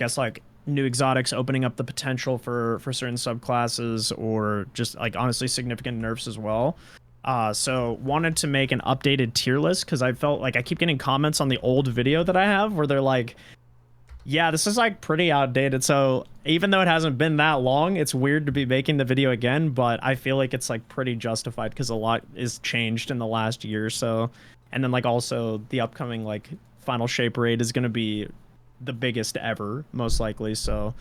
guess like new exotics opening up the potential for certain subclasses, or just like honestly significant nerfs as well. So wanted to make an updated tier list because I felt like I keep getting comments on the old video that I have where they're like, yeah, this is like pretty outdated. So even though it hasn't been that long, it's weird to be making the video again, but I feel like it's like pretty justified because a lot is changed in the last year or so. And then like also the upcoming like final shape raid is going to be the biggest ever, most likely. So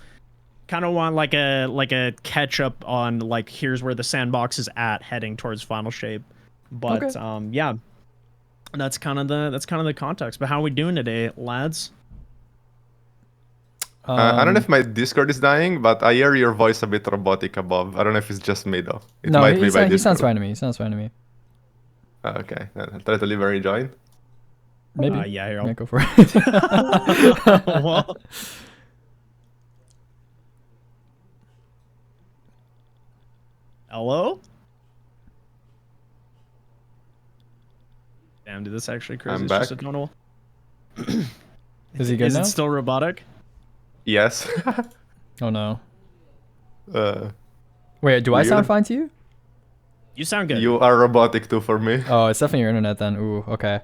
kind of want like a catch up on like here's where the sandbox is at heading towards final shape. But Okay. yeah, that's kind of the context. But how are we doing today, lads? I don't know if my Discord is dying, but I hear your voice a bit robotic above. I don't know if it's just me though. It No, might he, be by he Discord. sounds fine to me. He sounds fine to me. Okay, I'll try to leave and rejoin. Maybe. Yeah, here, Yeah, go for it. well, hello? Damn, dude, this actually crazy. I'm It's just a back. normal. Is he good Is now? it still robotic? Yes. Oh no. uh, Wait, do I sound Weird. fine to you? You sound good. you are robotic too for me. Oh, it's definitely your internet then. Ooh, okay.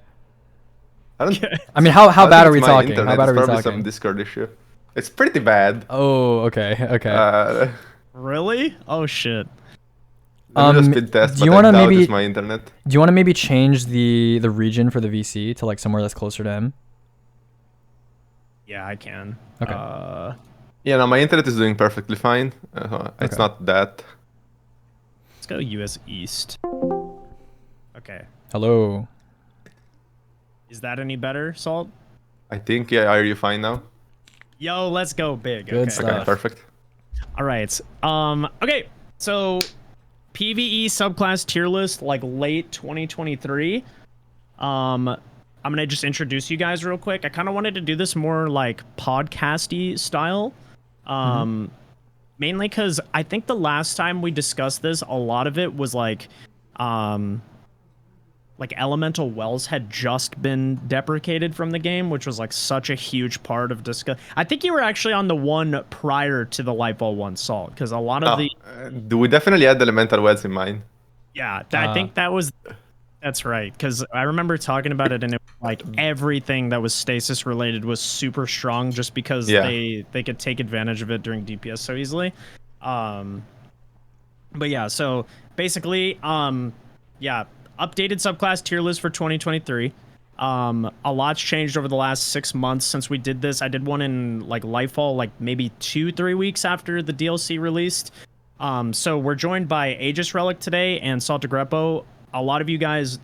I don't. I mean, how I bad think are we it's my talking? internet. How bad It's are we probably some talking? Discord issue. It's pretty bad. Oh, okay, okay. Really? Oh shit. Let me just speed test, do you but want I to doubt maybe it's my internet. do you want to maybe change the region for the VC to like somewhere that's closer to him? Yeah, I can. Okay. Yeah, no, my internet is doing perfectly fine. It's Okay. not that. Let's go US East. Okay. Hello. Is that any better, Salt? I think, yeah, are you fine now? Yo, let's go big. Good Okay. stuff. Okay, perfect. All right. Okay. So PvE subclass tier list like late 2023. I'm gonna just introduce you guys real quick. I kind of wanted to do this more like podcasty style. Mainly because I think the last time we discussed this, a lot of it was like elemental wells had just been deprecated from the game, which was like such a huge part of discuss. I think you were actually on the one prior to the Lightfall 1 Salt, because a lot of Do we definitely had elemental wells in mind? I think that's right, because I remember talking about it, and it was like everything that was stasis related was super strong, just because Yeah. they could take advantage of it during DPS so easily. But yeah, so basically, yeah, updated subclass tier list for 2023. A lot's changed over the last 6 months since we did this. I did one in like Lightfall, like maybe 2-3 weeks after the DLC released. So we're joined by Aegis Relic today and Saltagreppo. A lot of you guys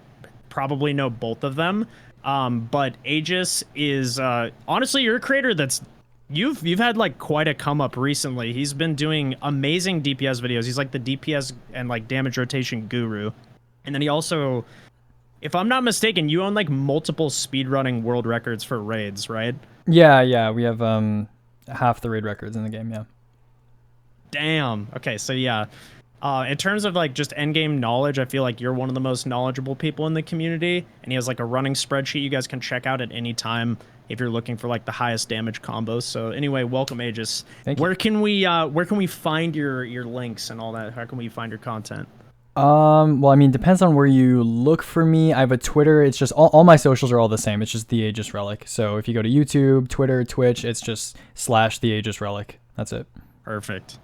probably know both of them. But Aegis is honestly, you're a creator that's you've had like quite a come up recently. He's been doing amazing DPS videos. He's like the DPS and like damage rotation guru. And then he also, if I'm not mistaken, you own like multiple speedrunning world records for raids, right? Yeah, we have half the raid records in the game, yeah. Damn. Okay, so yeah. In terms of like just endgame knowledge, I feel like you're one of the most knowledgeable people in the community, and he has like a running spreadsheet you guys can check out at any time if you're looking for like the highest damage combos. So anyway, welcome Aegis. Thank you. Where can we find your links and all that? How can we find your content? Well, I mean, depends on where you look for me. I have a Twitter. It's just all my socials are all the same. It's just the Aegis Relic. So if you go to YouTube, Twitter, Twitch, it's just / the Aegis Relic. That's it. Perfect.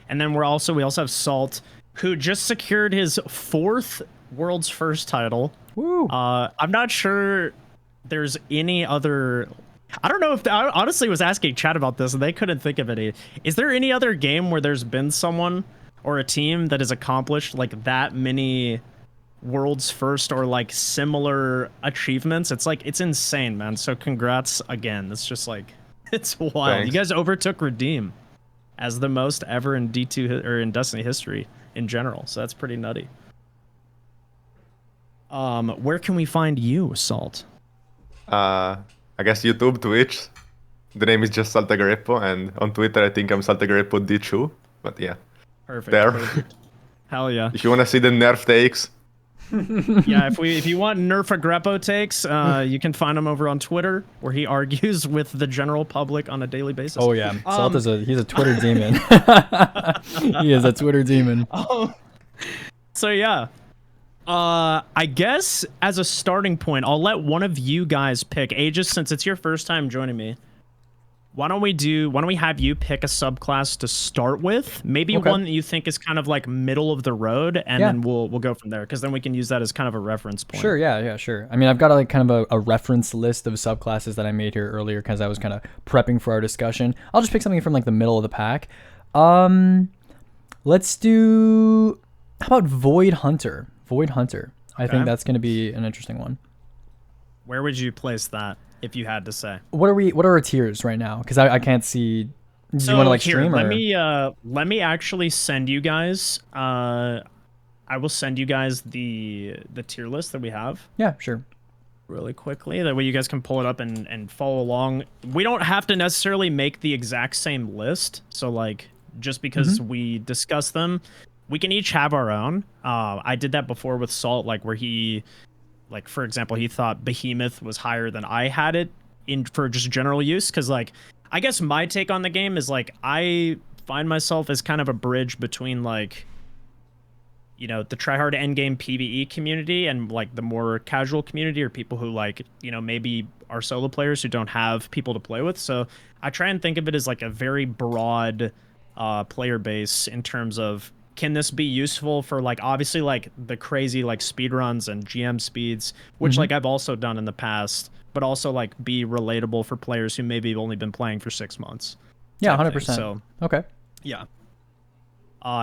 And then we also have Salt, who just secured his 4th world's first title. Woo! I'm not sure there's any other. I don't know if I honestly was asking chat about this and they couldn't think of any. Is there any other game where there's been someone or a team that has accomplished like that many world's first or like similar achievements? It's like, it's insane, man. So congrats again. It's just like, it's wild. Thanks. You guys overtook Redeem as the most ever in D2 or in Destiny history in general. So that's pretty nutty. Where can we find you, Salt? I guess YouTube, Twitch. The name is just Saltagreppo, and on Twitter I think I'm Saltagreppo D2. But yeah, Perfect. there. Perfect. Hell yeah. If you wanna see the nerf takes, Yeah, if you want Nerfagreppo takes, you can find him over on Twitter, where he argues with the general public on a daily basis. Oh yeah, Salt he's a Twitter demon. He is a Twitter demon. So yeah, I guess as a starting point, I'll let one of you guys pick. Aegis, since it's your first time joining me, why don't we have you pick a subclass to start with? Maybe one that you think is kind of like middle of the road, and then we'll go from there, because then we can use that as kind of a reference point. Sure, yeah, sure. I mean, I've got like kind of a reference list of subclasses that I made here earlier because I was kind of prepping for our discussion. I'll just pick something from like the middle of the pack. Let's do, how about Void Hunter? Void Hunter. I think that's going to be an interesting one. Where would you place that, if you had to say? What are our tiers right now? Because I can't see. Do you want to like stream? Let me actually send you guys. I will send you guys the tier list that we have. Yeah, sure. Really quickly, that way you guys can pull it up and follow along. We don't have to necessarily make the exact same list. So like, just because we discuss them, we can each have our own. I did that before with Salt, like where he, like for example, he thought Behemoth was higher than I had it in for just general use. Cause like, I guess my take on the game is like, I find myself as kind of a bridge between like, you know, the tryhard endgame PvE community and like the more casual community, or people who like, you know, maybe are solo players who don't have people to play with. So I try and think of it as like a very broad player base in terms of, can this be useful for like, obviously like the crazy like speed runs and GM speeds, which like I've also done in the past, but also like be relatable for players who maybe have only been playing for 6 months. Yeah, 100%. So okay. Yeah.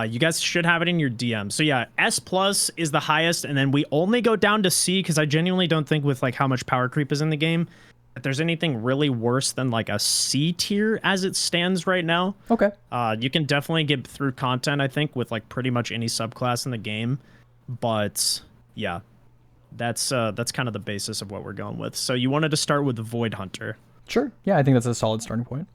You guys should have it in your DM. So yeah, S plus is the highest, and then we only go down to C because I genuinely don't think with like how much power creep is in the game that there's anything really worse than like a C tier as it stands right now. Okay. You can definitely get through content, I think, with like pretty much any subclass in the game. But yeah, that's kind of the basis of what we're going with. So you wanted to start with the Void Hunter. Sure. Yeah, I think that's a solid starting point.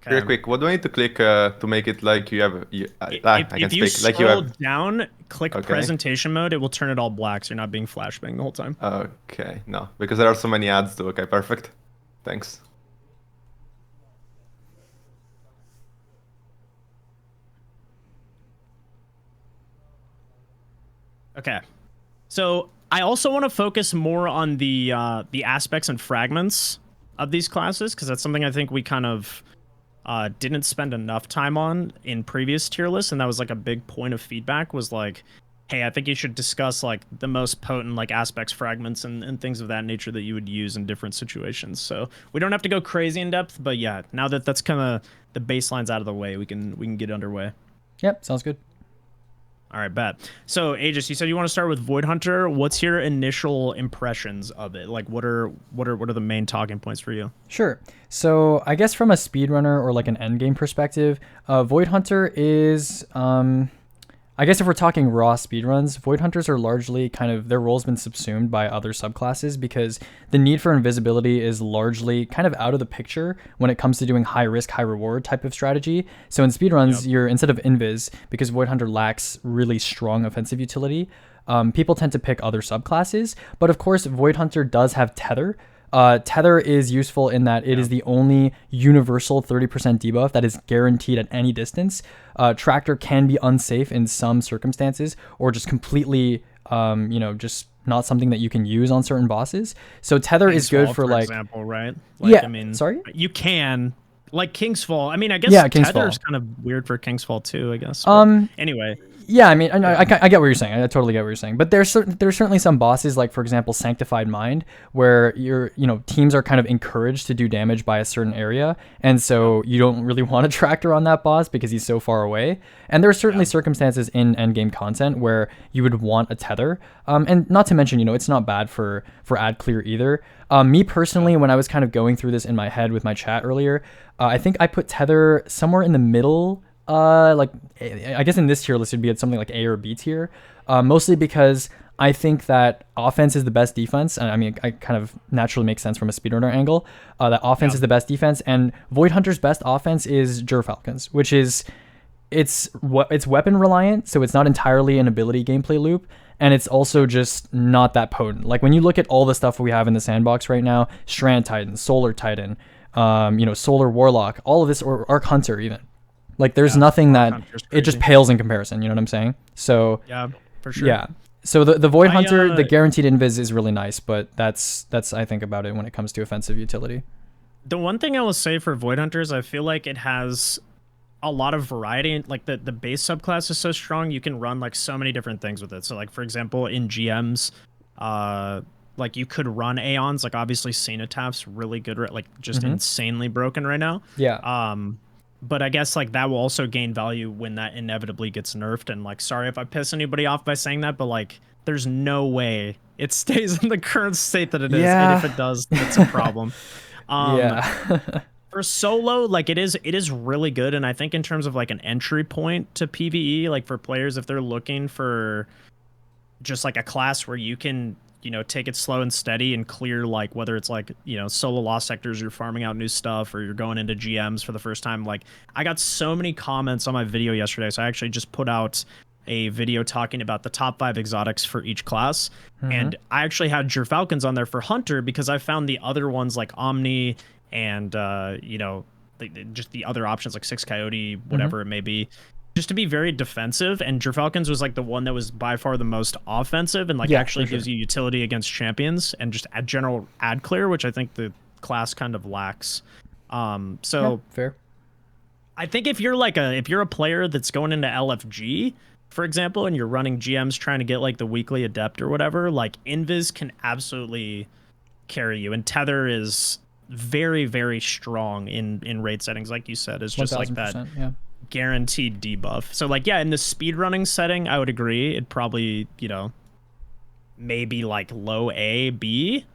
Okay. Real quick, what do I need to click to make it like you have? If you scroll down, click presentation mode, it will turn it all black, so you're not being flashbang the whole time. Okay, no, because there are so many ads too. Okay, perfect. Thanks. Okay, so I also want to focus more on the aspects and fragments of these classes, because that's something I think we kind of didn't spend enough time on in previous tier lists, and that was like a big point of feedback, was like, hey, I think you should discuss like the most potent like aspects, fragments, and things of that nature that you would use in different situations. So we don't have to go crazy in depth, but yeah, now that that's kind of the baseline's out of the way, we can get underway. Yep, sounds good. All right, bet. So Aegis, you said you want to start with Void Hunter. What's your initial impressions of it? Like, what are the main talking points for you? Sure. So I guess from a speedrunner or like an endgame perspective, Void Hunter is, I guess if we're talking raw speedruns, Void Hunters are largely kind of, their role's been subsumed by other subclasses because the need for invisibility is largely kind of out of the picture when it comes to doing high risk, high reward type of strategy. So in speedruns, you're, instead of invis, because Void Hunter lacks really strong offensive utility, people tend to pick other subclasses. But of course, Void Hunter does have Tether. Tether is useful in that it is the only universal 30% debuff that is guaranteed at any distance. Tractor can be unsafe in some circumstances, or just completely, just not something that you can use on certain bosses. So Tether is good for like, example, right? Like, yeah. I mean, sorry, you can like King's Fall. I mean, I guess Tether is kind of weird for King's Fall too, I guess. But anyway. Yeah, I mean, I get what you're saying. I totally get what you're saying. But there's certainly some bosses, like for example, Sanctified Mind, where teams are kind of encouraged to do damage by a certain area, and so you don't really want a tractor on that boss because he's so far away. And there are certainly circumstances in endgame content where you would want a tether. And not to mention, it's not bad for ad clear either. Me personally, when I was kind of going through this in my head with my chat earlier, I think I put tether somewhere in the middle. Like I guess in this tier list it'd be at something like A or B tier, mostly because I think that offense is the best defense, and I mean I kind of naturally makes sense from a speedrunner angle. That offense is the best defense, and Void Hunter's best offense is Gerfalcon's, which is it's weapon reliant, so it's not entirely an ability gameplay loop, and it's also just not that potent. Like when you look at all the stuff we have in the sandbox right now, Strand Titan, Solar Titan, Solar Warlock, all of this, or Arc Hunter even. Like there's nothing that it just pales in comparison. You know what I'm saying? So yeah, for sure. Yeah. So the Void Hunter, the guaranteed invis is really nice, but that's I think about it when it comes to offensive utility. The one thing I will say for Void Hunters, I feel like it has a lot of variety. Like the base subclass is so strong, you can run like so many different things with it. So like for example, in GMs, like you could run Aeons. Like obviously Cenotap's really good, like just insanely broken right now. Yeah. But I guess like that will also gain value when that inevitably gets nerfed. And like, sorry if I piss anybody off by saying that, but like, there's no way it stays in the current state that it is. And if it does, that's a problem. For solo, like it is really good. And I think in terms of like an entry point to PvE, like for players, if they're looking for just like a class where you can, take it slow and steady and clear, like whether it's like, solo lost sectors, you're farming out new stuff, or you're going into GMs for the first time. Like I got so many comments on my video yesterday. So I actually just put out a video talking about the top 5 exotics for each class. And I actually had Gerfalcons on there for Hunter because I found the other ones like Omni and, just the other options like 6 Coyote, whatever it may be, just to be very defensive. And Gerfalcons was like the one that was by far the most offensive and like actually gives you utility against champions and just a general ad clear, which I think the class kind of lacks. Fair. I think if you're a player that's going into LFG, for example, and you're running GMs trying to get like the weekly adept or whatever, like Invis can absolutely carry you. And Tether is very, very strong in raid settings. Like you said, it's just like that. Yeah. Guaranteed debuff. So like, yeah, in the speedrunning setting, I would agree. It'd probably, maybe like low A, B.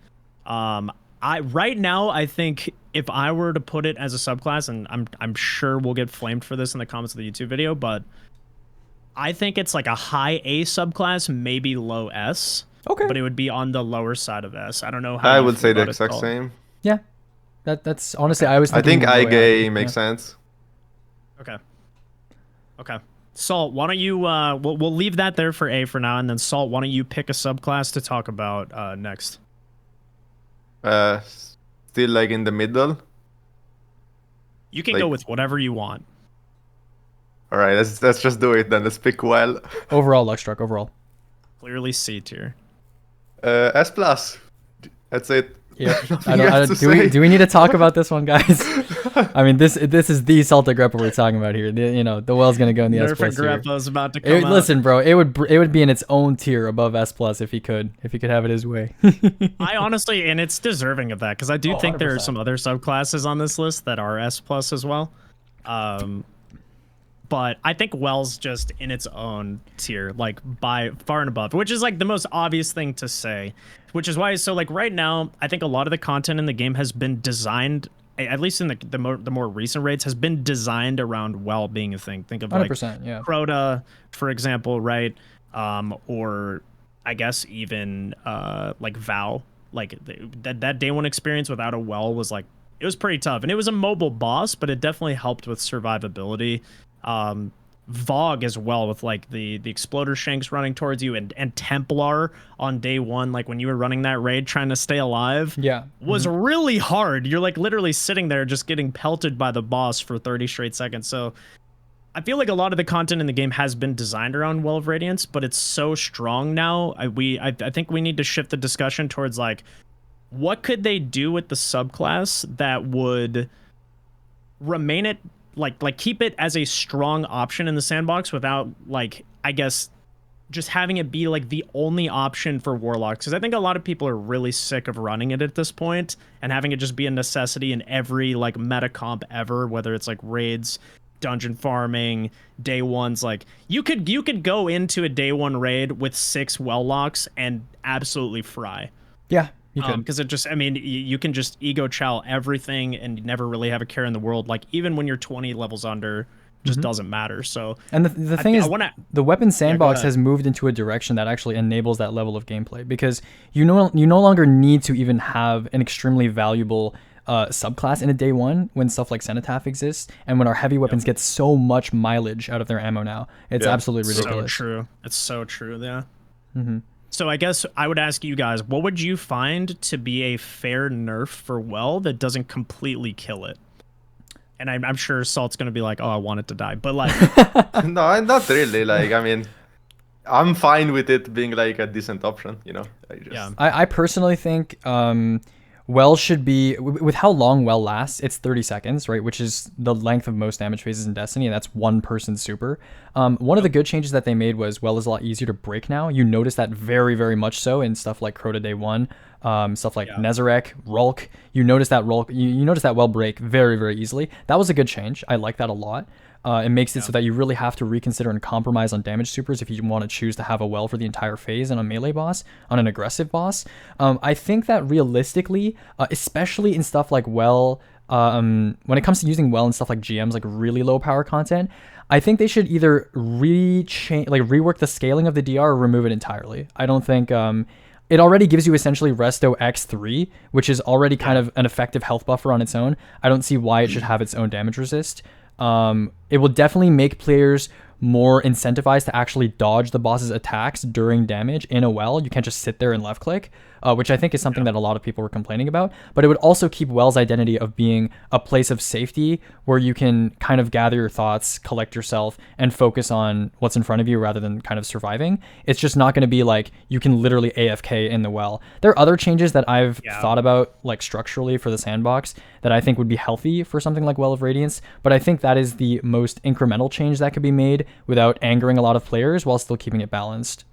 Right now, I think if I were to put it as a subclass, and I'm sure we'll get flamed for this in the comments of the YouTube video, but I think it's like a high A subclass, maybe low S. Okay. But it would be on the lower side of S. I don't know how I would say the exact same. Yeah. That's honestly, I was I thinking think IG makes sense. Okay. Salt, why don't you we'll leave that there for A for now, and then Salt, why don't you pick a subclass to talk about next? Still like in the middle. You can go with whatever you want. All right, let's just do it then. Let's pick well. Overall, Luckstruck, overall. Clearly C tier. S plus. That's it. Yeah. Do we need to talk about this one, guys? I mean, this is the Saltagreppo we're talking about here. The well's gonna go in the S plus tier. Greppo's about to come out. Listen, bro, it would be in its own tier above S plus if he could have it his way. I honestly, and it's deserving of that because I do think 100%. There are some other subclasses on this list that are S plus as well. But I think Well's just in its own tier, like by far and above, which is like the most obvious thing to say, which is why. So like right now, I think a lot of the content in the game has been designed, at least in the more recent raids, has been designed around Well being a thing. Think of like Crota, for example, right? Or I guess even like Vow, like that day 1 experience without a Well was like, it was pretty tough. And it was a mobile boss, but it definitely helped with survivability. Vogue as well, with like the exploder shanks running towards you, and Templar on day 1, like when you were running that raid trying to stay alive, was really hard. You're like literally sitting there just getting pelted by the boss for 30 straight seconds. So I feel like a lot of the content in the game has been designed around Well of Radiance, but it's so strong now. I think we need to shift the discussion towards like, what could they do with the subclass that would remain it, like keep it as a strong option in the sandbox without, like, I guess just having it be like the only option for warlocks, because I think a lot of people are really sick of running it at this point and having it just be a necessity in every like meta comp ever, whether it's like raids, dungeon farming, day 1s. Like you could go into a day 1 raid with 6 well locks and absolutely fry. Yeah. Because it just, I mean, you can just ego chow everything and never really have a care in the world. Like even when you're 20 levels under, just doesn't matter. So, and the thing is, the weapon sandbox has moved into a direction that actually enables that level of gameplay, because you no longer need to even have an extremely valuable subclass in a day 1 when stuff like Cenotaph exists, and when our heavy weapons get so much mileage out of their ammo now. It's absolutely ridiculous. So true. It's so true. Yeah. So I guess I would ask you guys, what would you find to be a fair nerf for Well that doesn't completely kill it? And I'm sure Salt's going to be like, oh, I want it to die. But like... No, not really. Like, I mean, I'm fine with it being like a decent option, you know? I personally think Well should be, with how long Well lasts, it's 30 seconds, right? Which is the length of most damage phases in Destiny, and that's one person's super. One of the good changes that they made was Well is a lot easier to break now. You notice that very, very much so in stuff like Crota Day 1, stuff like Nezarec, Rulk. You notice that Rulk, you notice that Well break very, very easily. That was a good change. I like that a lot. It makes it so that you really have to reconsider and compromise on damage supers if you want to choose to have a Well for the entire phase on a melee boss, on an aggressive boss. I think that realistically, especially in stuff like Well, when it comes to using Well and stuff like GMs, like really low power content, I think they should either rework the scaling of the DR or remove it entirely. I don't think... it already gives you essentially Resto X3, which is already kind of an effective health buffer on its own. I don't see why it should have its own damage resist. It will definitely make players more incentivized to actually dodge the boss's attacks during damage in a Well. You can't just sit there and left click, which I think is something that a lot of people were complaining about. But it would also keep Well's identity of being a place of safety where you can kind of gather your thoughts, collect yourself, and focus on what's in front of you rather than kind of surviving. It's just not going to be like you can literally AFK in the Well. There are other changes that I've thought about, like structurally for the sandbox, that I think would be healthy for something like Well of Radiance, but I think that is the most incremental change that could be made without angering a lot of players while still keeping it balanced.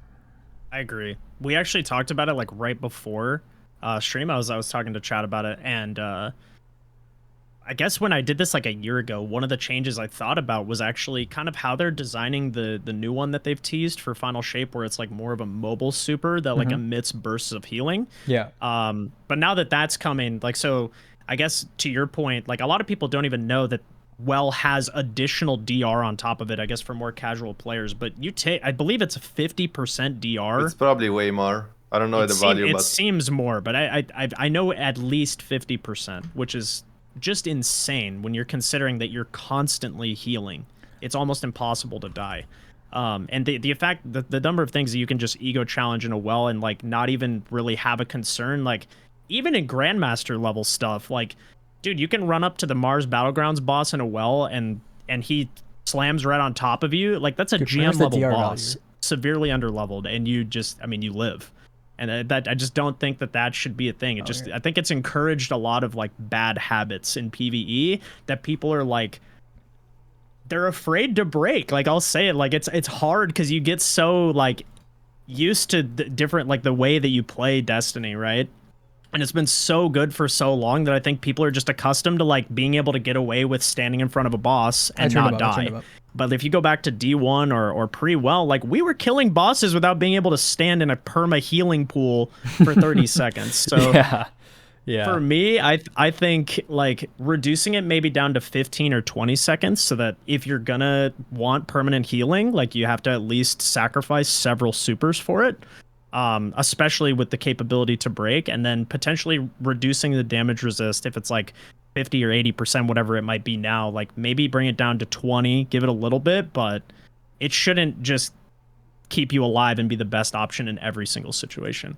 I agree. We actually talked about it like right before stream. I was talking to chat about it, and I guess when I did this like a year ago, one of the changes I thought about was actually kind of how they're designing the new one that they've teased for Final Shape, where it's like more of a mobile super that like emits bursts of healing. Yeah. But now that that's coming, like, so I guess to your point, like a lot of people don't even know that Well has additional DR on top of it, I guess, for more casual players. But I believe it's a 50% DR. It's probably way more. I don't know the value, but... It seems more, but I know at least 50%, which is just insane when you're considering that you're constantly healing. It's almost impossible to die. And the number of things that you can just ego challenge in a Well and like not even really have a concern, like even in Grandmaster level stuff, like, dude, you can run up to the Mars Battlegrounds boss in a Well and he slams right on top of you. Like, that's a GM level boss, severely underleveled, and you just, I mean, you live. And that I just don't think that should be a thing. I think it's encouraged a lot of like bad habits in PvE that people are like, they're afraid to break. Like, I'll say it, like it's hard because you get so like used to different, like the way that you play Destiny, right? And it's been so good for so long that I think people are just accustomed to like being able to get away with standing in front of a boss and not die. But if you go back to D1 or pre-Well, like we were killing bosses without being able to stand in a perma healing pool for 30 seconds. So yeah. For me, I think like reducing it maybe down to 15 or 20 seconds so that if you're gonna want permanent healing, like you have to at least sacrifice several supers for it. Especially with the capability to break, and then potentially reducing the damage resist if it's like 50 or 80%, whatever it might be now. Like maybe bring it down to 20, give it a little bit, but it shouldn't just keep you alive and be the best option in every single situation.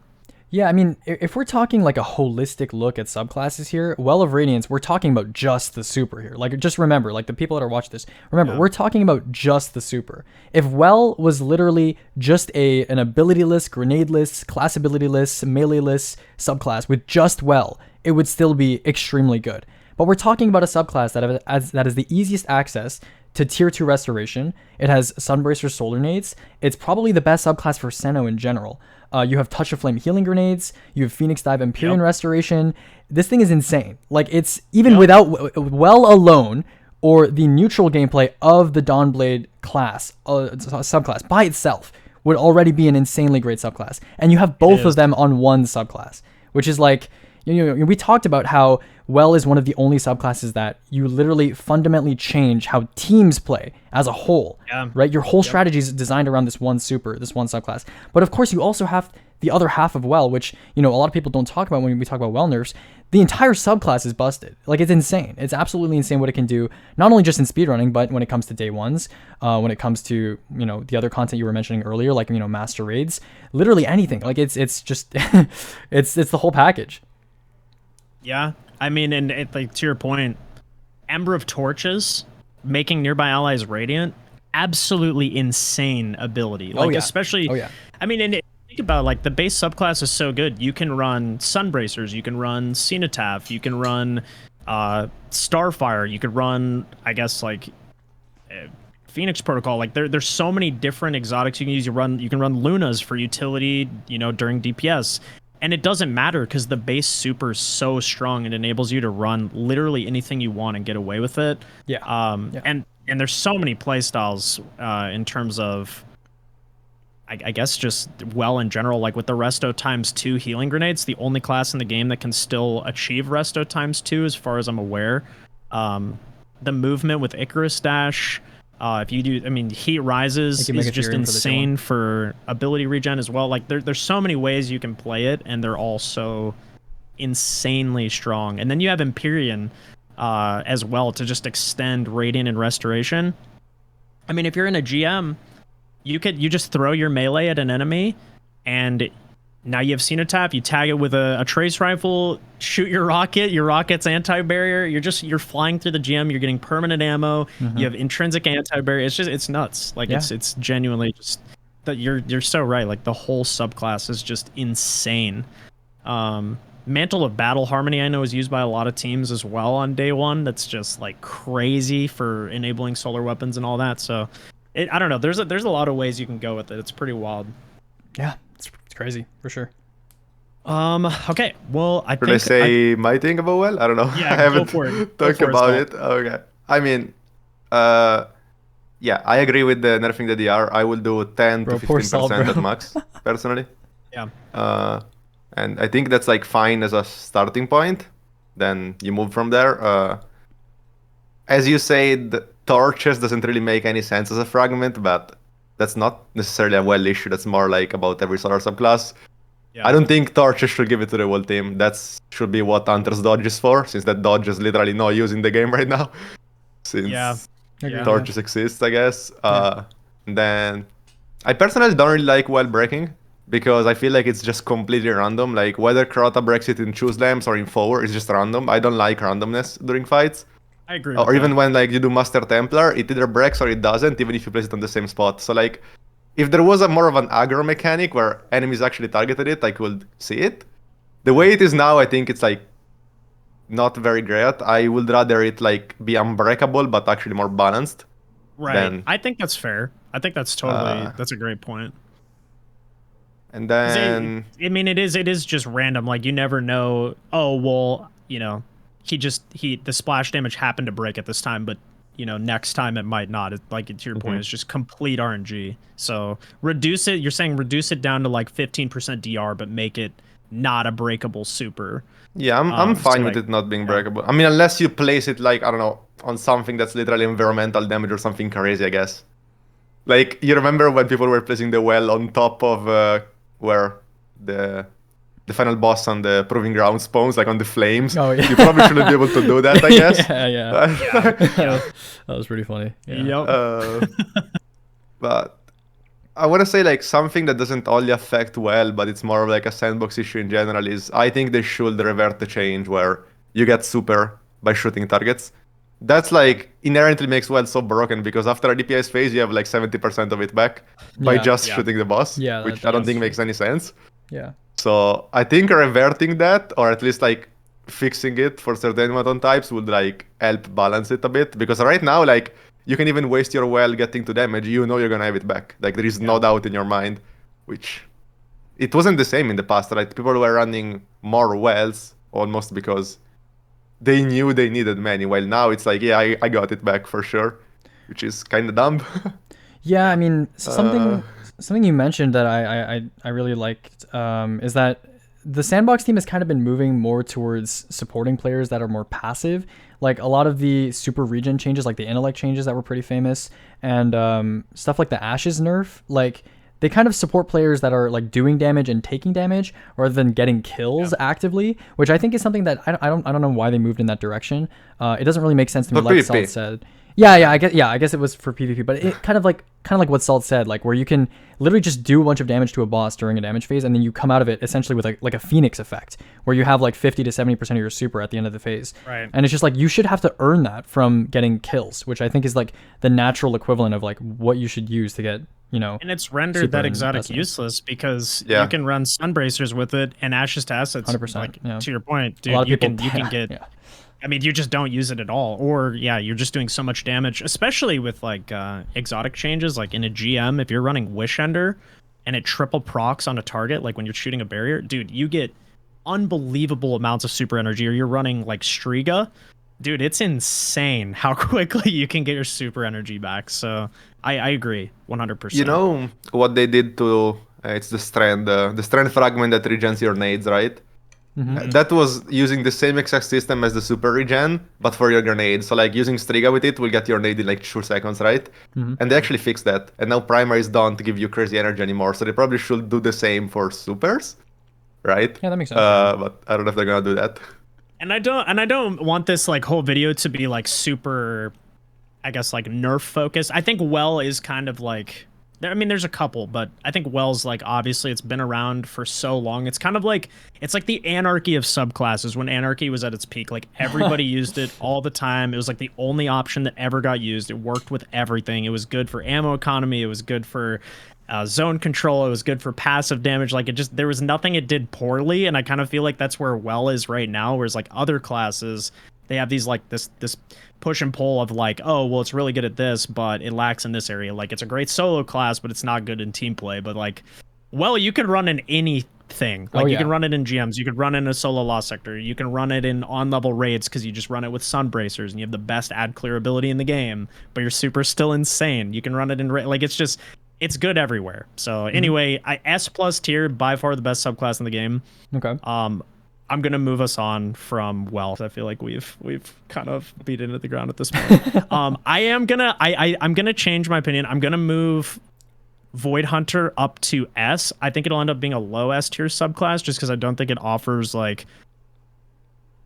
Yeah, I mean, if we're talking like a holistic look at subclasses here, Well of Radiance, we're talking about just the super here. Like, just remember, like the people that are watching this, remember, we're talking about just the super. If Well was literally just an ability-less, grenade-less, class ability-less, melee-less subclass with just Well, it would still be extremely good. But we're talking about a subclass that is the easiest access to tier 2 restoration. It has Sunbracer solar nades. It's probably the best subclass for Senno in general. You have Touch of Flame healing grenades. You have Phoenix Dive Empyrean restoration. This thing is insane. Like, it's even without Well alone or the neutral gameplay of the Dawnblade class, subclass by itself would already be an insanely great subclass. And you have both of them on one subclass, which is like, you know, we talked about how Well is one of the only subclasses that you literally fundamentally change how teams play as a whole, right? Your whole strategy is designed around this one super, this one subclass. But of course, you also have the other half of well, which, you know, a lot of people don't talk about when we talk about well nerfs. The entire subclass is busted. Like, it's insane. It's absolutely insane what it can do, not only just in speedrunning, but when it comes to day ones, when it comes to, you know, the other content you were mentioning earlier, like, you know, master raids, literally anything. Like, it's just, it's the whole package. Yeah. I mean, and like, to your point, Ember of Torches, making nearby allies radiant, absolutely insane ability. Like, especially, I mean, and think about, like, the base subclass is so good. You can run Sunbracers, you can run Cenotaph, you can run Starfire, you could run, I guess, like, Phoenix Protocol. Like, there's so many different exotics you can use. You can run Lunas for utility, you know, during DPS. And it doesn't matter because the base super is so strong. It enables you to run literally anything you want and get away with it. And there's so many playstyles in terms of, I guess, just well in general. Like with the Resto ×2 healing grenades, the only class in the game that can still achieve Resto ×2, as far as I'm aware. The movement with Icarus Dash. If you do, I mean, Heat Rises is just insane for ability regen as well. Like, there's so many ways you can play it, and they're all so insanely strong. And then you have Empyrean as well to just extend Radiant and Restoration. I mean, if you're in a GM, you just throw your melee at an enemy, and now you have Cenotaph, you tag it with a trace rifle, shoot your rocket's anti-barrier, you're flying through the GM, you're getting permanent ammo, you have intrinsic anti-barrier. It's nuts. Like, it's genuinely just that you're so right. Like, the whole subclass is just insane. Mantle of Battle Harmony, I know, is used by a lot of teams as well on day one. That's just like crazy for enabling solar weapons and all that. So I don't know. There's a lot of ways you can go with it. It's pretty wild. Yeah. Crazy for sure. Okay, well, Should I say my thing about well? I don't know. Yeah, I haven't talked about it. Okay. I mean, yeah, I agree with the nerfing the DR. I will do 10 to 15% at max, personally. Yeah. And I think that's like fine as a starting point. Then you move from there. As you said, Torches doesn't really make any sense as a fragment, but that's not necessarily a well issue. That's more like about every solar subclass. Yeah. I don't think Torches should give it to the whole team. That should be what Hunter's Dodge is for, since that Dodge is literally no use in the game right now. Since Torches exists, I guess. Then I personally don't really like well breaking, because I feel like it's just completely random. Like, whether Crota breaks it in choose lamps or in forward is just random. I don't like randomness during fights. I agree. Or even when, like, you do Master Templar, it either breaks or it doesn't, even if you place it on the same spot. So, like, if there was a more of an aggro mechanic where enemies actually targeted it, I could see it. The way it is now, I think it's, like, not very great. I would rather it, like, be unbreakable, but actually more balanced. Right. I think that's fair. I think that's totally, that's a great point. And then... I mean, it is just random. Like, you never know, oh, well, you know... the splash damage happened to break at this time, but, you know, next time it might not. Like, to your point, it's just complete RNG. So reduce it. You're saying reduce it down to like 15% DR, but make it not a breakable super. Yeah, I'm fine with it not being breakable. I mean, unless you place it, like, I don't know, on something that's literally environmental damage or something crazy, I guess. Like, you remember when people were placing the well on top of where the final boss on the Proving Ground spawns, like on the flames. Oh, yeah. You probably shouldn't be able to do that, I guess. Yeah. That was pretty funny. Yeah. Yep. But I want to say, like, something that doesn't only affect well, but it's more of like a sandbox issue in general, is I think they should revert the change where you get super by shooting targets. That's, like, inherently makes well so broken, because after a DPS phase, you have like 70% of it back by just shooting the boss, which I don't think makes any sense. Yeah. So I think reverting that, or at least like fixing it for certain weapon types, would like help balance it a bit. Because right now, like, you can even waste your well getting to damage. You know you're gonna have it back. Like, there is no doubt in your mind, which it wasn't the same in the past, right? People were running more wells almost because they knew they needed many. While now it's like, yeah, I got it back for sure, which is kind of dumb. Yeah, I mean, something you mentioned that I really liked is that the sandbox team has kind of been moving more towards supporting players that are more passive. Like, a lot of the super regen changes, like the intellect changes that were pretty famous, and stuff like the Ashes nerf, like, they kind of support players that are like doing damage and taking damage rather than getting kills actively, which I think is something that I don't know why they moved in that direction. It doesn't really make sense to me, like Salt said. Yeah, I guess it was for PvP, but it kind of like what Salt said, like where you can literally just do a bunch of damage to a boss during a damage phase, and then you come out of it essentially with like a Phoenix effect, where you have like 50 to 70% of your super at the end of the phase. Right. And it's just like you should have to earn that from getting kills, which I think is like the natural equivalent of like what you should use to get, you know. And it's rendered that exotic useless because you can run Sunbracers with it and Ashes to Assets. 100%. Like, to your point, dude, you can get. Yeah. I mean, you just don't use it at all, or you're just doing so much damage, especially with like exotic changes. Like in a GM, if you're running Wish Ender and it triple procs on a target, like when you're shooting a barrier, dude, you get unbelievable amounts of super energy. Or you're running like Striga, dude, it's insane how quickly you can get your super energy back. So I agree 100%. You know what they did to it's the strand fragment that regens your nades, right? Mm-hmm. That was using the same exact system as the super regen, but for your grenade. So like using Striga with it will get your nade in like 2 seconds, right? Mm-hmm. And they actually fixed that. And now primaries don't give you crazy energy anymore. So they probably should do the same for supers, right? Yeah, that makes sense. But I don't know if they're gonna do that. And I don't want this like whole video to be like super, I guess, like nerf focused. I think Well is kind of like, I mean, there's a couple, but I think Well's like, obviously it's been around for so long. It's kind of like, it's like the anarchy of subclasses when anarchy was at its peak. Like everybody used it all the time. It was like the only option that ever got used. It worked with everything. It was good for ammo economy. It was good for zone control. It was good for passive damage. Like it just, there was nothing it did poorly. And I kind of feel like that's where Well is right now. Whereas like other classes, they have these like this push and pull of like, oh, well, it's really good at this, but it lacks in this area. Like it's a great solo class, but it's not good in team play. But like, Well, you can run in anything. Like you can run it in GMs. You could run it in a solo lost sector. You can run it in on-level raids because you just run it with Sunbracers and you have the best ad clear ability in the game, but your super's still insane. You can run it in like it's just, it's good everywhere. So anyway, S plus tier, by far the best subclass in the game. Okay. I'm gonna move us on from Well. I feel like we've kind of beat it into the ground at this point. I'm gonna change my opinion. I'm gonna move Void Hunter up to S. I think it'll end up being a low S tier subclass just because I don't think it offers like,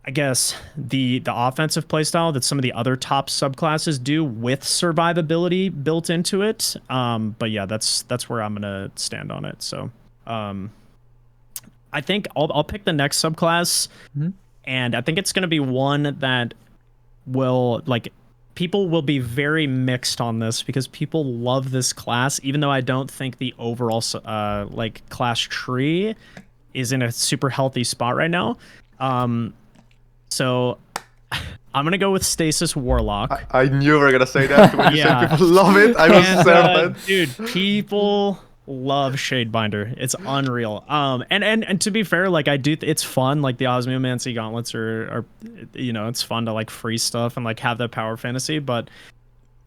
I guess, the offensive playstyle that some of the other top subclasses do with survivability built into it. But yeah, that's where I'm gonna stand on it. So I think I'll pick the next subclass, and I think it's going to be one that will, like, people will be very mixed on this because people love this class, even though I don't think the overall like class tree is in a super healthy spot right now. So I'm going to go with Stasis Warlock. I knew you were going to say that. When you said people love it, I was certain. Dude, people love Shadebinder. It's unreal. And to be fair, like I do, it's fun. Like the Osmiomancy gauntlets are, you know, it's fun to like free stuff and like have that power fantasy. But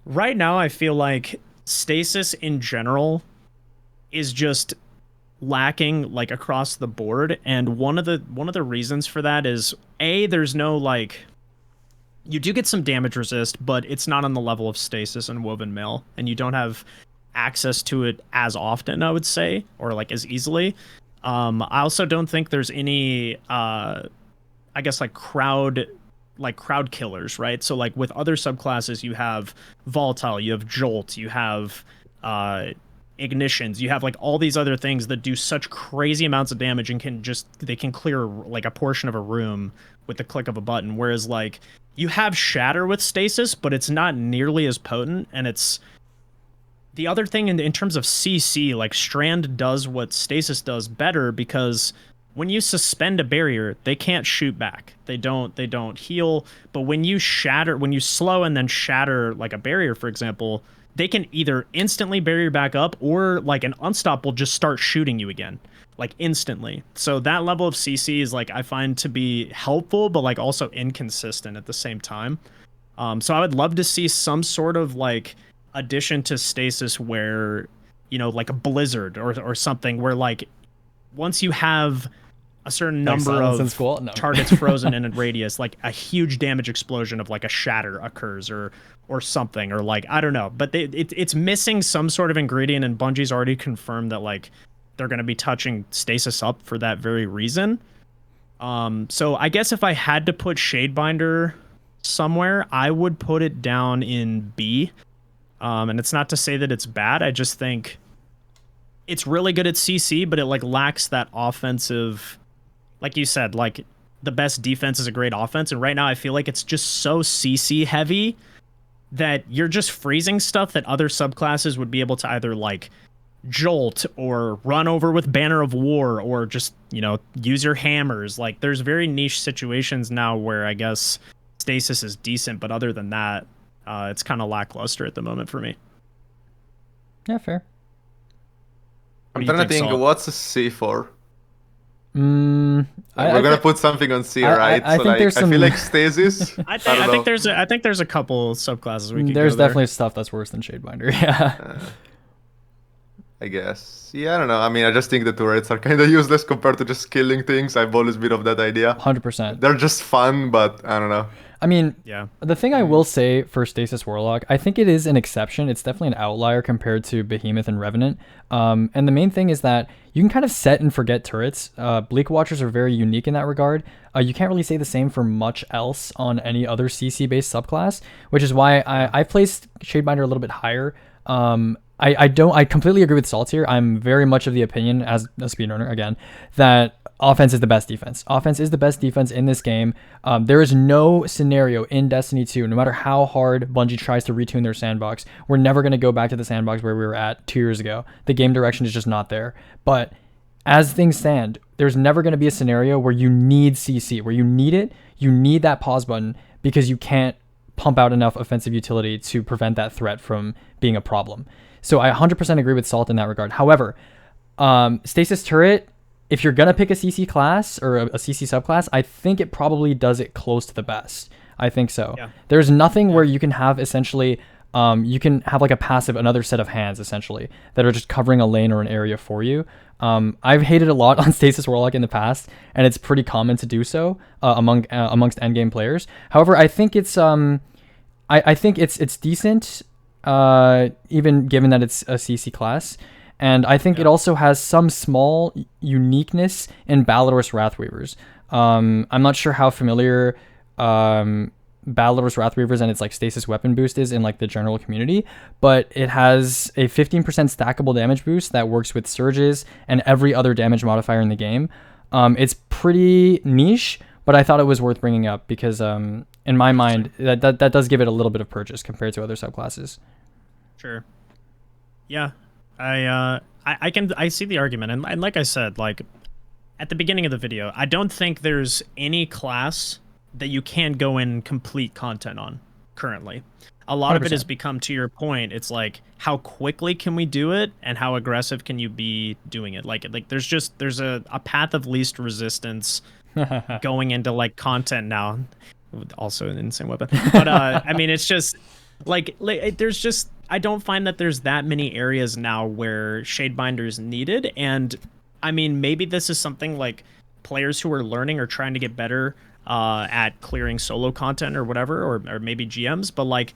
right now, I feel like Stasis in general is just lacking like across the board. And one of the reasons for that is there's no like, you do get some damage resist, but it's not on the level of Stasis and Woven Mail, and you don't have access to it as often, I would say, or like as easily. I also don't think there's any I guess like crowd killers, right? So like with other subclasses, you have Volatile, you have Jolt, you have Ignitions, you have like all these other things that do such crazy amounts of damage and they can clear like a portion of a room with the click of a button, whereas like you have Shatter with Stasis, but it's not nearly as potent. And it's the other thing in terms of CC, like Strand does what Stasis does better, because when you suspend a barrier, they can't shoot back. They don't heal. But when you slow and then shatter like a barrier, for example, they can either instantly barrier back up, or like an unstop will just start shooting you again, like instantly. So that level of CC is like, I find to be helpful, but like also inconsistent at the same time. So I would love to see some sort of like addition to Stasis where, you know, like a Blizzard or something where like once you have a certain Like number Silence in of School? No. targets frozen in a radius, like a huge damage explosion of like a shatter occurs or something, or like I don't know, but it's missing some sort of ingredient, and Bungie's already confirmed that like they're going to be touching stasis up for that very reason. So I guess if I had to put Shadebinder somewhere, I would put it down in B. And it's not to say that it's bad. I just think it's really good at CC, but it like lacks that offensive, like you said, like the best defense is a great offense. And right now I feel like it's just so CC heavy that you're just freezing stuff that other subclasses would be able to either like jolt or run over with Banner of War or just, you know, use your hammers. Like there's very niche situations now where I guess stasis is decent, but other than that, it's kind of lackluster at the moment for me. Yeah, fair. I'm trying to think, Salt? what's a C for? We're We're gonna put something on C, right? I So think like, there's I feel some- like stasis. I don't think know. there's a couple subclasses we can. There's go there. definitely stuff that's worse than Shadebinder. Yeah. I guess. Yeah, I don't know. I mean, I just think the turrets are kind of useless compared to just killing things. I've always been of that idea. 100%. They're just fun, but I don't know. I mean, Yeah. the thing I will say for Stasis Warlock, I think it is an exception. It's definitely an outlier compared to Behemoth and Revenant. And the main thing is that you can kind of set and forget turrets. Bleak Watchers are very unique in that regard. You can't really say the same for much else on any other CC-based subclass, which is why I placed Shadebinder a little bit higher. I completely agree with Salt here. I'm very much of the opinion, as a speedrunner again, that offense is the best defense. Offense is the best defense in this game. There is no scenario in Destiny 2, no matter how hard Bungie tries to retune their sandbox, we're never going to go back to the sandbox where we were at 2 years ago. The game direction is just not there. But as things stand, there's never going to be a scenario where you need CC, where you need it, you need that pause button because you can't pump out enough offensive utility to prevent that threat from being a problem. So I 100% agree with Salt in that regard. However, Stasis Turret, if you're going to pick a CC class or a CC subclass, I think it probably does it close to the best. I think so. Yeah. There's nothing where you can have essentially, you can have like a passive, another set of hands essentially that are just covering a lane or an area for you. I've hated a lot on Stasis Warlock in the past, and it's pretty common to do so amongst endgame players. However, I think it's I think it's decent, even given that it's a CC class. And I think it also has some small uniqueness in Ballador's Wrathweavers. I'm not sure how familiar Ballador's Wrathweavers and its like stasis weapon boost is in like the general community, but it has a 15% stackable damage boost that works with surges and every other damage modifier in the game. It's pretty niche, but I thought it was worth bringing up because in my mind that does give it a little bit of purchase compared to other subclasses. Sure. Yeah. I see the argument, and like I said, like at the beginning of the video, I don't think there's any class that you can go in complete content on currently. A lot 100%. Of it has become, to your point, it's like how quickly can we do it and how aggressive can you be doing it? Like there's a path of least resistance going into like content now. Also an insane weapon. But I mean, it's just like there's just, I don't find that there's that many areas now where Shadebinder is needed. And I mean, maybe this is something like players who are learning or trying to get better at clearing solo content or whatever, or maybe GMs, but like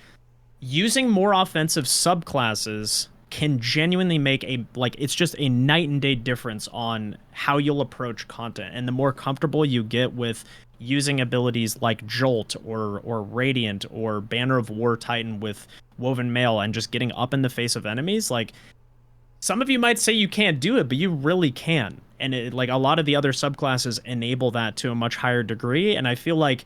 using more offensive subclasses can genuinely make it's just a night and day difference on how you'll approach content. And the more comfortable you get with using abilities like Jolt or Radiant or Banner of War Titan with Woven Mail and just getting up in the face of enemies, like some of you might say you can't do it, but you really can. And like a lot of the other subclasses enable that to a much higher degree. And I feel like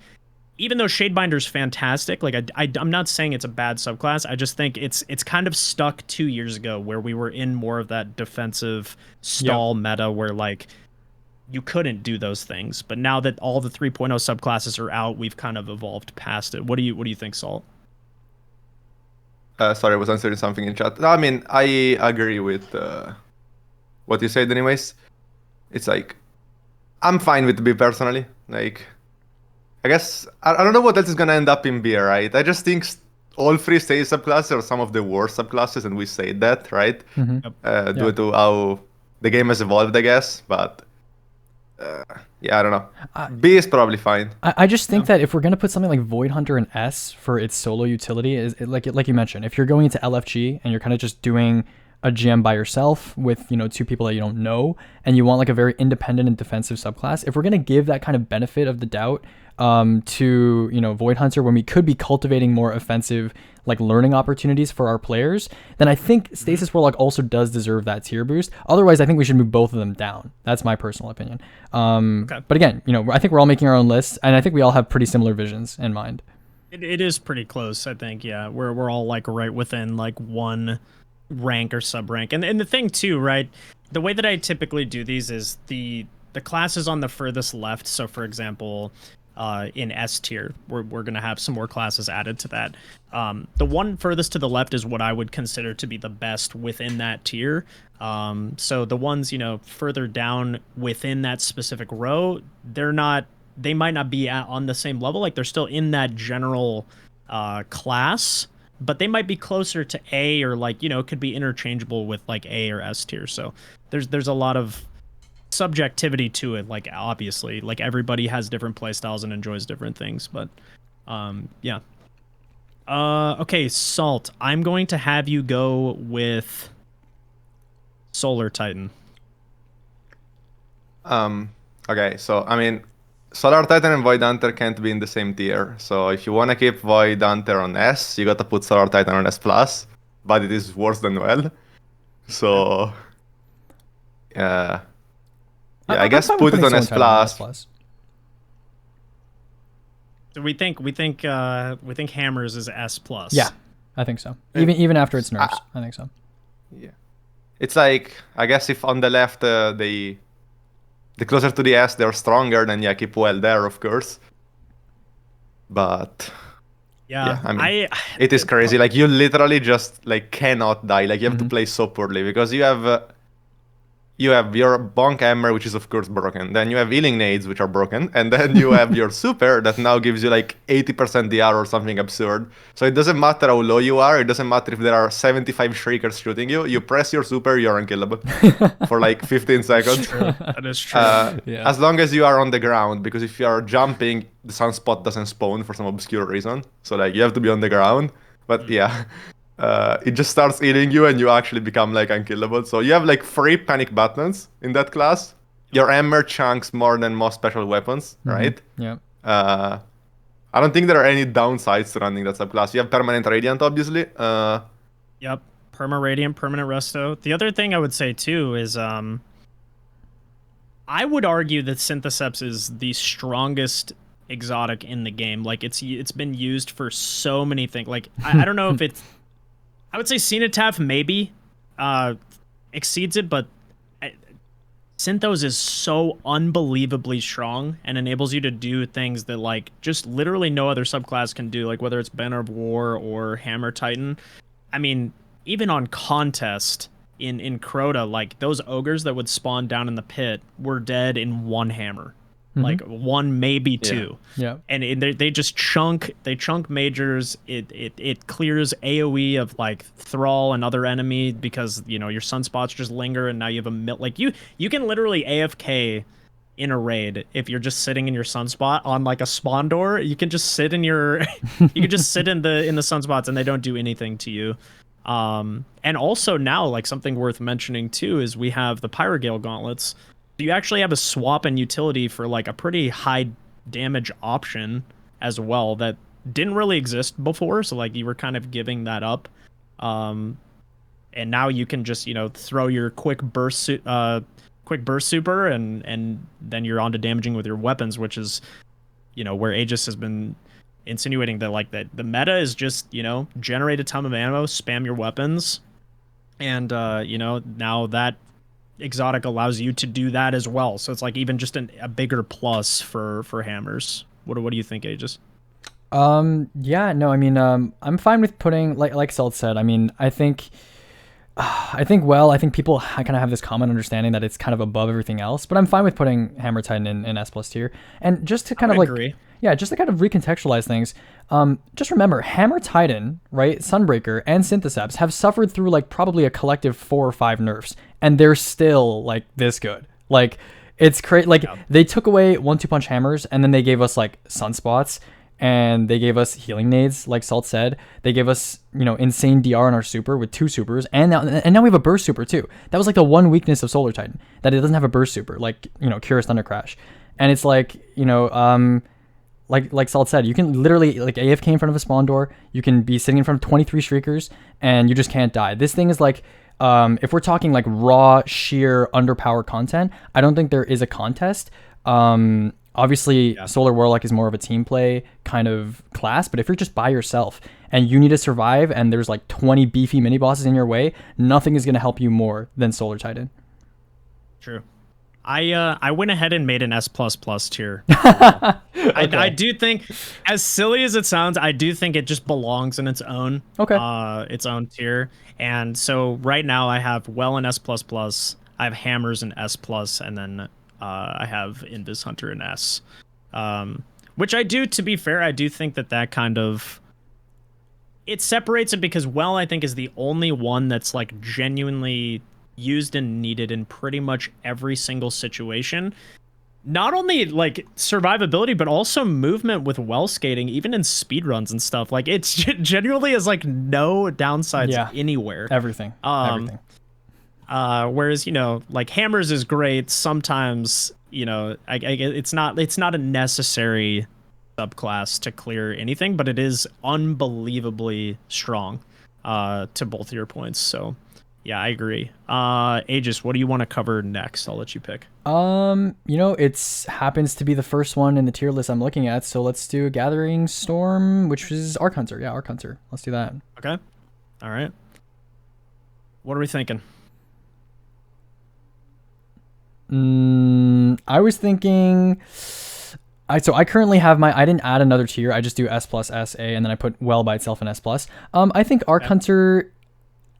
even though Shadebinder's fantastic, like I'm not saying it's a bad subclass. I just think it's kind of stuck 2 years ago where we were in more of that defensive stall meta where like you couldn't do those things. But now that all the 3.0 subclasses are out, we've kind of evolved past it. What do you think, Salt? Sorry, I was answering something in chat. I mean, I agree with what you said anyways. It's like, I'm fine with B personally. Like, I guess, I don't know what else is going to end up in B, right? I just think all three stage subclasses are some of the worst subclasses, and we say that, right? Mm-hmm. Due to how the game has evolved, I guess. But Yeah, I don't know. B is probably fine. I just think that if we're gonna put something like Void Hunter in S for its solo utility, like you mentioned, if you're going into LFG and you're kind of just doing a GM by yourself with, you know, 2 people that you don't know, and you want like a very independent and defensive subclass, if we're gonna give that kind of benefit of the doubt to, you know, Void Hunter when we could be cultivating more offensive like learning opportunities for our players, then I think Stasis Warlock also does deserve that tier boost. Otherwise, I think we should move both of them down. That's my personal opinion. Okay. But again, you know, I think we're all making our own lists, and I think we all have pretty similar visions in mind. It is pretty close, I think. Yeah, we're all like right within like one rank or sub rank, and the thing too, right? The way that I typically do these is the classes on the furthest left. So, for example, in S tier, we're going to have some more classes added to that. The one furthest to the left is what I would consider to be the best within that tier. So the ones, you know, further down within that specific row, they might not be on the same level. Like they're still in that general class, but they might be closer to A, or like, you know, could be interchangeable with like A or S tier. So there's a lot of subjectivity to it. Like obviously, like everybody has different play styles and enjoys different things, but yeah. Okay, Salt, I'm going to have you go with Solar Titan. Okay, so I mean, Solar Titan and Void Hunter can't be in the same tier. So if you want to keep Void Hunter on S, you got to put Solar Titan on S+, but it is worse than well. So yeah, I guess put it on S+. So we think Hammers is S+. Yeah, I think so. Even after its nerfs, I think so. Yeah, it's like, I guess if on the left the closer to the S they're stronger, then yeah, keep well there, of course. But yeah, I mean, it is crazy. Like you literally just like cannot die. Like you have to play so poorly because you have your Bonk Hammer, which is of course broken. Then you have Healing Nades, which are broken. And then you have your Super that now gives you like 80% DR or something absurd. So it doesn't matter how low you are. It doesn't matter if there are 75 Shriekers shooting you. You press your Super, you're unkillable for like 15 seconds. That is true. Yeah. As long as you are on the ground, because if you are jumping, the Sunspot doesn't spawn for some obscure reason. So like you have to be on the ground. But yeah. It just starts healing you and you actually become like unkillable. So you have like 3 panic buttons in that class. Your hammer chunks more than most special weapons, right? Yeah. I don't think there are any downsides to running that subclass. You have permanent radiant, obviously. Yep, perma radiant, permanent resto. The other thing I would say too is I would argue that Syntheseps is the strongest exotic in the game. Like it's been used for so many things. Like I don't know if it's, I would say Cenotaph maybe exceeds it, but Synthos is so unbelievably strong and enables you to do things that like just literally no other subclass can do, like whether it's Banner of War or Hammer Titan. I mean, even on contest in Crota, like those ogres that would spawn down in the pit were dead in 1 hammer. Like 1, maybe 2. Yeah. And they just chunk majors. It clears AoE of like Thrall and other enemy because, you know, your sunspots just linger and now you have a like you can literally AFK in a raid if you're just sitting in your sunspot on like a spawn door. You can just sit in your you can just sit in the sunspots and they don't do anything to you. And also now, like something worth mentioning too is we have the Pyrogale gauntlets. You actually have a swap and utility for like a pretty high damage option as well that didn't really exist before. So like you were kind of giving that up. And now you can just, you know, throw your quick burst super and then you're on to damaging with your weapons, which is, you know, where Aegis has been insinuating that like that the meta is just, you know, generate a ton of ammo, spam your weapons. And, you know, now that exotic allows you to do that as well, so it's like even just a bigger plus for hammers. What do you think, Aegis? Yeah, no, I mean, I'm fine with putting like Salt said. I mean, I think people kind of have this common understanding that it's kind of above everything else, but I'm fine with putting Hammer Titan in S+ tier. And just to kind of like agree. Yeah, just to kind of recontextualize things, just remember, Hammer Titan, right, Sunbreaker, and Syntheseps have suffered through, like, probably a collective 4 or 5 nerfs, and they're still, like, this good. Like, It's crazy. Like Yeah. they took away 1-2 punch hammers, and then they gave us like sunspots, and they gave us healing nades, like Salt said. They gave us, insane DR on our super with 2 supers, and now we have a burst super too. That was like the one weakness of Solar Titan, that it doesn't have a burst super, like Curious Thunder Crash. And it's like, like Salt said, you can literally like AFK in front of a spawn door. You can be sitting in front of 23 Shriekers, and you just can't die. This thing is like, if we're talking like raw, sheer, underpowered content, I don't think there is a contest. Obviously, Solar Warlock is more of a team play kind of class, but if you're just by yourself and you need to survive and there's like 20 beefy mini bosses in your way, nothing is going to help you more than Solar Titan. True. I went ahead and made an S++ tier. Okay. I do think, as silly as it sounds, I do think it just belongs in its own its own tier. And so right now I have Well in S++, I have Hammers in S+, and then I have Invis Hunter in S. Which I do, to be fair, I do think that kind of, it separates it because Well, I think, is the only one that's like genuinely used and needed in pretty much every single situation. Not only like survivability, but also movement with well skating, even in speedruns and stuff. Like it's genuinely is like no downsides anywhere. Everything. Everything. Whereas, like Hammers is great. Sometimes, it's not a necessary subclass to clear anything, but it is unbelievably strong to both of your points. So yeah, I agree. Aegis, what do you want to cover next? I'll let you pick. It happens to be the first one in the tier list I'm looking at, so let's do Gathering Storm, which is Arc Hunter. Yeah, Arc Hunter. Let's do that. Okay. All right. What are we thinking? I was thinking... So I currently have I didn't add another tier. I just do S+, S, A, and then I put Well by itself in S+. I think Arc Hunter...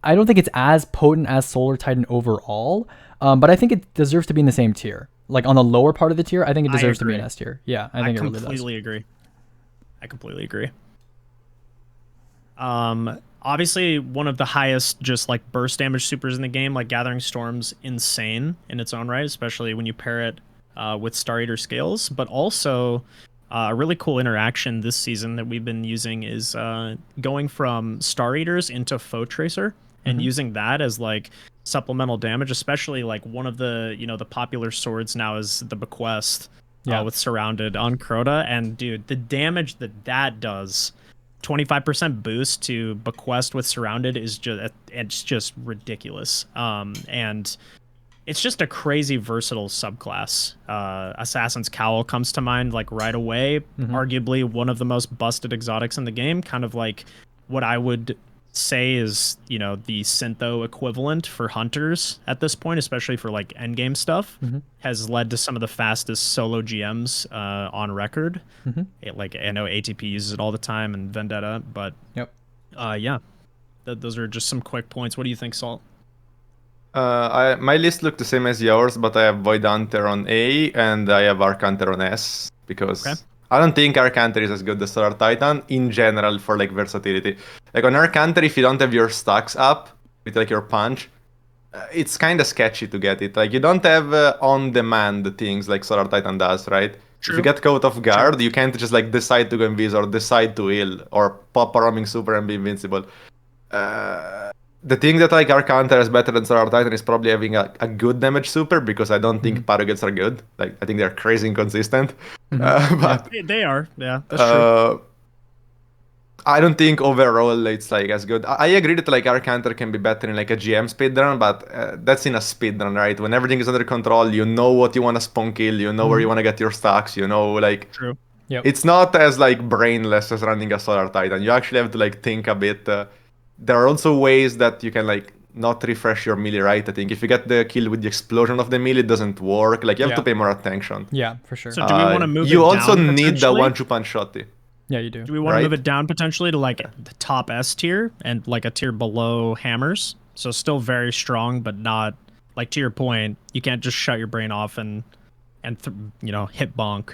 I don't think it's as potent as Solar Titan overall, but I think it deserves to be in the same tier. Like on the lower part of the tier, I think it deserves to be an S tier. Yeah, I think it really does. I completely agree. Obviously, one of the highest just like burst damage supers in the game, like Gathering Storm's insane in its own right, especially when you pair it with Star Eater scales. But also, a really cool interaction this season that we've been using is going from Star Eaters into Foe Tracer. And using that as like supplemental damage, especially like one of the the popular swords now is the Bequest with Surrounded on Crota. And dude, the damage that does, 25% boost to Bequest with Surrounded is just ridiculous. And it's just a crazy versatile subclass. Assassin's Cowl comes to mind like right away. Arguably one of the most busted exotics in the game. Kind of like what I would say is, the Syntho equivalent for hunters at this point, especially for like endgame stuff, has led to some of the fastest solo GMs on record. Like I know ATP uses it all the time and Vendetta, but those are just some quick points. What do you think, Salt? My list looked the same as yours, but I have Void Hunter on A and I have Arc Hunter on S because I don't think Arc Hunter is as good as Solar Titan in general for like versatility. Like on Arc Hunter, if you don't have your stacks up with like your punch, it's kind of sketchy to get it. Like you don't have on-demand things like Solar Titan does, right? True. If you get caught off guard, you can't just like decide to go invis or decide to heal or pop a roaming super and be invincible. The thing that like Arc Hunter is better than Solar Titan is probably having a good damage super, because I don't think Paragods are good. Like I think they're crazy inconsistent. But they are, yeah, that's true. I don't think overall it's like as good. I agree that like Arc Hunter can be better in like a GM speedrun, but that's in a speedrun, right? When everything is under control, you know what you want to spawn kill, you know where you want to get your stacks, like. True. Yep. It's not as like brainless as running a Solar Titan. You actually have to like think a bit. There are also ways that you can like not refresh your melee, right? I think if you get the kill with the explosion of the melee, it doesn't work. Like you have to pay more attention. Yeah, for sure. So do we want to move you it also down need the 1-2 punch shotty. Yeah, you do. Do we want to move it down potentially to like the top S tier and like a tier below Hammers? So still very strong, but not like, to your point, you can't just shut your brain off and hit bonk.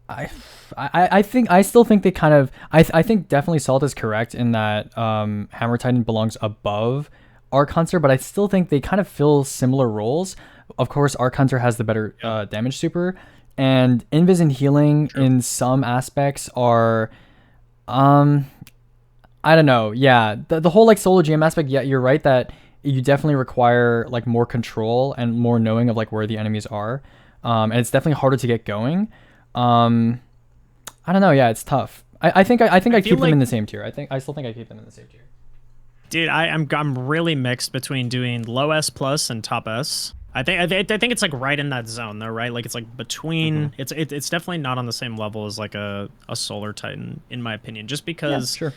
I still think they kind of I think definitely Salt is correct in that Hammer Titan belongs above Arc Hunter, but I still think they kind of fill similar roles. Of course, Arc Hunter has the better damage super, and Invis and healing in some aspects are, I don't know. Yeah, the whole like solo GM aspect. Yeah, you're right that you definitely require like more control and more knowing of like where the enemies are, and it's definitely harder to get going. I don't know. Yeah, it's tough. I think I keep them in the same tier. I still think I keep them in the same tier. Dude, I'm really mixed between doing low S plus and top S. I think it's like right in that zone though, right? Like it's like between. It's definitely not on the same level as like a Solar Titan in my opinion, just because. Yeah, sure.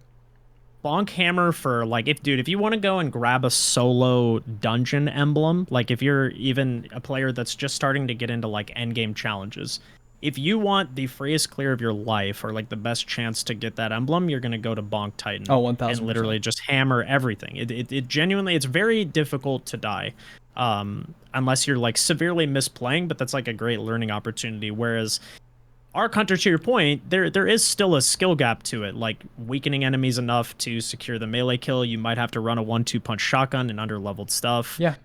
Bonk Hammer for like if you want to go and grab a solo dungeon emblem, like if you're even a player that's just starting to get into like end game challenges, if you want the freest clear of your life or like the best chance to get that emblem, you're gonna go to Bonk Titan. Oh, 1000%. And literally just hammer everything. It genuinely, it's very difficult to die, unless you're like severely misplaying. But that's like a great learning opportunity. Whereas Arc Hunter, to your point, there is still a skill gap to it, like weakening enemies enough to secure the melee kill. You might have to run a 1-2 punch shotgun and under-leveled stuff. Yeah.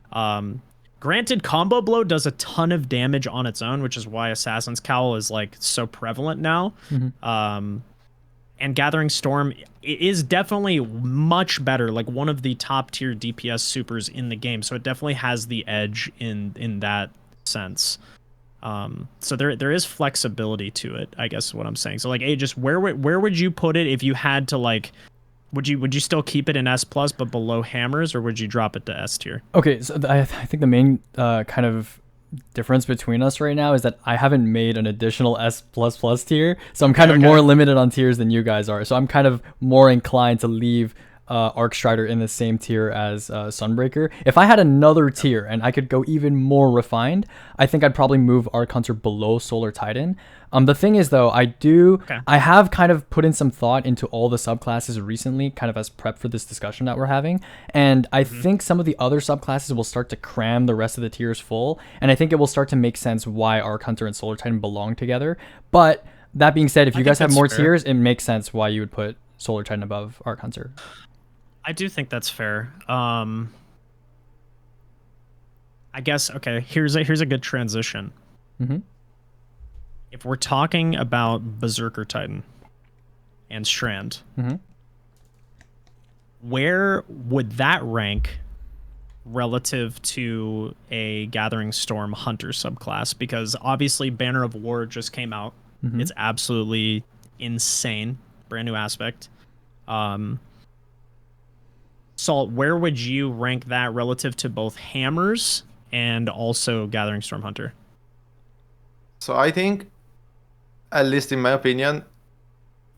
Granted, Combo Blow does a ton of damage on its own, which is why Assassin's Cowl is like so prevalent now. And Gathering Storm is definitely much better, like one of the top tier DPS supers in the game. So it definitely has the edge in that sense. So there is flexibility to it, I guess is what I'm saying. So like, just where would you put it if you had to like, would you still keep it in S plus but below hammers, or would you drop it to S tier? Okay, so I think the main kind of difference between us right now is that I haven't made an additional S plus plus tier, so I'm kind of more limited on tiers than you guys are. So I'm kind of more inclined to leave Arcstrider in the same tier as Sunbreaker. If I had another tier and I could go even more refined, I think I'd probably move Arc Hunter below Solar Titan. The thing is though, I have kind of put in some thought into all the subclasses recently, kind of as prep for this discussion that we're having, and I think some of the other subclasses will start to cram the rest of the tiers full, and I think it will start to make sense why Arc Hunter and Solar Titan belong together. But that being said, if you guys have more tiers, it makes sense why you would put Solar Titan above Arc Hunter. I do think that's fair. I guess, okay, here's a good transition. If we're talking about Berserker Titan and Strand, where would that rank relative to a Gathering Storm Hunter subclass? Because obviously Banner of War just came out. It's absolutely insane. Brand new aspect. Salt, where would you rank that relative to both hammers and also Gathering Storm Hunter? So I think, at least in my opinion,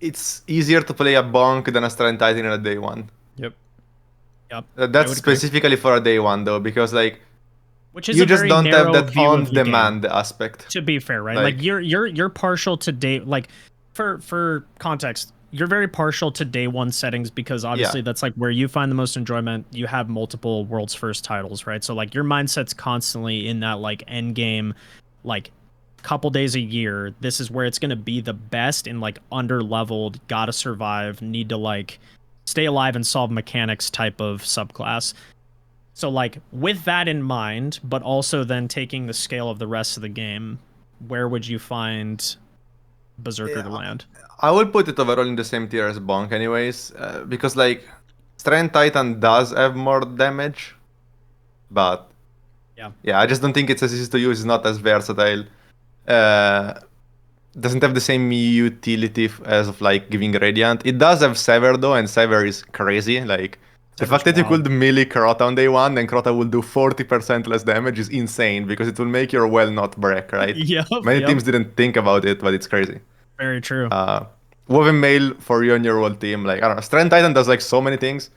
it's easier to play a Bonk than a Strand Titan in a day one. Yep. That's specifically for a day one though, because like, which is you just don't have that on demand aspect. To be fair, right? Like you're partial to day, like for context, you're very partial to day one settings because obviously that's like where you find the most enjoyment. You have multiple world's first titles, right? So like your mindset's constantly in that like end game, like couple days a year. This is where it's going to be the best in like under leveled, gotta survive, need to like stay alive and solve mechanics type of subclass. So like with that in mind, but also then taking the scale of the rest of the game, where would you find Berserker to land? I would put it overall in the same tier as Bonk anyways, because like Strand Titan does have more damage, but yeah, I just don't think it's as easy to use. It's not as versatile. Doesn't have the same utility as of like giving Radiant. It does have Sever though, and Sever is crazy. Like the fact that you could melee Crota on day one and Crota will do 40% less damage is insane because it will make your well not break, right? Many teams didn't think about it, but it's crazy. Very true. Woven Mail for you and your whole team. Like, I don't know, Strand Titan does like so many things.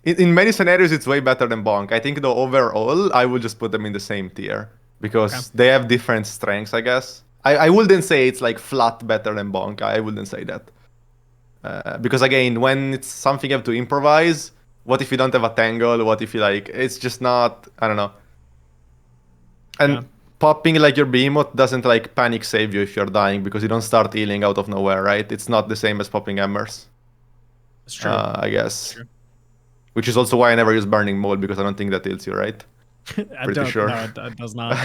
In many scenarios, it's way better than Bonk. I think though overall, I would just put them in the same tier because they have different strengths, I guess. I wouldn't say it's like flat better than Bonk. I wouldn't say that. Because again, when it's something you have to improvise, what if you don't have a tangle? What if you like, it's just not, I don't know. And popping like your Behemoth doesn't like panic save you if you're dying because you don't start healing out of nowhere, right? It's not the same as popping hammers. That's true. I guess. which is also why I never use Burning Mold, because I don't think that heals you, right? I Pretty don't, sure. No, it does not.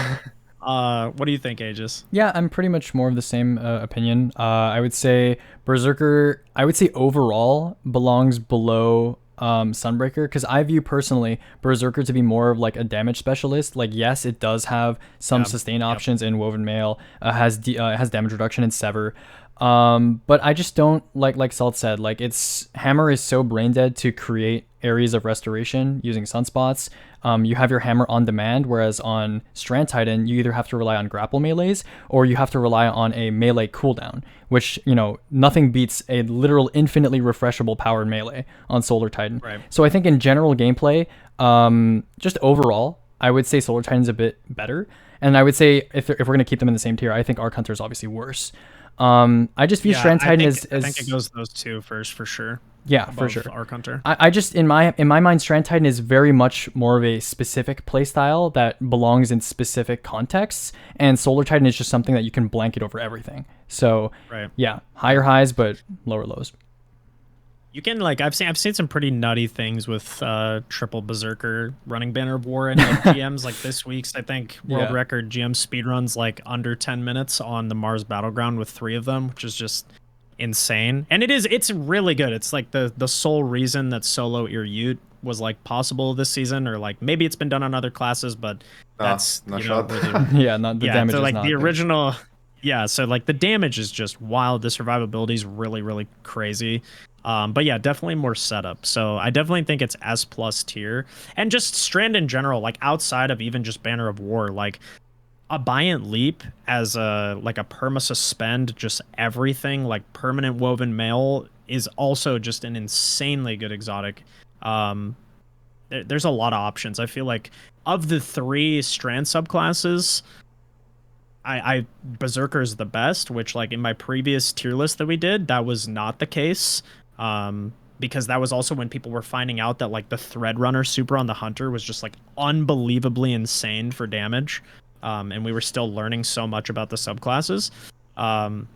What do you think, Aegis? Yeah, I'm pretty much more of the same opinion. I would say Berserker, I would say overall belongs below Sunbreaker, because I view personally Berserker to be more of like a damage specialist. Like, yes, it does have some sustain options in Woven Mail, has damage reduction in Sever. But I just don't like Salt said, like its hammer is so brain dead to create areas of restoration using sunspots. You have your hammer on demand, whereas on Strand Titan, you either have to rely on grapple melees or you have to rely on a melee cooldown, which, you know, nothing beats a literal infinitely refreshable powered melee on Solar Titan. Right. So I think in general gameplay, just overall, I would say Solar Titan's a bit better. And I would say if we're going to keep them in the same tier, I think Arc Hunter is obviously worse. I just view Strand Titan as I think it goes those two first for sure. Yeah, for sure. Arc Hunter. I just in my mind, Strand Titan is very much more of a specific playstyle that belongs in specific contexts, and Solar Titan is just something that you can blanket over everything. So yeah, higher highs but lower lows. You can like I've seen some pretty nutty things with triple Berserker running Banner of War and like, GMs like this week's I think world record GM speedruns like under 10 minutes on the Mars Battleground with 3 of them, which is just insane. And it's really good. It's like the sole reason that solo Ute was like possible this season, or like maybe it's been done on other classes, but that's not you know, yeah, not the damage. So like is not the good. original. Yeah, so like the damage is just wild. The survivability is really, really crazy. But yeah, definitely more setup. So I definitely think it's S+ tier. And just Strand in general, like outside of even just Banner of War, like Abiant Leap as a like a perma-suspend, just everything, like permanent Woven Mail is also just an insanely good exotic. There's a lot of options. I feel like of the 3 Strand subclasses, I Berserker is the best, which like in my previous tier list that we did, that was not the case. Because that was also when people were finding out that like the Threadrunner super on the Hunter was just like unbelievably insane for damage. And we were still learning so much about the subclasses. And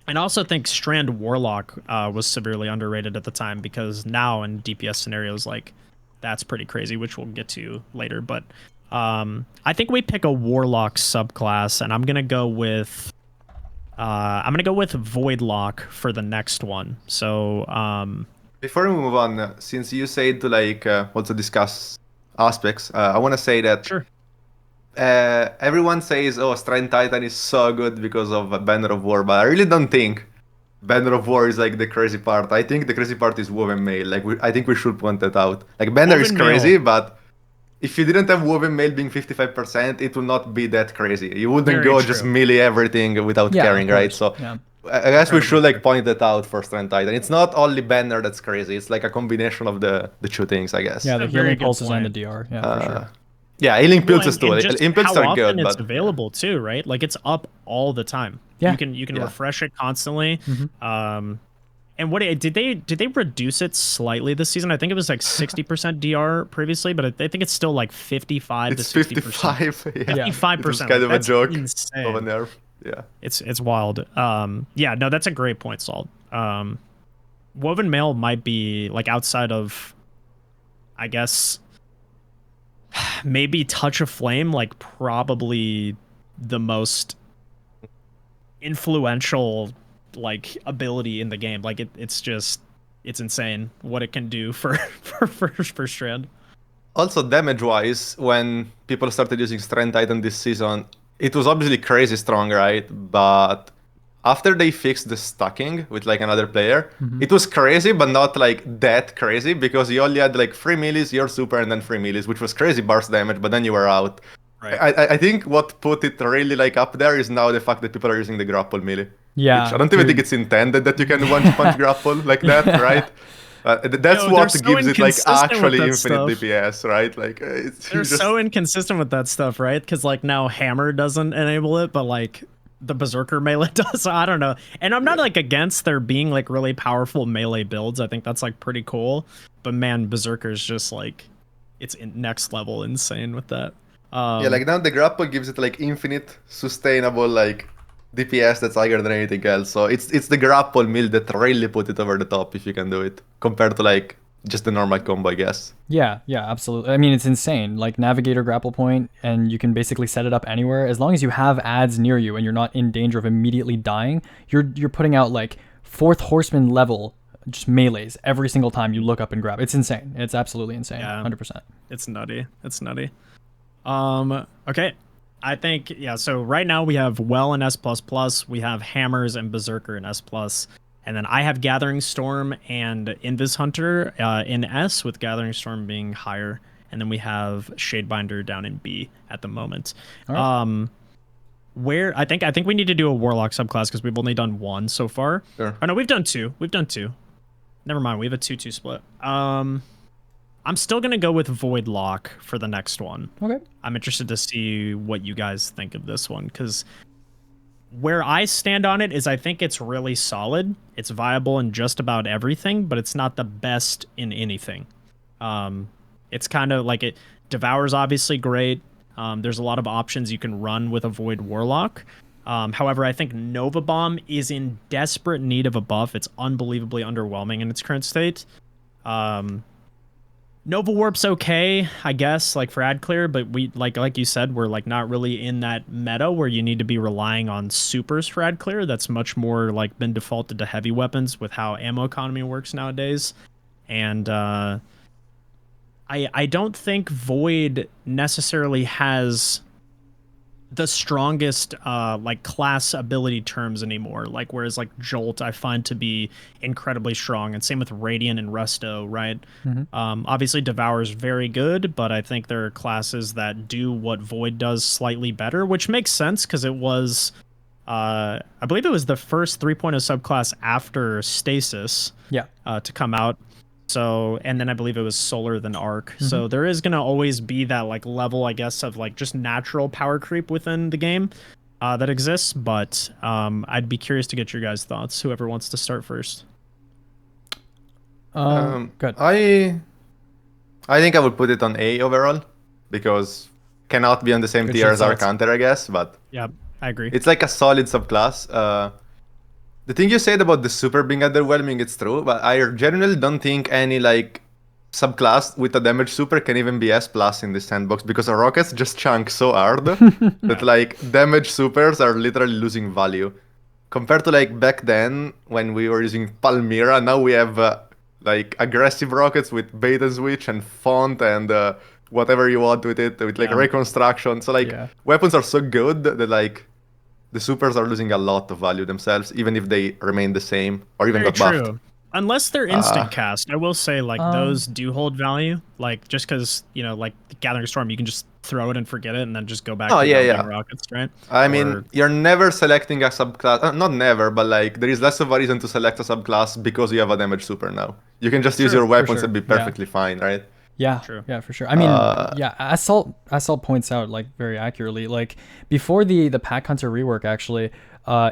I also think Strand Warlock was severely underrated at the time, because now in DPS scenarios, like that's pretty crazy, which we'll get to later. But I think we pick a Warlock subclass, and I'm gonna go with Voidlock for the next one. So before we move on, since you said to like also discuss aspects, I want to say that sure. Everyone says, "Oh, Strand Titan is so good because of Banner of War," but I really don't think Banner of War is like the crazy part. I think the crazy part is Woven Mail. Like I think we should point that out. Like Banner is crazy, but if you didn't have Woven Mail being 55%, it would not be that crazy. You wouldn't go just melee everything without caring, right? So I guess we should like point that out for Strand Titan. It's not only Banner that's crazy. It's like a combination of the 2 things, I guess. Yeah, the healing pulses and the DR. Yeah, for sure. Yeah, healing pulses too. Impulses are good, but it's but available too, right? Like it's up all the time. Yeah, you can refresh it constantly. And what did they reduce it slightly this season? I think it was like 60% DR previously, but I think it's still like 55 to 60%. 55. Yeah. 55%. It's kind of a joke insane. of a nerf. Yeah. It's wild. Yeah, no, that's a great point, Salt. Woven Mail might be like outside of, I guess, maybe Touch of Flame, like probably the most influential like ability in the game. Like it's insane what it can do for Strand. Also damage wise, when people started using Strand Titan this season, it was obviously crazy strong, right? But after they fixed the stacking with like another player, it was crazy, but not like that crazy, because you only had like 3 melees, your super, and then 3 melees, which was crazy burst damage, but then you were out. Right. I think what put it really like up there is now the fact that people are using the grapple melee. Yeah. Which I don't even think it's intended that you can one-punch grapple like that, right? That's what gives it like actually infinite DPS, right? Like they're so inconsistent with that stuff, right? Because like now Hammer doesn't enable it, but like the Berserker melee does. So I don't know. And I'm not like against there being like really powerful melee builds. I think that's like pretty cool. But man, Berserker's just like it's next level insane with that. Yeah, like now the grapple gives it like infinite sustainable like DPS that's higher than anything else. So it's the grapple mill that really put it over the top if you can do it, compared to like just the normal combo, I guess. Yeah, absolutely. I mean, it's insane. Like Navigator grapple point, and you can basically set it up anywhere as long as you have ads near you and you're not in danger of immediately dying. You're putting out like 4th Horseman level just melees every single time you look up and grab. It's insane. It's absolutely insane. Yeah. 100%. It's nutty. It's nutty. Okay. I think, yeah, so right now we have Well in S++, we have Hammers and Berserker in S+, and then I have Gathering Storm and Invis Hunter in S, with Gathering Storm being higher, and then we have Shadebinder down in B at the moment. All right. Where I think we need to do a Warlock subclass because we've only done 1 so far. Sure. Oh no, we've done 2. Never mind, we have a 2-2 split. I'm still gonna go with Voidlock for the next one. Okay. I'm interested to see what you guys think of this one, because where I stand on it is I think it's really solid. It's viable in just about everything, but it's not the best in anything. It's kind of like it. Devour's obviously great. There's a lot of options you can run with a Void Warlock. However, I think Nova Bomb is in desperate need of a buff. It's unbelievably underwhelming in its current state. Nova Warp's okay, I guess, like for ad clear, but we like you said, we're like not really in that meta where you need to be relying on supers for ad clear. That's much more like been defaulted to heavy weapons with how ammo economy works nowadays. And I don't think Void necessarily has the strongest like class ability terms anymore, like whereas like Jolt I find to be incredibly strong, and same with Radiant and Resto, right? Obviously Devour is very good, but I think there are classes that do what Void does slightly better, which makes sense because it was I believe it was the first 3.0 subclass after Stasis to come out. So, and then I believe it was Solar than Arc. So there is going to always be that like level, I guess, of like just natural power creep within the game that exists. But I'd be curious to get your guys' thoughts. Whoever wants to start first. Good. I think I would put it on A overall, because cannot be on the same tier as our counter, I guess. But yeah, I agree. It's like a solid subclass. The thing you said about the super being underwhelming, it's true, but I generally don't think any like subclass with a damage super can even be S+ in this sandbox, because our rockets just chunk so hard that like damage supers are literally losing value. Compared to like back then when we were using Palmyra, now we have like aggressive rockets with bait and switch and font and whatever you want with it, with like reconstruction. So like weapons are so good that like the supers are losing a lot of value themselves, even if they remain the same or even got buffed. Unless they're instant cast, I will say like those do hold value. Like just because, you know, like the Gathering Storm, you can just throw it and forget it and then just go back to rockets, right? I mean, you're never selecting a subclass. Not never, but like there is less of a reason to select a subclass because you have a damage super now. You can just use your weapons and be perfectly fine, right? Yeah, yeah, for sure. I mean, as Salt points out, like very accurately, like before the Pack Hunter rework, actually,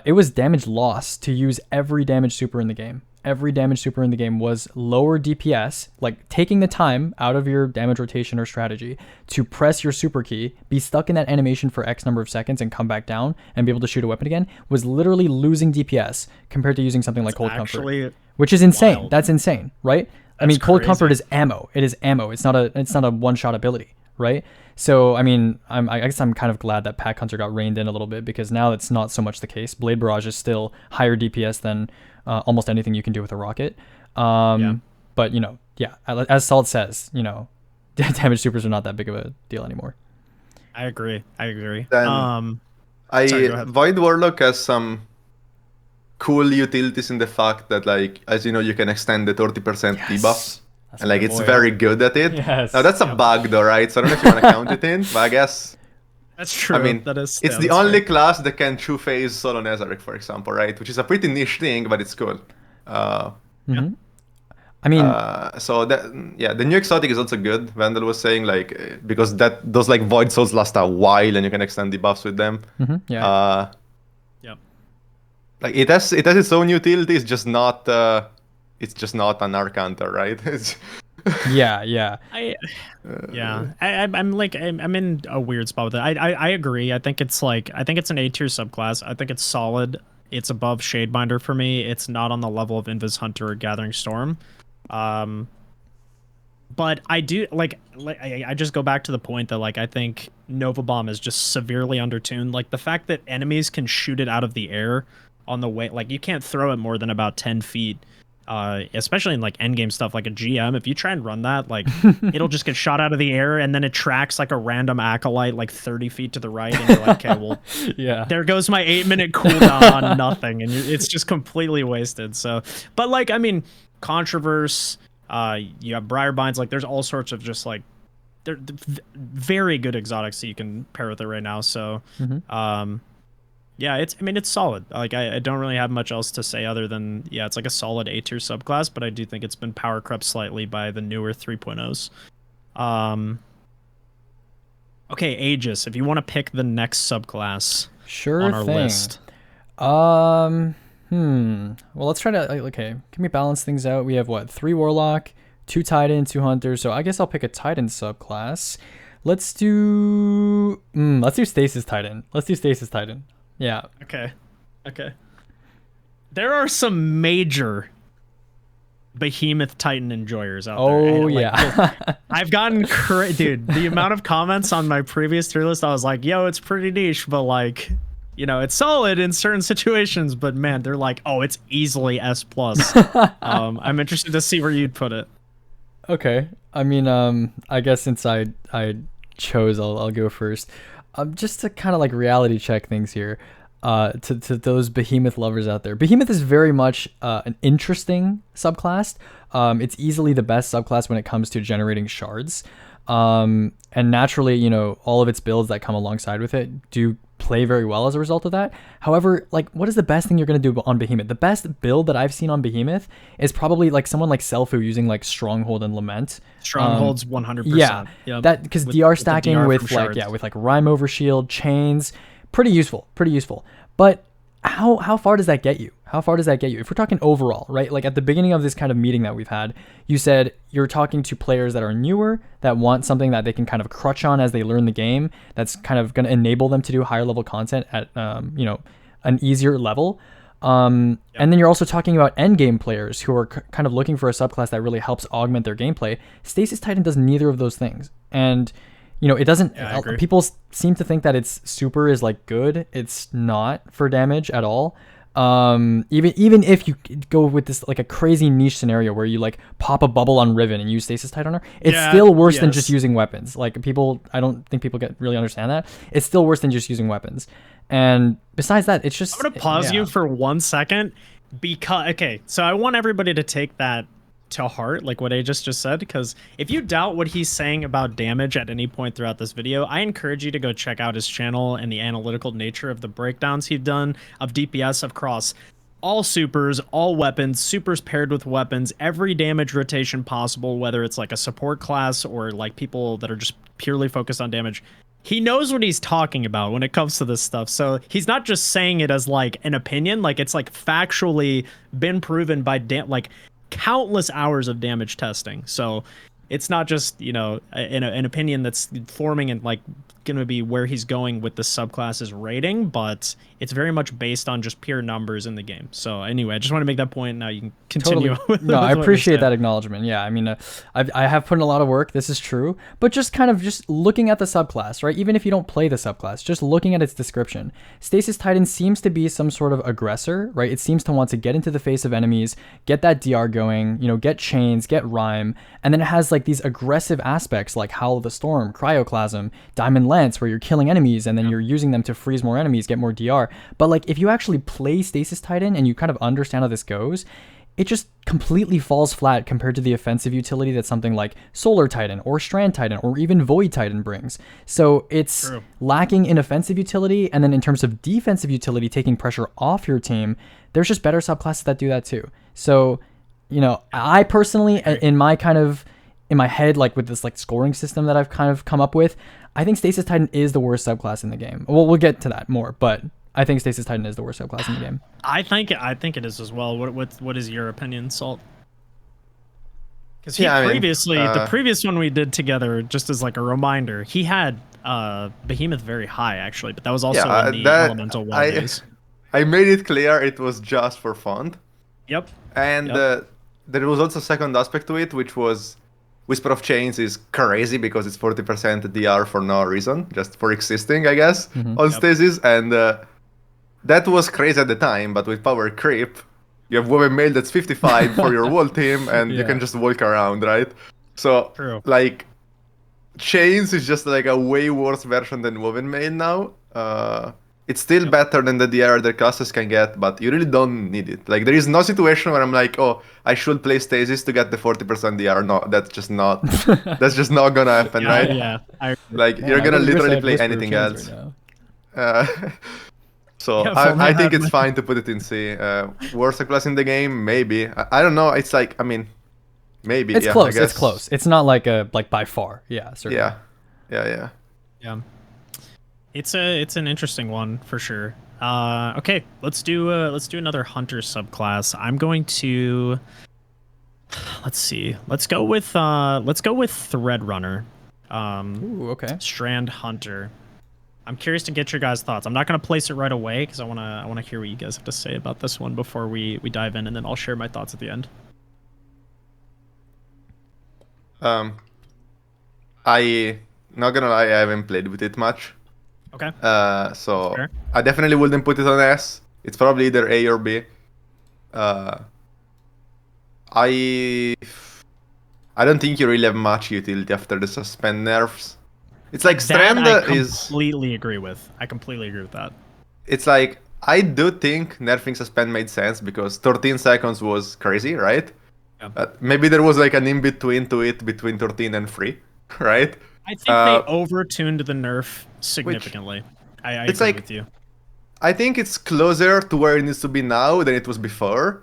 it was damage loss to use every damage super in the game. Every damage super in the game was lower DPS, like taking the time out of your damage rotation or strategy to press your super key, be stuck in that animation for X number of seconds and come back down and be able to shoot a weapon again, was literally losing DPS compared to using something like Cold Comfort, which is insane. Wild. That's insane, right? I mean, Cold Comfort is ammo. It is ammo. It's not a one-shot ability, right? So, I mean, I guess I'm kind of glad that Pack Hunter got reined in a little bit, because now it's not so much the case. Blade Barrage is still higher DPS than almost anything you can do with a rocket. But, you know, as Salt says, you know, damage supers are not that big of a deal anymore. I agree. Then, Void Warlock has some cool utilities in the fact that, like, as you know, you can extend the 30% debuffs. And like it's very good at it. Now that's a bug though, right? So I don't know if you want to count it in, but I guess that's true. I mean, it's the only class that can true phase Solo Nezarec, for example, right? Which is a pretty niche thing, but it's cool. I mean, so that the new exotic is also good. Vandal was saying, like, because those like Void Souls last a while and you can extend debuffs with them. Like it has its own utility. It's just not an arc hunter, right? I'm in a weird spot with it. I agree. I think it's an A tier subclass. I think it's solid. It's above Shadebinder for me. It's not on the level of Invis Hunter or Gathering Storm. But I do like I just go back to the point that like I think Nova Bomb is just severely undertuned. Like the fact that enemies can shoot it out of the air on the way, like you can't throw it more than about 10 feet. Especially in like endgame stuff like a GM, if you try and run that, like it'll just get shot out of the air and then it tracks like a random acolyte like 30 feet to the right, and you're like, okay, well, Yeah. there goes my 8-minute cooldown on nothing, and it's just completely wasted. So, but like, I mean, Controverse, you have Briarbinds, like there's all sorts of just like they're very good exotics that you can pair with it right now. So, yeah, I mean, it's solid. Like, I don't really have much else to say other than, yeah, it's like a solid A tier subclass, but I do think it's been power crept slightly by the newer 3.0s. Okay, Aegis, if you want to pick the next subclass on our list. Well, let's try to, okay, can we balance things out? We have what, 3 Warlock, 2 Titan, 2 Hunters, so I guess I'll pick a Titan subclass. Let's do Stasis Titan. Yeah. Okay. There are some major Behemoth Titan enjoyers out there. Oh, like, yeah. I've gotten dude, the amount of comments on my previous tier list, I was like, yo, it's pretty niche, but like, you know, it's solid in certain situations, but man, they're like, oh, it's easily S+. I'm interested to see where you'd put it. Okay. I mean, I guess since I chose, I'll go first. Just to kind of like reality check things here, to those Behemoth lovers out there. Behemoth is very much an interesting subclass. It's easily the best subclass when it comes to generating shards. And naturally, you know, all of its builds that come alongside with it do play very well as a result of that. However, like, what is the best thing you're going to do on Behemoth? The best build that I've seen on Behemoth is probably like someone like Selfu using like Stronghold and Lament. Stronghold's 100%. Yeah, yep. That because DR stacking DR with like shards. with like Rhyme over Shield, chains, pretty useful. But how far does that get you? If we're talking overall, right? Like at the beginning of this kind of meeting that we've had, you said you're talking to players that are newer, that want something that they can kind of crutch on as they learn the game, that's kind of going to enable them to do higher level content at you know, an easier level. And then you're also talking about end game players who are kind of looking for a subclass that really helps augment their gameplay. Stasis Titan does neither of those things. And you know, it doesn't, people seem to think that its super is like good. It's not for damage at all. Even if you go with this like a crazy niche scenario where you like pop a bubble on Riven and use Stasis Titan on her, it's still worse than just using weapons. Like I don't think people really understand that. It's still worse than just using weapons. And besides that, it's just, I'm gonna pause you for 1 second because, okay, so I want everybody to take that to heart, like what Aegis just said, because if you doubt what he's saying about damage at any point throughout this video, I encourage you to go check out his channel and the analytical nature of the breakdowns he's done of DPS across all supers, all weapons, supers paired with weapons, every damage rotation possible, whether it's like a support class or like people that are just purely focused on damage. He knows what he's talking about when it comes to this stuff. So he's not just saying it as like an opinion, like it's like factually been proven by like countless hours of damage testing. So it's not just, you know, an opinion that's forming and like going to be where he's going with the subclass's rating, but it's very much based on just pure numbers in the game. So anyway, I just want to make that point. Now you can continue. Totally. No, I appreciate that acknowledgement. Yeah, I mean, I have put in a lot of work. This is true, but just kind of just looking at the subclass, right? Even if you don't play the subclass, just looking at its description, Stasis Titan seems to be some sort of aggressor, right? It seems to want to get into the face of enemies, get that DR going, you know, get chains, get Rhyme, and then it has like these aggressive aspects like Howl of the Storm, Cryoclasm, Diamond Lance, where you're killing enemies and then you're using them to freeze more enemies, get more DR. But like if you actually play Stasis Titan and you kind of understand how this goes, it just completely falls flat compared to the offensive utility that something like Solar Titan or Strand Titan or even Void Titan brings. So it's lacking in offensive utility, and then in terms of defensive utility, taking pressure off your team, there's just better subclasses that do that too. So, you know, I personally, in my head, like with this like scoring system that I've kind of come up with, I think Stasis Titan is the worst subclass in the game. Well, we'll get to that more, but I think Stasis Titan is the worst subclass in the game. I think it is as well. What is your opinion, Salt? Because previously, the previous one we did together, just as like a reminder, he had Behemoth very high actually, but that was also in the Elemental WoW days. I made it clear it was just for fun. Yep. And there was also a second aspect to it, which was Whisper of Chains is crazy because it's 40% DR for no reason, just for existing, I guess, on stasis. And that was crazy at the time, but with power creep, you have Woven Mail that's 55 for your whole team, and you can just walk around, right? So, like, Chains is just like a way worse version than Woven Mail now. It's still better than the DR their classes can get, but you really don't need it. Like, there is no situation where I'm like, oh, I should play Stasis to get the 40% DR. No, that's just not gonna happen, right? Yeah. Like, you're gonna literally play anything else. So I think it's fine to put it in C. Worst class in the game, maybe. I don't know. It's like, I mean, maybe. It's close. It's close. It's not like by far. Yeah. Certainly. Yeah. It's an interesting one for sure. Okay, let's do another hunter subclass. I'm going to let's see. Let's go with Threadrunner. Ooh, okay. Strand hunter. I'm curious to get your guys' thoughts. I'm not going to place it right away because I want to hear what you guys have to say about this one before we dive in, and then I'll share my thoughts at the end. I not gonna lie, I haven't played with it much. Okay. So fair. I definitely wouldn't put it on S. It's probably either A or B. I don't think you really have much utility after the suspend nerfs. It's like Strand is... I completely agree with that. It's like, I do think nerfing suspend made sense because 13 seconds was crazy, right? Yeah. Maybe there was like an in-between to it between 13 and 3, right? I think they over-tuned the nerf significantly. I agree with you. I think it's closer to where it needs to be now than it was before.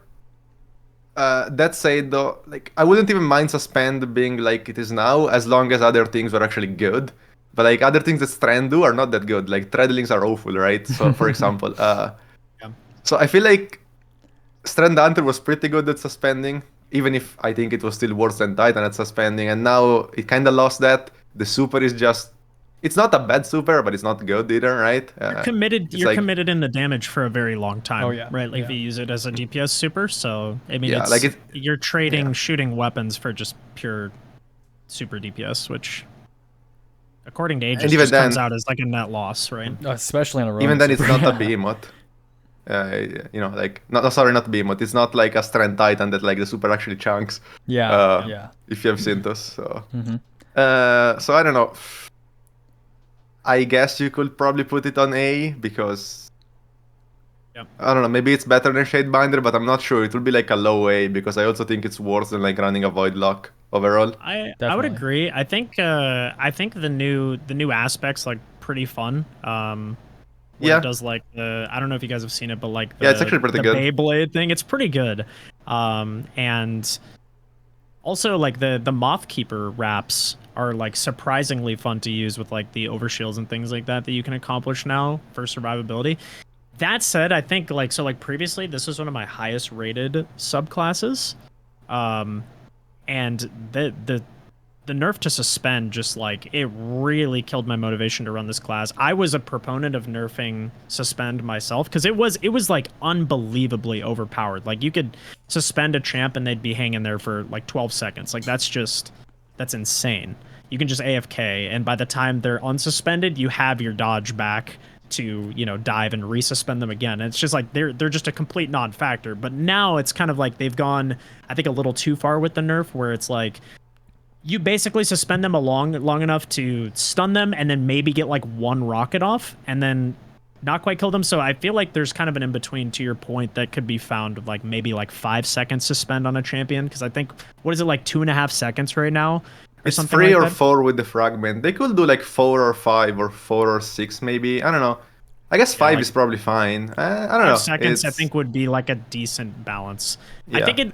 That said, though, like I wouldn't even mind suspend being like it is now, as long as other things were actually good. But like other things that Strand do are not that good. Like Treadlings are awful, right? So for example, so I feel like Strand Hunter was pretty good at suspending, even if I think it was still worse than Titan at suspending. And now it kind of lost that. The super is just, it's not a bad super, but it's not good either, right? You're committed in the damage for a very long time, right? Like if you use it as a DPS super, so I mean, you're trading shooting weapons for just pure super DPS, which according to Aegis just comes out as like a net loss, right? Especially in a row. Even then, it's not a Behemoth. Like not Behemoth. It's not like a Strand Titan that like the super actually chunks. If you have Synthos, so. So I don't know. I guess you could probably put it on A because I don't know. Maybe it's better than Shadebinder, but I'm not sure. It will be like a low A because I also think it's worse than like running a Void Lock overall. I would agree. I think the new aspects like pretty fun. It does like I don't know if you guys have seen it, but like it's actually pretty good. The Beyblade thing, it's pretty good. And also like the Moth Keeper wraps are like surprisingly fun to use with like the overshields and things like that you can accomplish now for survivability. That said, I think like previously this was one of my highest rated subclasses. And the nerf to suspend just like it really killed my motivation to run this class. I was a proponent of nerfing suspend myself because it was like unbelievably overpowered. Like you could suspend a champ and they'd be hanging there for like 12 seconds. Like that's insane. You can just AFK, and by the time they're unsuspended, you have your dodge back to, dive and resuspend them again. And it's just like they're just a complete non-factor. But now it's kind of like they've gone, I think, a little too far with the nerf, where it's like you basically suspend them long enough to stun them and then maybe get like one rocket off and then not quite kill them. So I feel like there's kind of an in-between to your point that could be found of like maybe like 5 seconds suspend on a champion. Because I think, what is it, like 2.5 seconds right now? It's 3 or 4 with the fragment. They could do like 4 or 5 or 4 or 6 maybe. I don't know. I guess 5 is probably fine. I don't know. 5 seconds I think would be like a decent balance. I think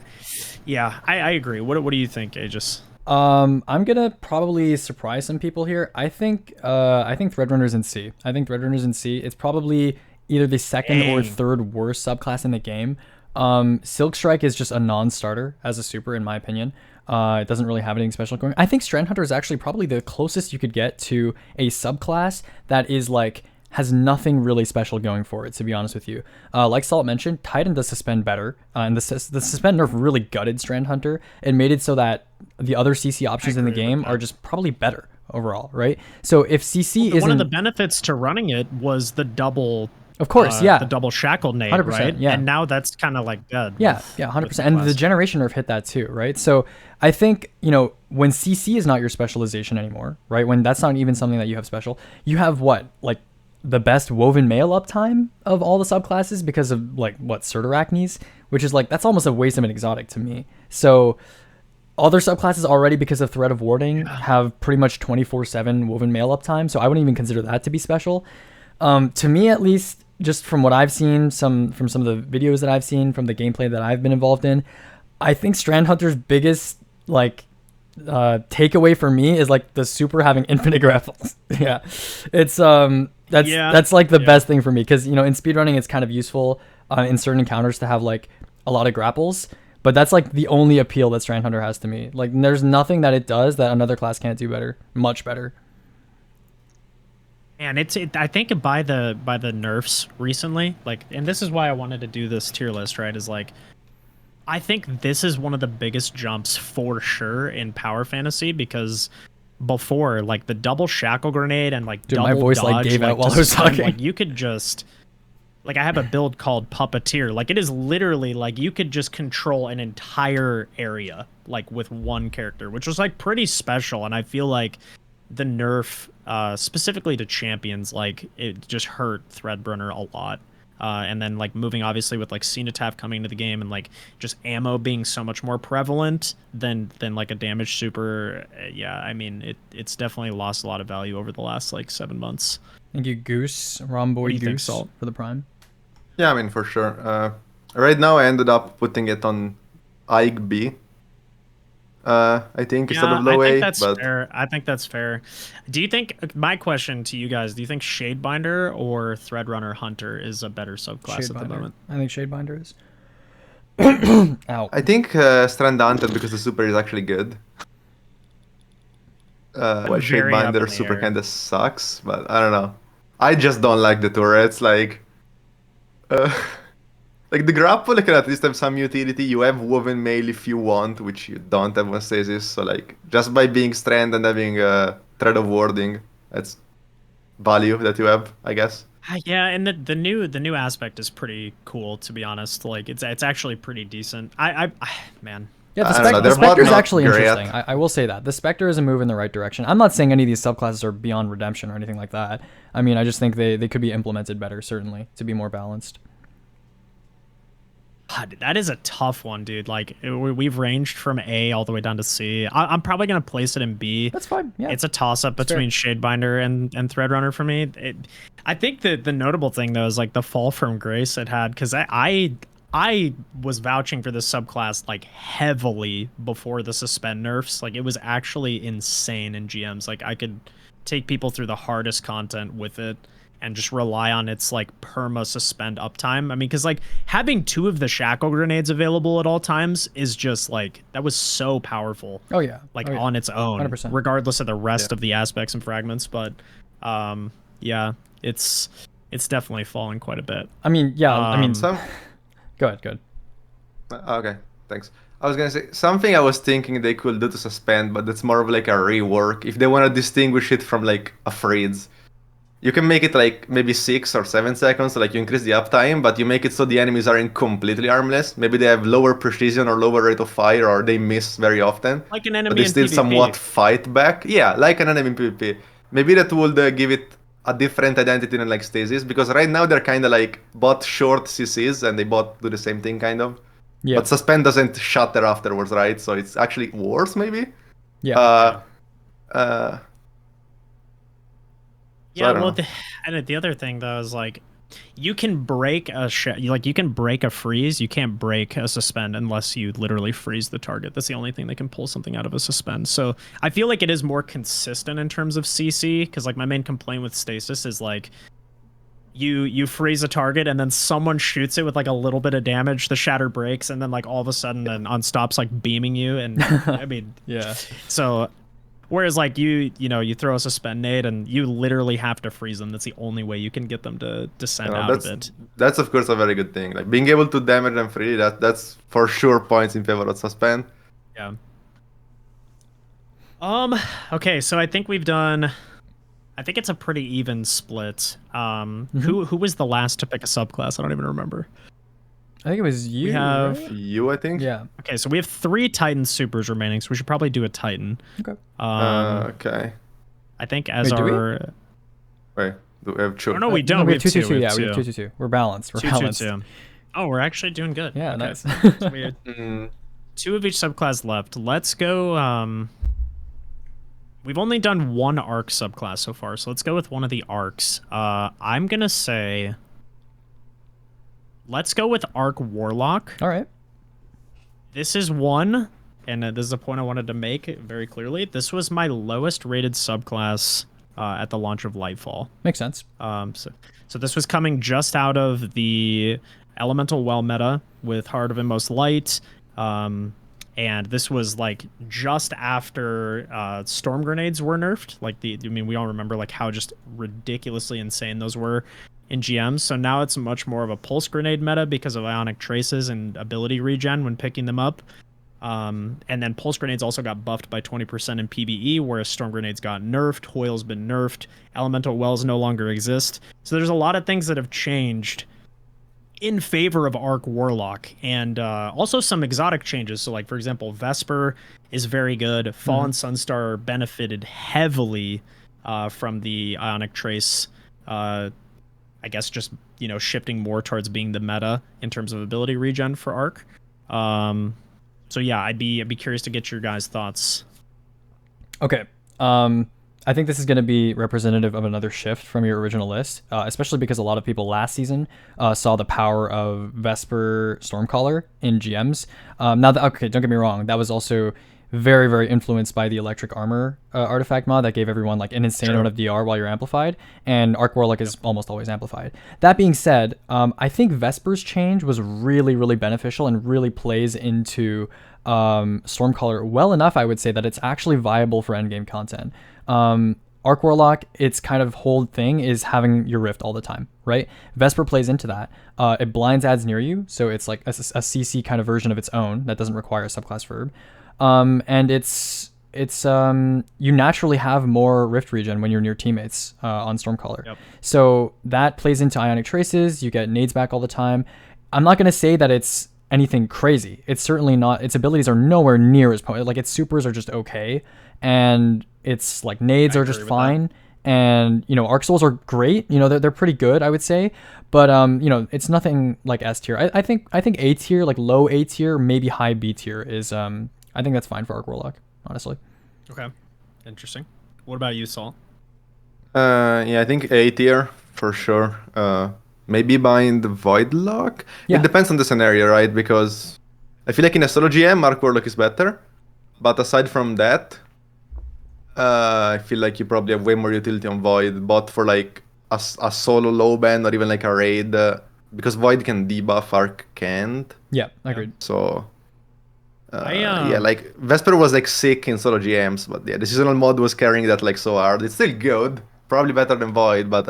I agree. What do you think, Aegis? I'm gonna probably surprise some people here. I think Threadrunner's in C. It's probably either the second or third worst subclass in the game. Silk Strike is just a non-starter as a super, in my opinion. It doesn't really have anything special going. I think Strand Hunter is actually probably the closest you could get to a subclass that is like has nothing really special going for it, to be honest with you. Like Salt mentioned, Titan does suspend better, and the suspend nerf really gutted Strand Hunter and made it so that the other CC options in the game are just probably better overall, right? So if CC isn't... One of the benefits to running it was the double... Of course, yeah. The double shackle nade, 100%, right? yeah. And now that's kind of like dead. Yeah, 100%. And the generation nerf hit that too, right? So I think, when CC is not your specialization anymore, right? When that's not even something that you have special, you have what? Like the best woven mail uptime of all the subclasses because of Certarachnes, which is that's almost a waste of an exotic to me. So other subclasses already, because of threat of warding, have pretty much 24/7 woven mail uptime. So I wouldn't even consider that to be special. To me, at least, just from what I've seen, from some of the videos that I've seen, from the gameplay that I've been involved in, I think Strand Hunter's biggest takeaway for me is the super having infinite grapples. Yeah, it's that's the best thing for me, because in speedrunning it's kind of useful in certain encounters to have a lot of grapples, but that's the only appeal that Strand Hunter has to me. There's nothing that it does that another class can't do better, much better. And I think by the nerfs recently, and this is why I wanted to do this tier list, right? Is I think this is one of the biggest jumps for sure in power fantasy, because before the double shackle grenade and Dude, double my voice dodge, gave out while I was talking. You could just I have a build called Puppeteer. It is literally you could just control an entire area with one character, which was pretty special. And I feel the nerf specifically to champions, it just hurt Threadrunner a lot. And then moving obviously with Cenotaph coming into the game and just ammo being so much more prevalent than a damage super. Yeah, I mean it's definitely lost a lot of value over the last 7 months. Thank you, Goose, Romboy Goose, Salt, for the prime. Yeah, I mean, for sure. Right now I ended up putting it on Ike B. I think instead of low A, but fair. I think that's fair. Do you think, my question to you guys, do you think Shadebinder or Threadrunner Hunter is a better subclass at the moment? I think Shadebinder is. Ow. I think Strand Hunter, because the super is actually good. Shadebinder super kind of sucks, but I don't know. I just don't like the turrets. The grapple can at least have some utility. You have woven mail if you want, which you don't have on stasis. So just by being strand and having thread of warding, that's value that you have, I guess. Yeah, and the new aspect is pretty cool, to be honest. It's actually pretty decent. Man. Yeah, the Spectre is actually interesting. I will say that. The Spectre is a move in the right direction. I'm not saying any of these subclasses are beyond redemption or anything like that. I mean, I just think they could be implemented better, certainly, to be more balanced. God, that is a tough one, dude. We've ranged from A all the way down to C. I'm probably going to place it in B. That's fine. Yeah. It's a toss-up between Shadebinder and Threadrunner for me. I think that the notable thing, though, is the fall from grace it had, because I was vouching for this subclass heavily before the suspend nerfs. It was actually insane in GMs. I could take people through the hardest content with it and just rely on its perma suspend uptime. I mean, because having 2 of the shackle grenades available at all times is just that was so powerful. Oh yeah, on its own, 100%. Regardless of the rest of the aspects and fragments. But yeah, it's definitely fallen quite a bit. I mean, yeah, Go ahead. Okay, thanks. I was gonna say something I was thinking they could do to suspend, but that's more of a rework. If they want to distinguish it from a freeze, you can make it maybe 6 or 7 seconds, so you increase the uptime, but you make it so the enemies aren't completely armless. Maybe they have lower precision or lower rate of fire, or they miss very often. Like an enemy but they in still PvP. Somewhat fight back. Yeah, like an enemy in PvP. Maybe that would give it a different identity than stasis, because right now they're kind of bot short CCs, and they bot do the same thing kind of. Yeah. But suspend doesn't shatter afterwards, right? So it's actually worse, maybe. Yeah. Yeah, well, the other thing though is you can break a you can break a freeze. You can't break a suspend unless you literally freeze the target. That's the only thing that can pull something out of a suspend. So I feel it is more consistent in terms of CC, because my main complaint with stasis is you freeze a target and then someone shoots it with a little bit of damage, the shatter breaks, and then all of a sudden then Unstop's beaming you, and I mean yeah. So Whereas like you know, you throw a suspend nade and you literally have to freeze them. That's the only way you can get them to descend out of it. That's of course a very good thing. Like being able to damage them freely, that's for sure points in favor of suspend. Yeah. Okay, so I think we've done, I think it's a pretty even split. Who was the last to pick a subclass? I don't even remember. I think it was you. We have right? You, I think. Yeah. Okay, so we have 3 Titan supers remaining, so we should probably do a Titan. Okay. Okay. I think as Wait, do we? our Wait, do we have two? Oh no, we don't. No, we have have 2 two. 2 2. We Yeah, have we have 2 2 2. We're balanced. We're 2 2 balanced. 2. Oh, we're actually doing good. Yeah, Okay. nice. So we have 2 of each subclass left. Let's go. We've only done 1 arc subclass so far, so let's go with one of the arcs. I'm gonna say, let's go with Arc Warlock. All right. This is one, and this is a point I wanted to make very clearly. This was my lowest rated subclass at the launch of Lightfall. Makes sense. So this was coming just out of the Elemental Well meta with Heart of Inmost Light. And this was like just after storm grenades were nerfed. Like we all remember like how just ridiculously insane those were in GMs. So now it's much more of a pulse grenade meta because of ionic traces and ability regen when picking them up. And then pulse grenades also got buffed by 20% in PvE, whereas storm grenades got nerfed. Hoil's been nerfed. Elemental wells no longer exist. So there's a lot of things that have changed in favor of Arc Warlock, and also some exotic changes. So like, for example, Vesper is very good. Fallen Sunstar benefited heavily from the Ionic Trace. I guess just, you know, shifting more towards being the meta in terms of ability regen for Arc. So yeah, I'd be curious to get your guys' thoughts. Okay. I think this is going to be representative of another shift from your original list, especially because a lot of people last season saw the power of Vesper Stormcaller in GMs. Now, okay, don't get me wrong, that was also very, very influenced by the Electric Armor artifact mod that gave everyone like an insane amount of DR while you're amplified, and Arc Warlock is almost always amplified. That being said, I think Vesper's change was really, really beneficial and really plays into Stormcaller well enough, I would say, that it's actually viable for endgame content. Arc Warlock, its kind of hold thing is having your Rift all the time, right? Vesper plays into that. It blinds ads near you, so it's like a CC kind of version of its own that doesn't require a subclass verb. And it's you naturally have more Rift regen when you're near teammates on Stormcaller. Yep. So that plays into Ionic Traces. You get nades back all the time. I'm not going to say that it's anything crazy. It's certainly not. Its abilities are nowhere near as potent. Like its supers are just okay, and its like nades are just fine. And you know, Arc Souls are great. You know, they're pretty good, I would say. But you know, it's nothing like S tier. I think A tier, like low A tier, maybe high B tier is I think that's fine for Arc Warlock, honestly. Okay, interesting. What about you, Saul? Yeah, I think A tier for sure. Maybe buying the Voidlock. Yeah. It depends on the scenario, right? Because I feel like in a solo GM, Arc Warlock is better. But aside from that, I feel like you probably have way more utility on Void, both for like a solo low band or even like a raid. Because Void can debuff, Arc can't. Yeah, agreed. So yeah, like Vesper was like sick in solo GMs, but yeah, the seasonal mod was carrying that like so hard. It's still good, probably better than Void, but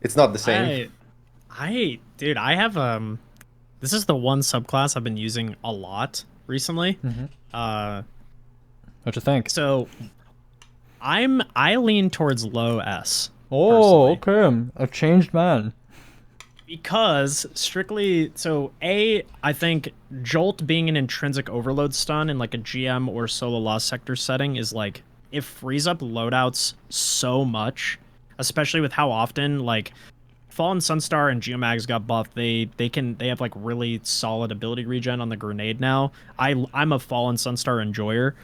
it's not the same. Dude, I have this is the one subclass I've been using a lot recently. What you think? So I lean towards low S. Oh, personally. okay. A changed man. Because strictly, so I think Jolt being an intrinsic overload stun in like a GM or solo lost sector setting is like, it frees up loadouts so much, especially with how often like Fallen Sunstar and Geomags got buffed. They have like really solid ability regen on the grenade now. I'm a Fallen Sunstar enjoyer.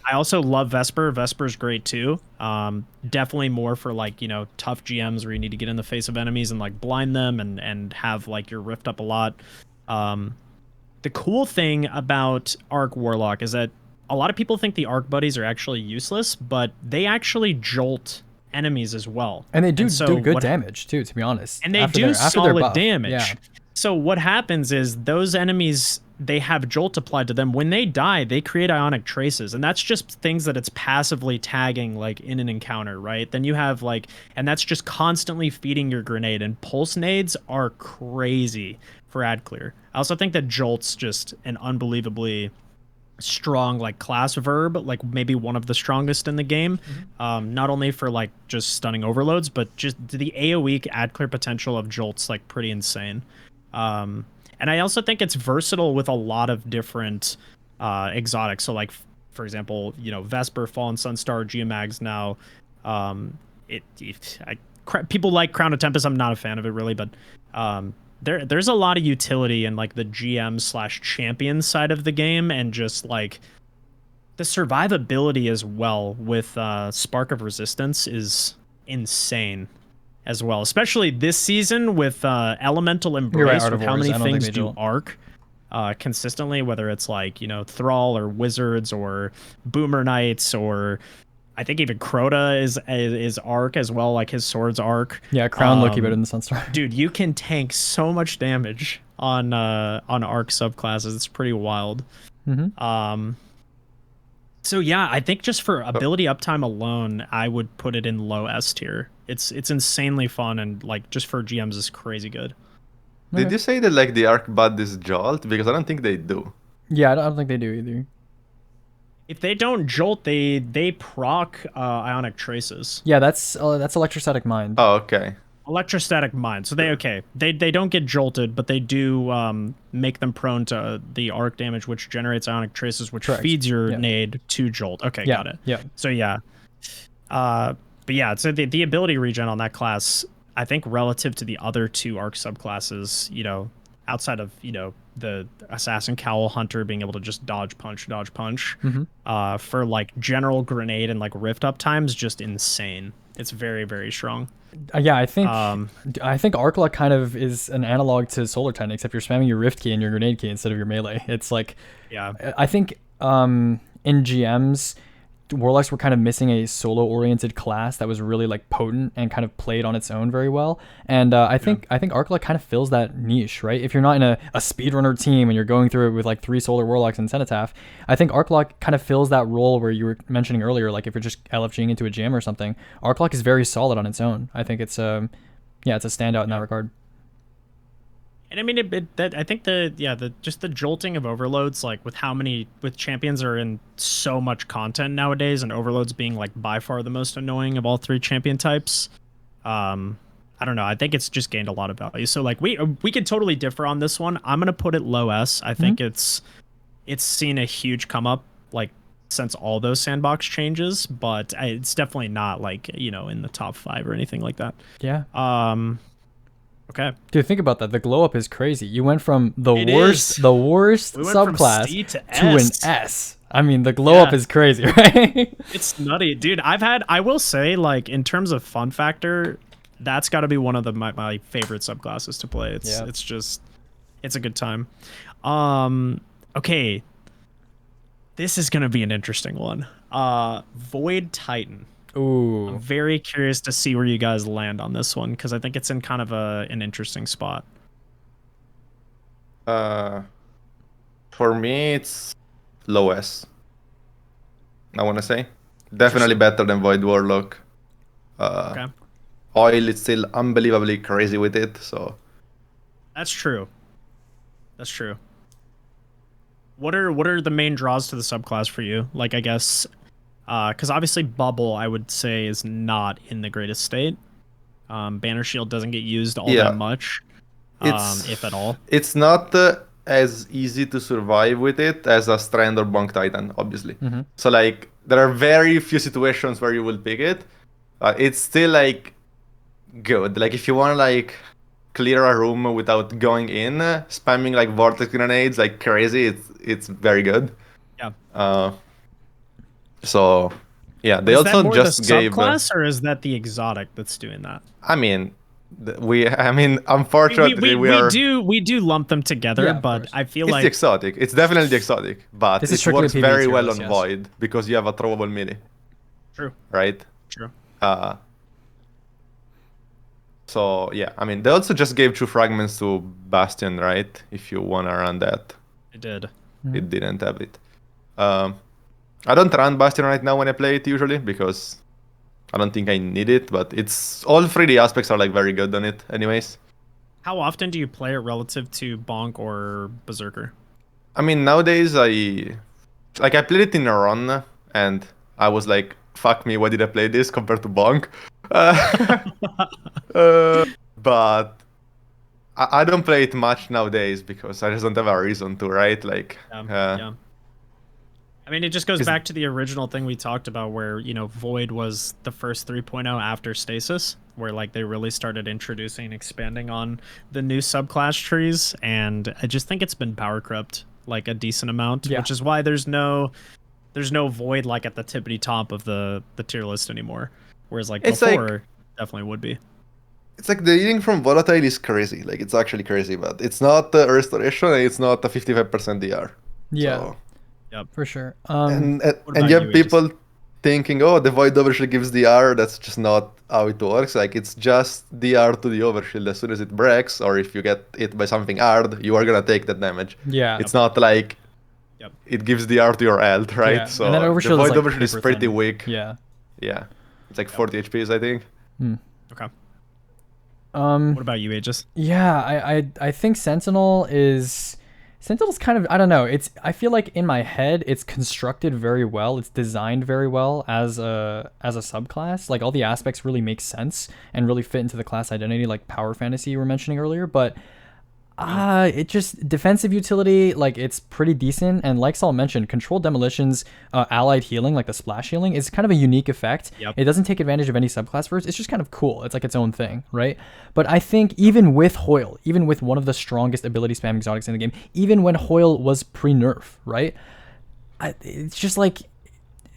I also love Vesper. Vesper's great too. Definitely more for like, you know, tough GMs where you need to get in the face of enemies and like blind them and have like your Rift up a lot. The cool thing about Arc Warlock is that a lot of people think the Arc buddies are actually useless, but they actually jolt enemies as well. And they do good damage too, to be honest. And they do solid damage. Yeah. So what happens is those enemies they have jolt applied to them. When they die, they create ionic traces, and that's just things that it's passively tagging like in an encounter, right? Then you have like, and that's just constantly feeding your grenade. And pulse nades are crazy for ad clear. I also think that jolt's just an unbelievably strong like class verb, like maybe one of the strongest in the game. Not only for like just stunning overloads, but just the AoE ad clear potential of jolt's like pretty insane. And I also think it's versatile with a lot of different exotics. So like, for example, you know, Vesper, Fallen Sunstar, Geomags now. People like Crown of Tempest. I'm not a fan of it really, but there's a lot of utility in like the GM/champion side of the game, and just like the survivability as well with Spark of Resistance is insane as well, especially this season with Elemental Embrace, right, with how Artivores. many I don't think things they do jolt. arc consistently, whether it's like, you know, Thrall or Wizards or Boomer Knights, or I think even Crota is arc as well, like his sword's arc. Yeah, Crown Loki better than Sunstar. Dude, you can tank so much damage on arc subclasses. It's pretty wild. So yeah, I think just for ability uptime alone, I would put it in low S tier. It's insanely fun, and like just for GMs is crazy good. Did you say that like the arc bud is jolt? Because I don't think they do. Yeah, I don't think they do either. If they don't jolt, they proc ionic traces. Yeah, that's Electrostatic Mind. Oh, okay. Electrostatic Mind. So they don't get jolted, but they do make them prone to the arc damage, which generates ionic traces, which Correct. feeds your Yeah. nade to jolt. Okay, Yeah, got it. yeah. So yeah. But yeah, so the ability regen on that class, I think relative to the other two arc subclasses, you know, outside of, you know, the Assassin Cowl Hunter being able to just dodge punch, for like general grenade and like rift up times, just insane. It's very, very strong. Yeah, I think Arc Luck kind of is an analog to Solar Titan, except you're spamming your Rift key and your grenade key instead of your melee. It's like, Yeah. I think in GMs, Warlocks were kind of missing a solo-oriented class that was really like potent and kind of played on its own very well. And I think Arc Luck kind of fills that niche, right? If you're not in a speedrunner team and you're going through it with like 3 Solar Warlocks and Cenotaph, I think Arc Luck kind of fills that role where you were mentioning earlier, like if you're just LFGing into a gym or something, Arc Luck is very solid on its own. I think it's it's a standout in that regard. And I mean, I think just the jolting of overloads, like with champions are in so much content nowadays, and overloads being like by far the most annoying of all 3 champion types. I don't know. I think it's just gained a lot of value. So like we can totally differ on this one. I'm gonna put it low S. I think it's seen a huge come up like since all those sandbox changes, but it's definitely not like, you know, in the top 5 or anything like that. Yeah. Okay. Dude, think about that. The glow up is crazy. You went from the It worst is. subclass We went from C to an S. S. I mean, the glow up Yeah. is crazy, right? It's nutty, dude. I will say, like, in terms of fun factor, that's got to be one of my favorite subclasses to play. It's a good time. Okay. This is gonna be an interesting one. Void Titan. Ooh. I'm very curious to see where you guys land on this one, because I think it's in kind of an interesting spot. For me, it's low S. I want to say definitely better than Void Warlock. Okay. Oil is still unbelievably crazy with it, so That's true. That's true. What are the main draws to the subclass for you? Like, I guess, because obviously Bubble, I would say, is not in the greatest state. Banner Shield doesn't get used all that much, if at all. It's not as easy to survive with it as a Strand or Bonk Titan, obviously. So like, there are very few situations where you will pick it. It's still like good. Like if you want to like clear a room without going in, spamming like vortex grenades like crazy, it's very good. Yeah. So yeah, they Is also that more just the gave. subclass, or is that the exotic that's doing that? I mean, unfortunately, we are. We do lump them together, Yeah, of but course. I feel It's like the exotic. It's definitely the exotic, but This is it strictly works PvE very tier well list, on yes. Void because you have a throwable melee, true. right? True. So yeah, I mean, they also just gave 2 fragments to Bastion, right? If you wanna run that. It did. It didn't have it. I don't run Bastion right now when I play it usually because I don't think I need it, but it's all 3D aspects are like very good on it anyways. How often do you play it relative to Bonk or Berserker? I mean, nowadays I played it in a run and I was like, fuck me, why did I play this compared to Bonk? But I don't play it much nowadays because I just don't have a reason to, right? Like, yeah. I mean, it just goes back to the original thing we talked about where, you know, Void was the first 3.0 after Stasis, where like they really started introducing and expanding on the new subclass trees. And I just think it's been power corrupt like a decent amount, which is why there's no Void like at the tippity top of the tier list anymore. Whereas like it's before, like, definitely would be. It's like the eating from volatile is crazy. Like it's actually crazy, but it's not a restoration and it's not a 55% DR. Yeah. So. Yep, for sure. And you have people thinking, oh, the Void Overshield gives DR. That's just not how it works. Like it's just DR to the Overshield. As soon as it breaks, or if you get hit by something hard, you are gonna take that damage. Yeah. It's not like it gives DR to your health, right? Yeah. So and then the Void like Overshield is pretty weak. Yeah. Yeah. It's like 40 HPs, I think. Okay. What about you, Aegis? Yeah, I think Sentinel's kind of, I don't know, I feel like in my head it's constructed very well, it's designed very well as a subclass. Like all the aspects really make sense and really fit into the class identity, like power fantasy you were mentioning earlier, but it just defensive utility, like it's pretty decent, and like Saul mentioned, controlled demolitions, allied healing, like the splash healing, is kind of a unique effect. It doesn't take advantage of any subclass verse. It's just kind of cool. It's like its own thing, right? But I think even with Hoyle, even with one of the strongest ability spam exotics in the game, even when Hoyle was pre-nerf, right? It's just like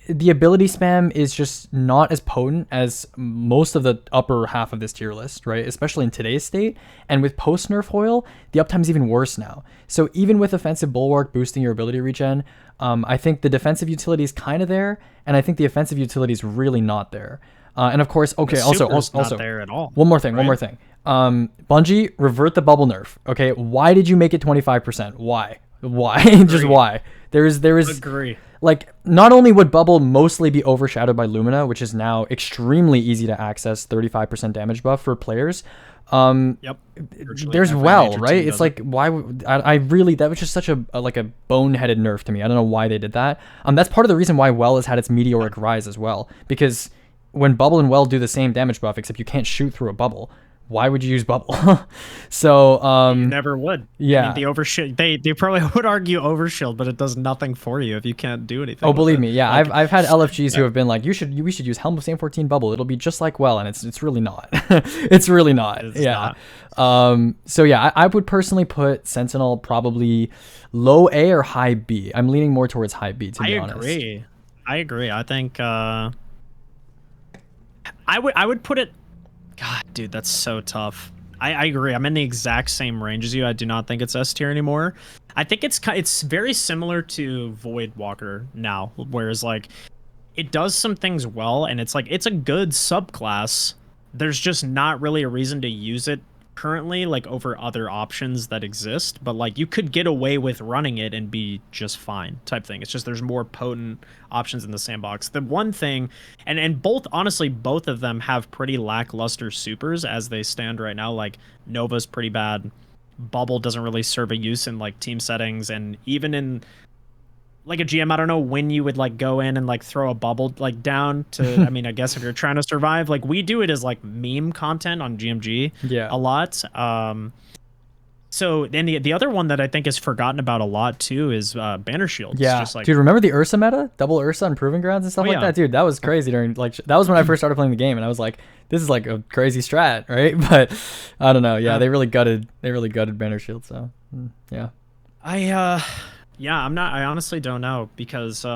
the ability spam is just not as potent as most of the upper half of this tier list, right? Especially in today's state. And with post-nerf Hoyle, the uptime is even worse now. So even with offensive bulwark boosting your ability regen, I think the defensive utility is kind of there, and I think the offensive utility is really not there. And of course, okay, also not there at all. One more thing. Bungie, revert the bubble nerf. Okay, why did you make it 25%? Why? Just why? There is agree. Like, not only would Bubble mostly be overshadowed by Lumina, which is now extremely easy to access, 35% damage buff for players. There's Well, right? It's like, why? I really, that was just such a boneheaded nerf to me. I don't know why they did that. That's part of the reason why Well has had its meteoric rise as well, because when Bubble and Well do the same damage buff, except you can't shoot through a bubble, why would you use Bubble? So you never would. Yeah, I mean, the overshield. They probably would argue overshield, but it does nothing for you if you can't do anything. Oh, believe me, yeah. Like, I've had LFGs who have been like, we should use Helm of Same 14 Bubble. It'll be just like Well, and it's really not. It's really not. It's yeah. not. So yeah, I would personally put Sentinel probably low A or high B. I'm leaning more towards high B, to be honest. I agree. I think I would put it. God, dude, that's so tough. I agree. I'm in the exact same range as you. I do not think it's S tier anymore. I think it's very similar to Voidwalker now, whereas like it does some things well, and it's like it's a good subclass. There's just not really a reason to use it currently, like over other options that exist. But like you could get away with running it and be just fine, type thing. It's just there's more potent options in the sandbox. The one thing, and both honestly, both of them have pretty lackluster supers as they stand right now. Like Nova's pretty bad. Bubble doesn't really serve a use in like team settings, and even in like a GM, I don't know when you would like go in and like throw a bubble like down to, I mean, I guess if you're trying to survive, like we do it as like meme content on GMG a lot. So then the other one that I think is forgotten about a lot too is Banner Shields. Yeah, just like, dude, remember the Ursa meta? Double Ursa and Proving Grounds and stuff like that? Dude, that was crazy during, like, that was when I first started playing the game, and I was like, this is like a crazy strat, right? But I don't know. Yeah, they really gutted Banner Shield, so yeah. I honestly don't know, because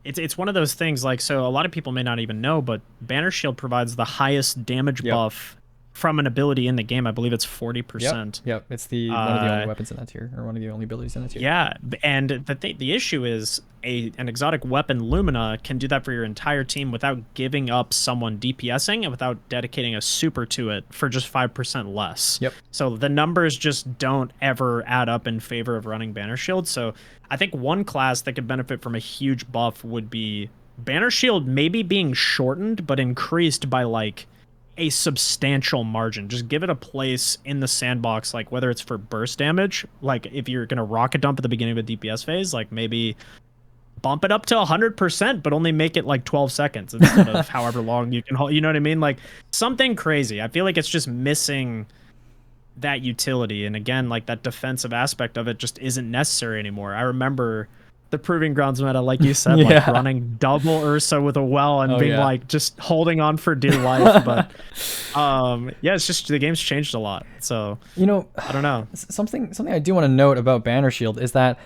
it's one of those things, like, so a lot of people may not even know, but Banner Shield provides the highest damage buff from an ability in the game. I believe it's 40%. Yep. It's the one of the only weapons in that tier, or one of the only abilities in that tier. Yeah, and the issue is an exotic weapon, Lumina, can do that for your entire team without giving up someone DPSing and without dedicating a super to it for just 5% less. Yep. So the numbers just don't ever add up in favor of running Banner Shield. So I think one class that could benefit from a huge buff would be Banner Shield, maybe being shortened but increased by like a substantial margin. Just give it a place in the sandbox, like whether it's for burst damage, like if you're gonna rocket dump at the beginning of a DPS phase, like maybe bump it up to 100%, but only make it like 12 seconds instead of however long you can hold. You know what I mean? Like something crazy. I feel like it's just missing that utility, and again, like that defensive aspect of it just isn't necessary anymore. I remember the Proving Grounds meta, like you said, like running double Ursa with a well and being like just holding on for dear life. But yeah, it's just the game's changed a lot. So you know, I don't know. Something I do want to note about Banner Shield is that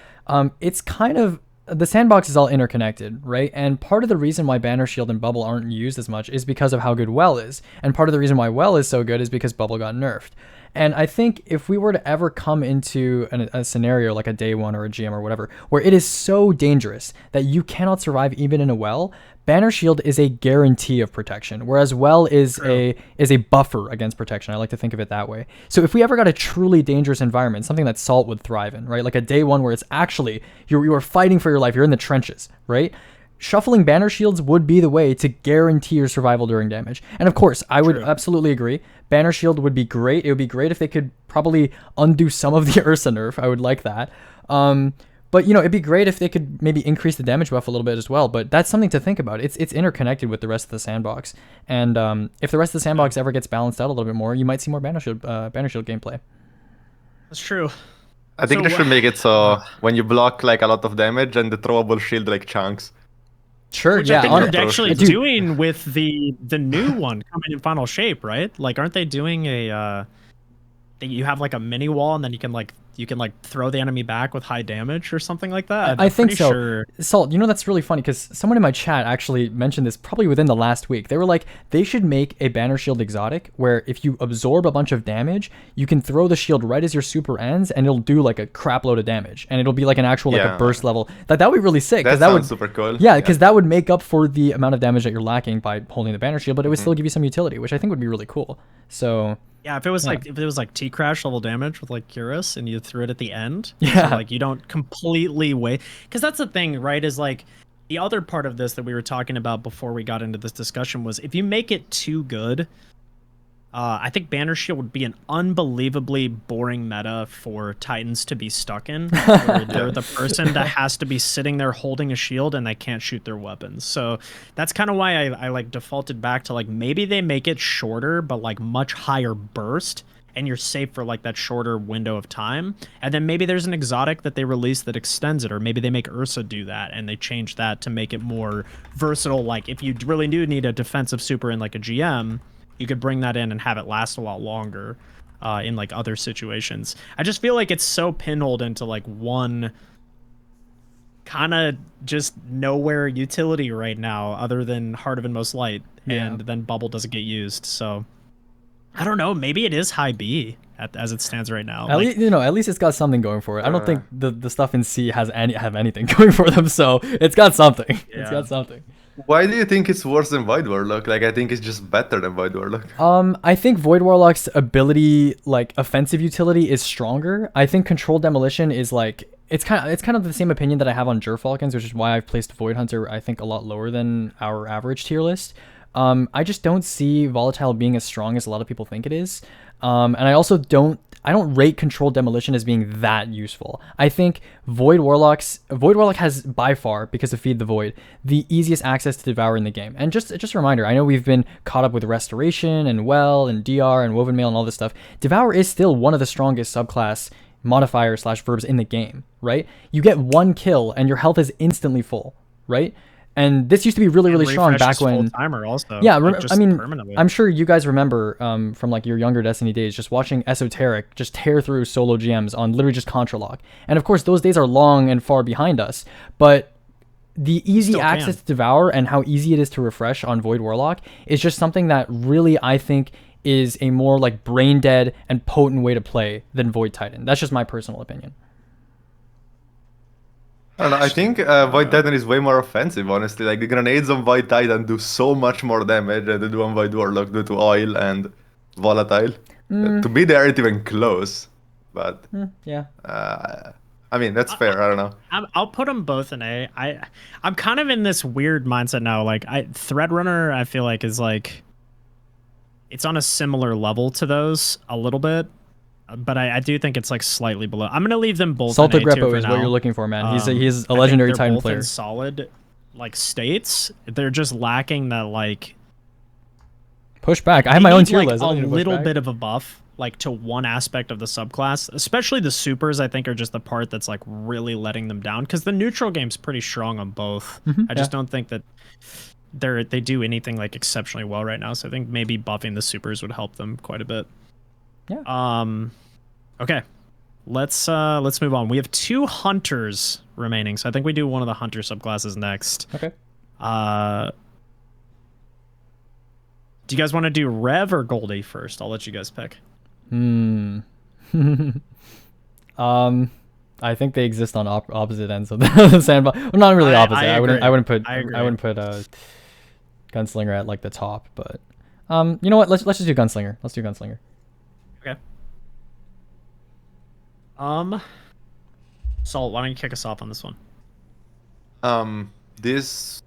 it's kind of, the sandbox is all interconnected, right? And part of the reason why Banner Shield and Bubble aren't used as much is because of how good Well is. And part of the reason why Well is so good is because Bubble got nerfed. And I think if we were to ever come into a scenario like a Day 1 or a GM or whatever, where it is so dangerous that you cannot survive even in a well, Banner Shield is a guarantee of protection, whereas Well is a buffer against protection. I like to think of it that way. So if we ever got a truly dangerous environment, something that Salt would thrive in, right? Like a Day 1 where it's actually, you are fighting for your life, you're in the trenches, right? Shuffling Banner Shields would be the way to guarantee your survival during damage. And of course, I would absolutely agree. Banner Shield would be great. It would be great if they could probably undo some of the Ursa nerf. I would like that. But, you know, it'd be great if they could maybe increase the damage buff a little bit as well. But that's something to think about. It's interconnected with the rest of the sandbox. And if the rest of the sandbox ever gets balanced out a little bit more, you might see more Banner Shield gameplay. That's true. I think they should make it so when you block like a lot of damage and the throwable shield like chunks. Sure, Which yeah. I think they're actually doing with the new one coming in final shape, right? Like, aren't they doing you have like a mini wall and then you can throw the enemy back with high damage or something like that? I think so. Sure. Salt, you know, that's really funny because someone in my chat actually mentioned this probably within the last week. They were like, they should make a Banner Shield exotic where if you absorb a bunch of damage, you can throw the shield right as your super ends and it'll do like a crap load of damage. And it'll be like an actual like a burst level. That would be really sick. That sounds super cool. Yeah, because that would make up for the amount of damage that you're lacking by holding the Banner Shield, but it would still give you some utility, which I think would be really cool. So yeah, if it was like T crash level damage with like Curus and you threw it at the end, so like you don't completely wait, because that's the thing, right? Is like the other part of this that we were talking about before we got into this discussion was if you make it too good, I think Banner Shield would be an unbelievably boring meta for Titans to be stuck in. Where they're the person that has to be sitting there holding a shield and they can't shoot their weapons. So that's kind of why I like defaulted back to like maybe they make it shorter but like much higher burst and you're safe for like that shorter window of time. And then maybe there's an exotic that they release that extends it, or maybe they make Ursa do that and they change that to make it more versatile. Like if you really do need a defensive super in like a GM, you could bring that in and have it last a lot longer in like other situations. I just feel like it's so pinholed into like one kind of just nowhere utility right now other than Heart of Inmost Light, and then Bubble doesn't get used. So I don't know, maybe it is high B as it stands right now. At least it's got something going for it. I don't think the stuff in C have anything going for them, so it's got something. Yeah. It's got something. Why do you think it's worse than Void Warlock? Like, I think it's just better than Void Warlock. I think Void Warlock's ability, like offensive utility, is stronger. I think Controlled Demolition is like it's kind of the same opinion that I have on Gerfalcons, which is why I've placed Void Hunter I think a lot lower than our average tier list. I just don't see Volatile being as strong as a lot of people think it is. And I also don't rate Controlled Demolition as being that useful. I think Void Warlock has by far, because of Feed the Void, the easiest access to Devour in the game. And just a reminder, I know we've been caught up with Restoration and Well and DR and Woven Mail and all this stuff. Devour is still one of the strongest subclass modifiers / verbs in the game, right? You get one kill and your health is instantly full, right? And this used to be really strong back when timer also. Yeah, I mean, I'm sure you guys remember from like your younger Destiny days, just watching Esoteric just tear through solo GMs on literally just Contra Lock. And of course, those days are long and far behind us. But the easy Still access can. to Devour and how easy it is to refresh on Void Warlock is just something that really, I think, is a more like brain dead and potent way to play than Void Titan. That's just my personal opinion. I don't know. I think Void Titan is way more offensive, honestly. Like the grenades on Void Titan do so much more damage than they do on Void Warlock due to oil and volatile. To me, they aren't even close. But Yeah. I mean, that's fair. I don't know. I'll put them both in A. I'm kind of in this weird mindset now. Like Threadrunner, I feel like is like, it's on a similar level to those a little bit, but I do think it's like slightly below. I'm gonna leave them both. Saltagreppo is what you're looking for, man. He's a legendary they're Titan both player. in solid like states. They're just lacking that like Push back. I have my own need, tier like, list. a I don't need to push little back. bit of a buff like to one aspect of the subclass, especially the supers. I think are just the part that's like really letting them down, because the neutral game's pretty strong on both. I just don't think that they do anything like exceptionally well right now, so I think maybe buffing the supers would help them quite a bit. Yeah. Okay, let's move on. We have 2 hunters remaining, so I think we do one of the hunter subclasses next. Okay. Do you guys want to do Rev or Goldie first? I'll let you guys pick. I think they exist on opposite ends of the sandbox. Well, not really opposite. I wouldn't put Gunslinger at like the top, but you know what? Let's just do Gunslinger. Let's do Gunslinger. Okay. Salt, why don't you kick us off on this one? This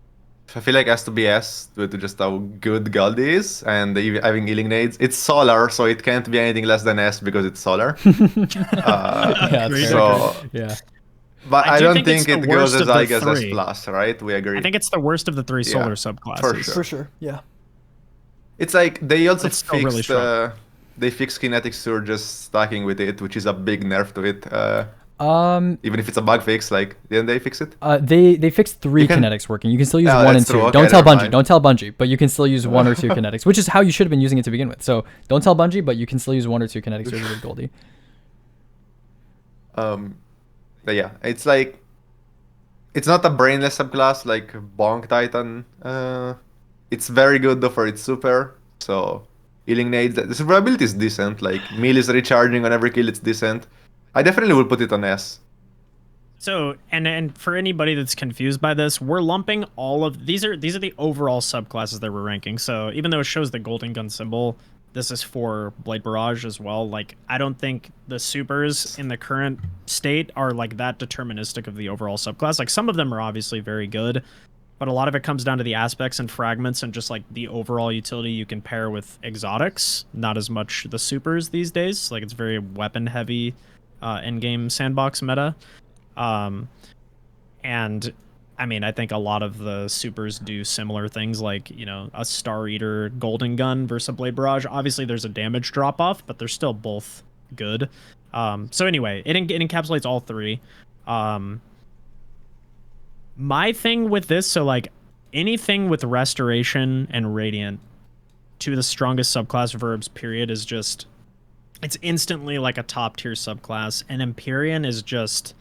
I feel like has to be S due to just how good Goldie is, and even having healing nades. It's solar, so it can't be anything less than S because it's solar. Yeah, so yeah. But I I do don't think it's think the it goes worst as of the high as S three. plus, right? We agree. I think it's the worst of the 3 solar Yeah, subclasses. for sure. Yeah. It's like they also It's still really fixed strong. they fixed kinetic surges stacking with it, which is a big nerf to it. Even if it's a bug fix, like didn't they fix it? They fixed 3 You can- kinetics working. You can still use Oh, 1 and that's 2. true. Okay, Don't tell never Bungie. mind. Don't tell Bungie. But you can still use 1 or 2 kinetics, which is how you should have been using it to begin with. So don't tell Bungie, but you can still use 1 or 2 kinetics with Goldie. But yeah, it's like it's not a brainless subclass like Bonk Titan. It's very good though for its super. So healing nades, the survivability is decent. Like meal is recharging on every kill, it's decent. I definitely will put it on S. So, and for anybody that's confused by this, we're lumping all of these are the overall subclasses that we're ranking. So even though it shows the golden gun symbol, this is for Blade Barrage as well. Like, I don't think the supers in the current state are like that deterministic of the overall subclass. Like, some of them are obviously very good, but a lot of it comes down to the aspects and fragments and just like the overall utility you can pair with exotics, not as much the supers these days. Like, it's very weapon heavy in-game sandbox meta. And I mean, I think a lot of the supers do similar things, like, you know, a Star Eater Golden Gun versus a Blade Barrage. Obviously, there's a damage drop off, but they're still both good. So anyway, it encapsulates all 3. My thing with this, so like anything with Restoration and Radiant to the strongest subclass verbs, period, is just, it's instantly like a top tier subclass, and Empyrean is just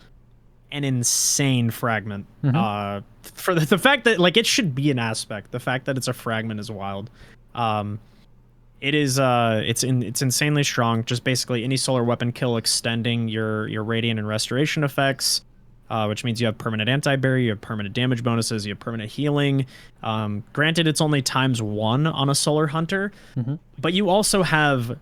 an insane fragment. For the fact that like it should be an aspect, the fact that it's a fragment is wild. It is it's insanely strong. Just basically any solar weapon kill extending your radiant and restoration effects, which means you have permanent anti-barrier, you have permanent damage bonuses, you have permanent healing. Granted, it's only ×1 on a solar hunter, but you also have,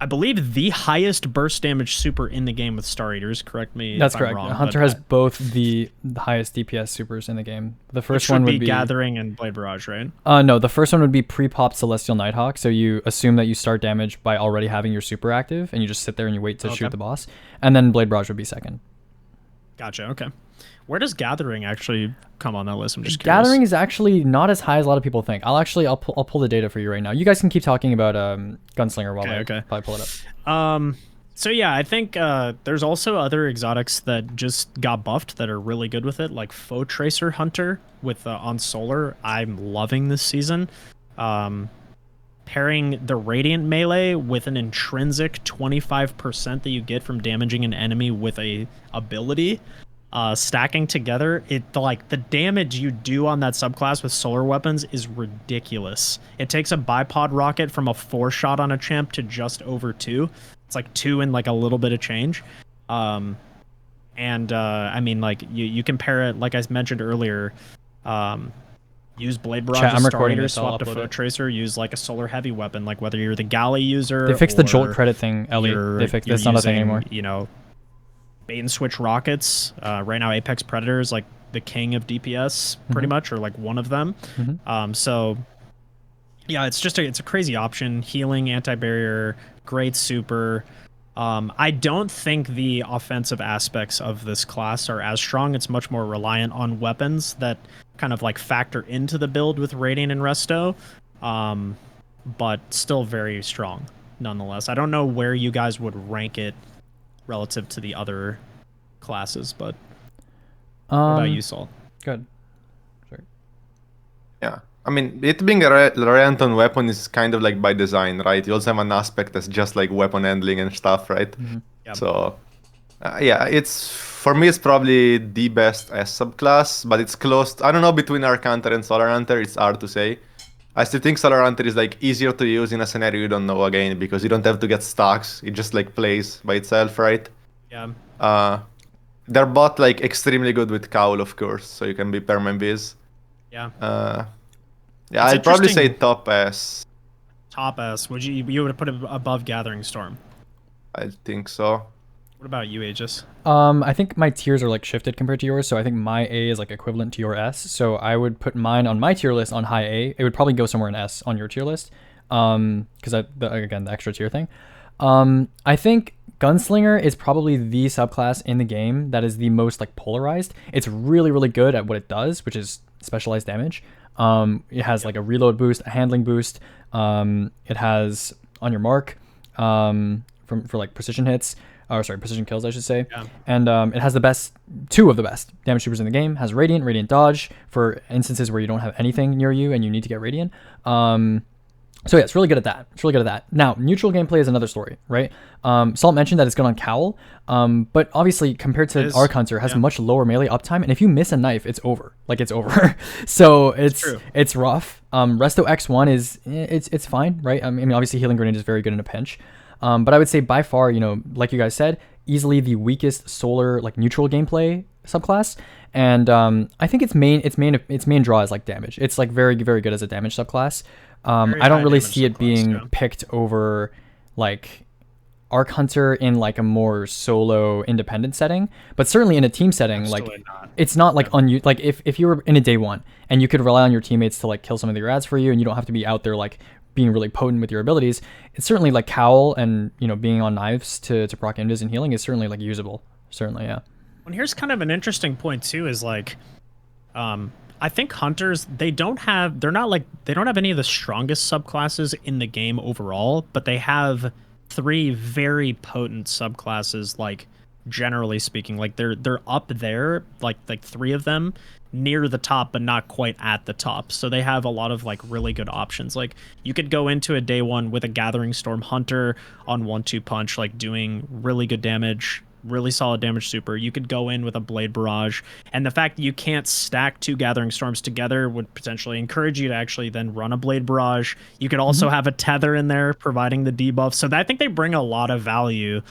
I believe, the highest burst damage super in the game with Star Eaters. Correct me That's if correct. I'm wrong. Hunter has both the highest DPS supers in the game. The first one one would be Gathering and Blade Barrage, right? No, the first one would be pre-popped Celestial Nighthawk. So you assume that you start damage by already having your super active, and you just sit there and you wait to shoot the boss. And then Blade Barrage would be second. Gotcha. Okay. Where does Gathering actually come on that list? I'm just curious. Gathering is actually not as high as a lot of people think. I'll pull the data for you right now. You guys can keep talking about Gunslinger while I probably pull it up. So yeah, I think there's also other exotics that just got buffed that are really good with it, like Foe Tracer Hunter with on Solar. I'm loving this season. Pairing the Radiant melee with an intrinsic 25% that you get from damaging an enemy with a ability. stacking together, like the damage you do on that subclass with solar weapons is ridiculous. It takes a bipod rocket from a 4-shot on a champ to just over 2. It's like 2 and like a little bit of change. I mean, like you compare it, like I mentioned earlier, use Blade Barrage Chat, I'm as recording Stargazer, this, I'll swap to upload Foot it. Tracer, use like a solar heavy weapon, like whether you're the galley user. They fixed the jolt or credit thing, Ellie. They fixed you're that's not a thing using, anymore. You know, bait and switch rockets. Right now, Apex Predator is like the king of DPS, pretty much, or like one of them. So yeah, it's a crazy option. Healing, anti-barrier, great super. I don't think the offensive aspects of this class are as strong. It's much more reliant on weapons that kind of like factor into the build with Radiant and Resto, but still very strong nonetheless. I don't know where you guys would rank it relative to the other classes, but what about you, Salt? Good. Sorry. Yeah. I mean, it being a reliant on weapon is kind of like by design, right? You also have an aspect that's just like weapon handling and stuff, right? Yep. So, yeah, for me, it's probably the best S subclass, but it's close. I don't know, between Arc Hunter and Solar Hunter, it's hard to say. I still think Solar Hunter is like easier to use in a scenario you don't know again, because you don't have to get stacks. It just like plays by itself, right? Yeah. They're both like extremely good with Cowl, of course, so you can be perma-invis. Yeah. Yeah, It's I'd probably say interesting. top S. Top S. Would you would put it above Gathering Storm? I think so. What about you, Aegis? I think my tiers are like shifted compared to yours, so I think my A is like equivalent to your S. So I would put mine on my tier list on high A. It would probably go somewhere in S on your tier list, because again, the extra tier thing. I think Gunslinger is probably the subclass in the game that is the most like polarized. It's really, really good at what it does, which is specialized damage. It has like a reload boost, a handling boost. It has on your mark, for like precision hits, or sorry, precision kills, I should say. Yeah. And it has two of the best damage supers in the game. Has Radiant Dodge for instances where you don't have anything near you and you need to get Radiant. So yeah, it's really good at that. Now, neutral gameplay is another story, right? Salt mentioned that it's good on Cowl, but obviously compared to Arc Hunter, it has much lower melee uptime, and if you miss a knife, it's over. Like, it's over. So it's rough. Resto X1 it's fine, right? I mean, obviously Healing Grenade is very good in a pinch, but I would say by far, you know, like you guys said, easily the weakest solar like neutral gameplay subclass. And I think its main draw is like damage. It's like very, very good as a damage subclass. I don't really see it being picked over like Arc Hunter in like a more solo independent setting, but certainly in a team setting, like it's not like like if you were in a day one and you could rely on your teammates to like kill some of your ads for you and you don't have to be out there like being really potent with your abilities, it's certainly like Cowl and, you know, being on knives to proc invis and healing is certainly like usable. Certainly, yeah. And here's kind of an interesting point too, is like, I think hunters, they don't have any of the strongest subclasses in the game overall, but they have 3 very potent subclasses, like generally speaking. Like they're up there, like 3 of them near the top, but not quite at the top. So they have a lot of like really good options. Like you could go into a day one with a Gathering Storm Hunter on 1-2 punch, like doing really good damage, really solid damage super. You could go in with a Blade Barrage, and the fact that you can't stack 2 Gathering Storms together would potentially encourage you to actually then run a Blade Barrage. You could also have a Tether in there providing the debuff. So I think they bring a lot of value,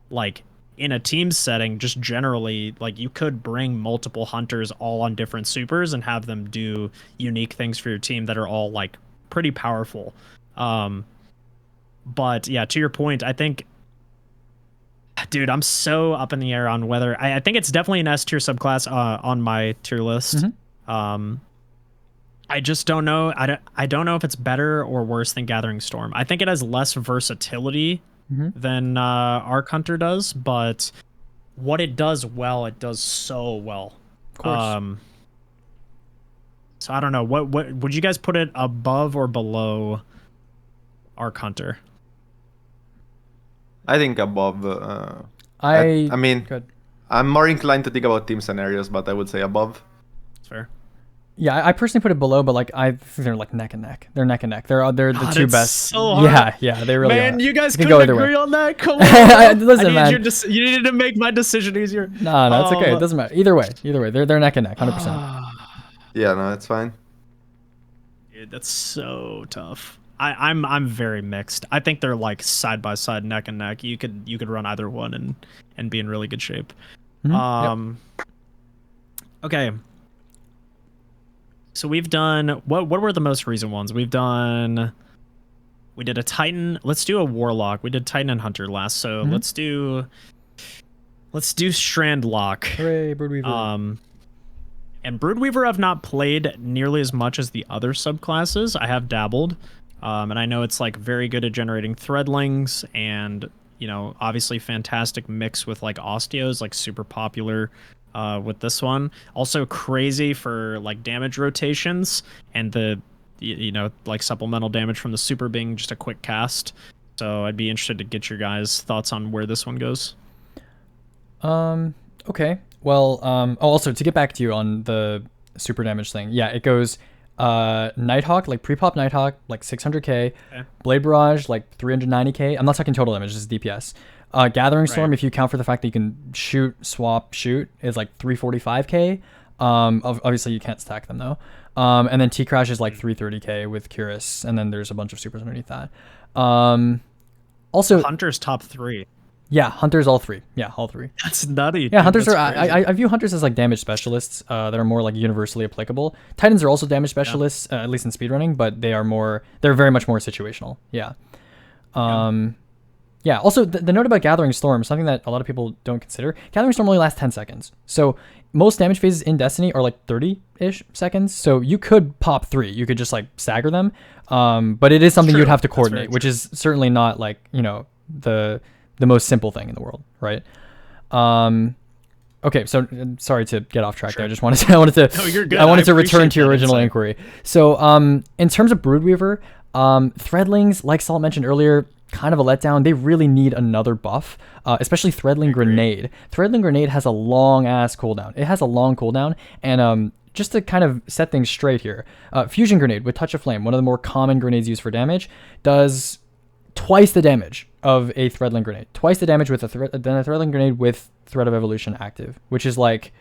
like in a team setting. Just generally, like you could bring multiple hunters all on different supers and have them do unique things for your team that are all like pretty powerful. But yeah, to your point, I think, dude, I'm so up in the air on whether I think it's definitely an S tier subclass on my tier list. I just don't know. I don't know if it's better or worse than Gathering Storm. I think it has less versatility than Arc Hunter does, but what it does well, it does so well. Of course. So I don't know. What would you guys put it above or below Arc Hunter? I think above. I mean, good. I'm more inclined to think about team scenarios, but I would say above. That's fair. Yeah, I personally put it below, but like I think they're like neck and neck. They're neck and neck. They're the two it's best. so hard. Yeah, they really Man, are. you guys It can couldn't go either agree way. on that. Come on, Listen, I man. you needed to make my decision easier. No, it's okay. It doesn't matter. Either way, they're neck and neck, 100%. Yeah, no, it's fine. Dude, that's so tough. I'm very mixed. I think they're like side by side, neck and neck. You could run either one and be in really good shape. Yep. Okay. So we've done what were the most recent ones? We did a Titan. Let's do a Warlock. We did Titan and Hunter last. So let's do Strand Lock. Hooray, Broodweaver. And Broodweaver I've not played nearly as much as the other subclasses. I have dabbled. And I know it's like very good at generating threadlings and, you know, obviously fantastic mix with like osteos, like super popular with this one. Also crazy for like damage rotations and the, you know, like supplemental damage from the super being just a quick cast. So I'd be interested to get your guys' thoughts on where this one goes. Okay. Well, also to get back to you on the super damage thing. Yeah, it goes Nighthawk, like pre-pop Nighthawk, like 600k. Okay. Blade Barrage, like 390k. I'm not talking total damage, this is DPS. Gathering Storm, if you count for the fact that you can shoot, swap, shoot, is like 345k. Obviously you can't stack them though. And then T-Crash is like 330k with Curus, and then there's a bunch of supers underneath that. Also Hunter's top 3. Yeah, Hunters all 3. Yeah, all 3. That's nutty. Yeah, Hunters are. I view Hunters as like damage specialists that are more like universally applicable. Titans are also damage specialists, at least in speedrunning, but they're very much more situational. Yeah. Yeah. Also, the note about Gathering Storm, something that a lot of people don't consider. Gathering Storm only lasts 10 seconds. So most damage phases in Destiny are like 30-ish seconds. So you could pop 3. You could just like stagger them. But it is something you'd have to coordinate, which is certainly not like, you know, the most simple thing in the world, right? Okay, so sorry to get off track there. I wanted to No, you're good. I wanted to return to your original inquiry. So in terms of Broodweaver, Threadlings, like Salt mentioned earlier, kind of a letdown. They really need another buff, especially Threadling Grenade. Threadling Grenade has a long ass cooldown. It has a long cooldown, and just to kind of set things straight here, Fusion Grenade with Touch of Flame, one of the more common grenades used for damage, does twice the damage of a Threadling Grenade. Twice the damage than a Threadling Grenade with Thread of Evolution active, which is like,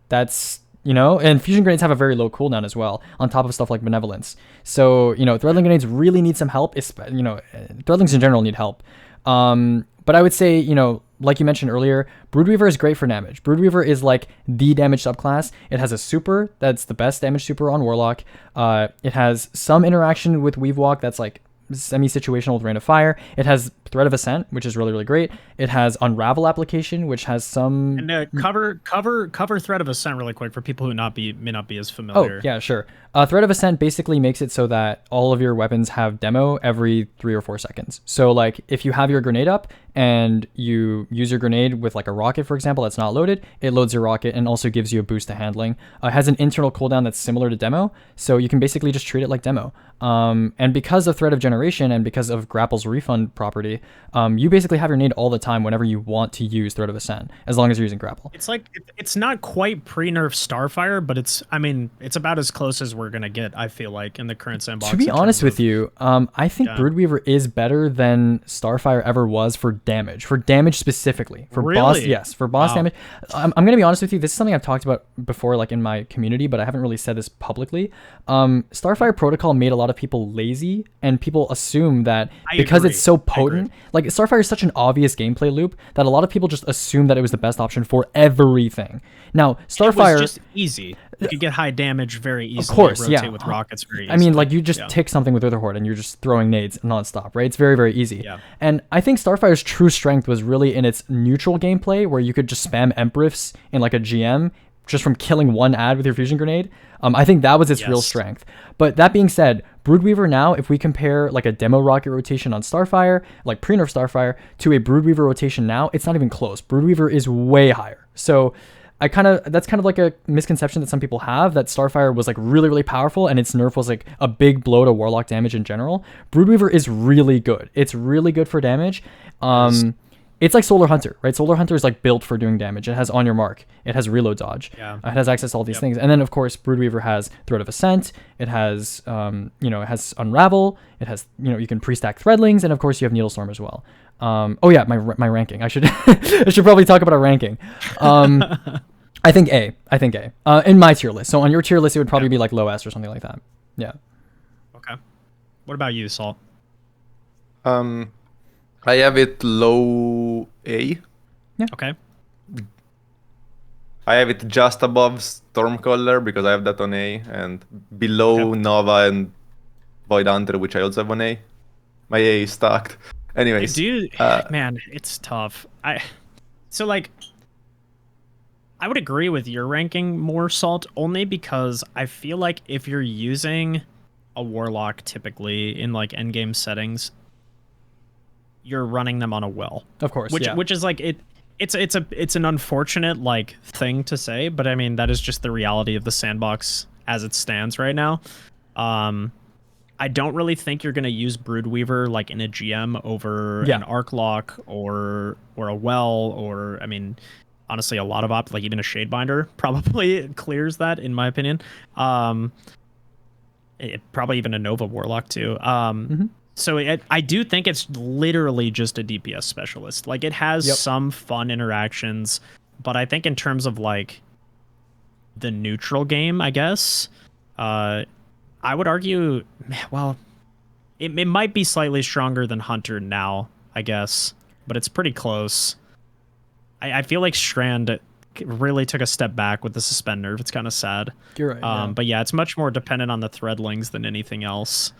that's, you know, and Fusion Grenades have a very low cooldown as well, on top of stuff like Benevolence. So, you know, Threadling Grenades really need some help. You know, Threadlings in general need help. But I would say, you know, like you mentioned earlier, Broodweaver is great for damage. Broodweaver is like the damage subclass. It has a super that's the best damage super on Warlock. It has some interaction with Weavewalk that's like semi-situational with Rain of Fire. It has Thread of Ascent, which is really, really great. It has Unravel application, which has some... And cover Thread of Ascent really quick for people who may not be as familiar. Oh, yeah, sure. Thread of Ascent basically makes it so that all of your weapons have demo every 3 or 4 seconds. So, like, if you have your grenade up and you use your grenade with, like, a rocket, for example, that's not loaded, it loads your rocket and also gives you a boost to handling. It has an internal cooldown that's similar to demo, so you can basically just treat it like demo. And because of Thread of Generation and because of Grapple's refund property, you basically have your nade all the time whenever you want to use Thread of Ascent, as long as you're using Grapple. It's like, it's not quite pre-nerf Starfire, but it's about as close as we're gonna get, I feel like, in the current sandbox. To be honest with you, I think Broodweaver is better than Starfire ever was for damage specifically. For boss damage. I'm gonna be honest with you, this is something I've talked about before, like in my community, but I haven't really said this publicly. Starfire Protocol made a lot of people lazy, and people assume that because it's so potent, like Starfire is such an obvious gameplay loop that a lot of people just assume that it was the best option for everything. Now, Starfire... It was just easy. You could get high damage very easily. Of course, rotate with rockets very easily. I mean, like, you just tick something with Witherhoard and you're just throwing nades nonstop, right? It's very, very easy. Yeah. And I think Starfire's true strength was really in its neutral gameplay, where you could just spam Empress in like a GM just from killing one ad with your fusion grenade. I think that was its real strength. But that being said, Broodweaver now, if we compare like a demo rocket rotation on Starfire, like pre-nerf Starfire, to a Broodweaver rotation now, it's not even close. Broodweaver is way higher. So that's kind of like a misconception that some people have, that Starfire was like really, really powerful and its nerf was like a big blow to Warlock damage in general. Broodweaver is really good. It's really good for damage. it's like Solar Hunter, right? Solar Hunter is like built for doing damage. It has on your mark. It has reload dodge. Yeah. It has access to all these things. And then of course Broodweaver has Thread of Ascent. It has it has Unravel. It has you can pre-stack Threadlings, and of course you have Needlestorm as well. Oh yeah, my ranking. I should I should probably talk about our ranking. I think A. In my tier list. So on your tier list, it would probably be like low S or something like that. Yeah. Okay. What about you, Salt? I have it low A. Yeah. Okay. I have it just above Stormcaller because I have that on A, and below Nova and Void Hunter, which I also have on A. My A is stacked. Anyways, man, it's tough. I would agree with your ranking more, Salt, only because I feel like if you're using a Warlock typically in like endgame settings, you're running them on a well. Of course, which is like it's an unfortunate like thing to say, but I mean that is just the reality of the sandbox as it stands right now. I don't really think you're gonna use Broodweaver like in a GM over an Arclock or a well, or I mean honestly a lot of like even a Shadebinder probably clears that in my opinion. Probably even a Nova Warlock too. So I do think it's literally just a DPS specialist. Like it has some fun interactions, but I think in terms of like the neutral game, I guess, I would argue, well, it might be slightly stronger than Hunter now, I guess, but it's pretty close. I feel like Strand really took a step back with the suspend nerf. It's kind of sad. You're right. But yeah, it's much more dependent on the Threadlings than anything else.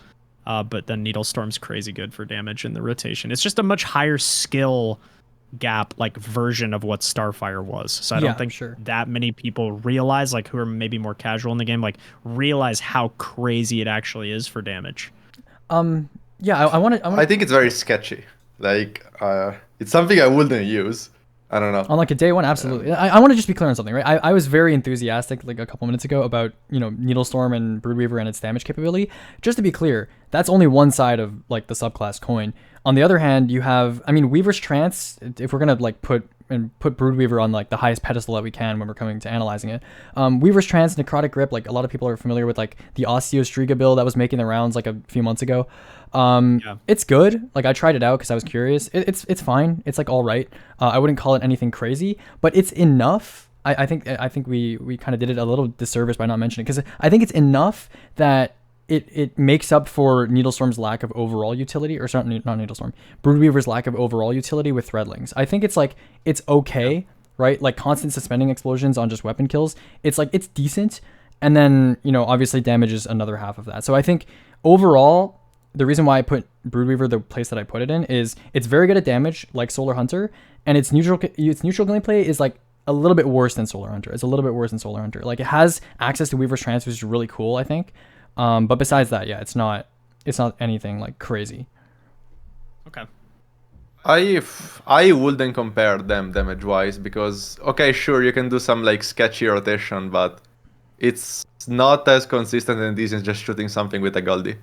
But then Needlestorm's crazy good for damage in the rotation. It's just a much higher skill gap like version of what Starfire was. So I don't think that many people realize, like who are maybe more casual in the game, like realize how crazy it actually is for damage. Yeah, I think it's very sketchy. Like it's something I wouldn't use. I don't know. On like a day one, absolutely. I want to just be clear on something, right? I was very enthusiastic like a couple minutes ago about, Needlestorm and Broodweaver and its damage capability. Just to be clear, that's only one side of like the subclass coin. On the other hand, you have, Weaver's Trance, if we're going to like put Broodweaver on like the highest pedestal that we can when we're coming to analyzing it. Weaver's Trance, Necrotic Grip, like a lot of people are familiar with like the Osteostriga build that was making the rounds like a few months ago. It's good. Like I tried it out because I was curious. It's fine. It's like all right. I wouldn't call it anything crazy, but it's enough. I think we kind of did it a little disservice by not mentioning it, because I think it's enough that it makes up for Needlestorm's lack of overall utility, or not Needlestorm, Broodweaver's lack of overall utility with Threadlings. I think it's okay, right? Like constant suspending explosions on just weapon kills. It's decent. And then, obviously damage is another half of that. So I think overall, the reason why I put Broodweaver the place that I put it in is it's very good at damage, like Solar Hunter, and its neutral gameplay is like a little bit worse than Solar Hunter. It's a little bit worse than Solar Hunter. Like it has access to Weaver's Trance, which is really cool, I think. But besides that, it's not anything like crazy. Okay. I wouldn't compare them damage wise, because okay, sure, you can do some like sketchy rotation, but it's not as consistent and decent just shooting something with a Goldie.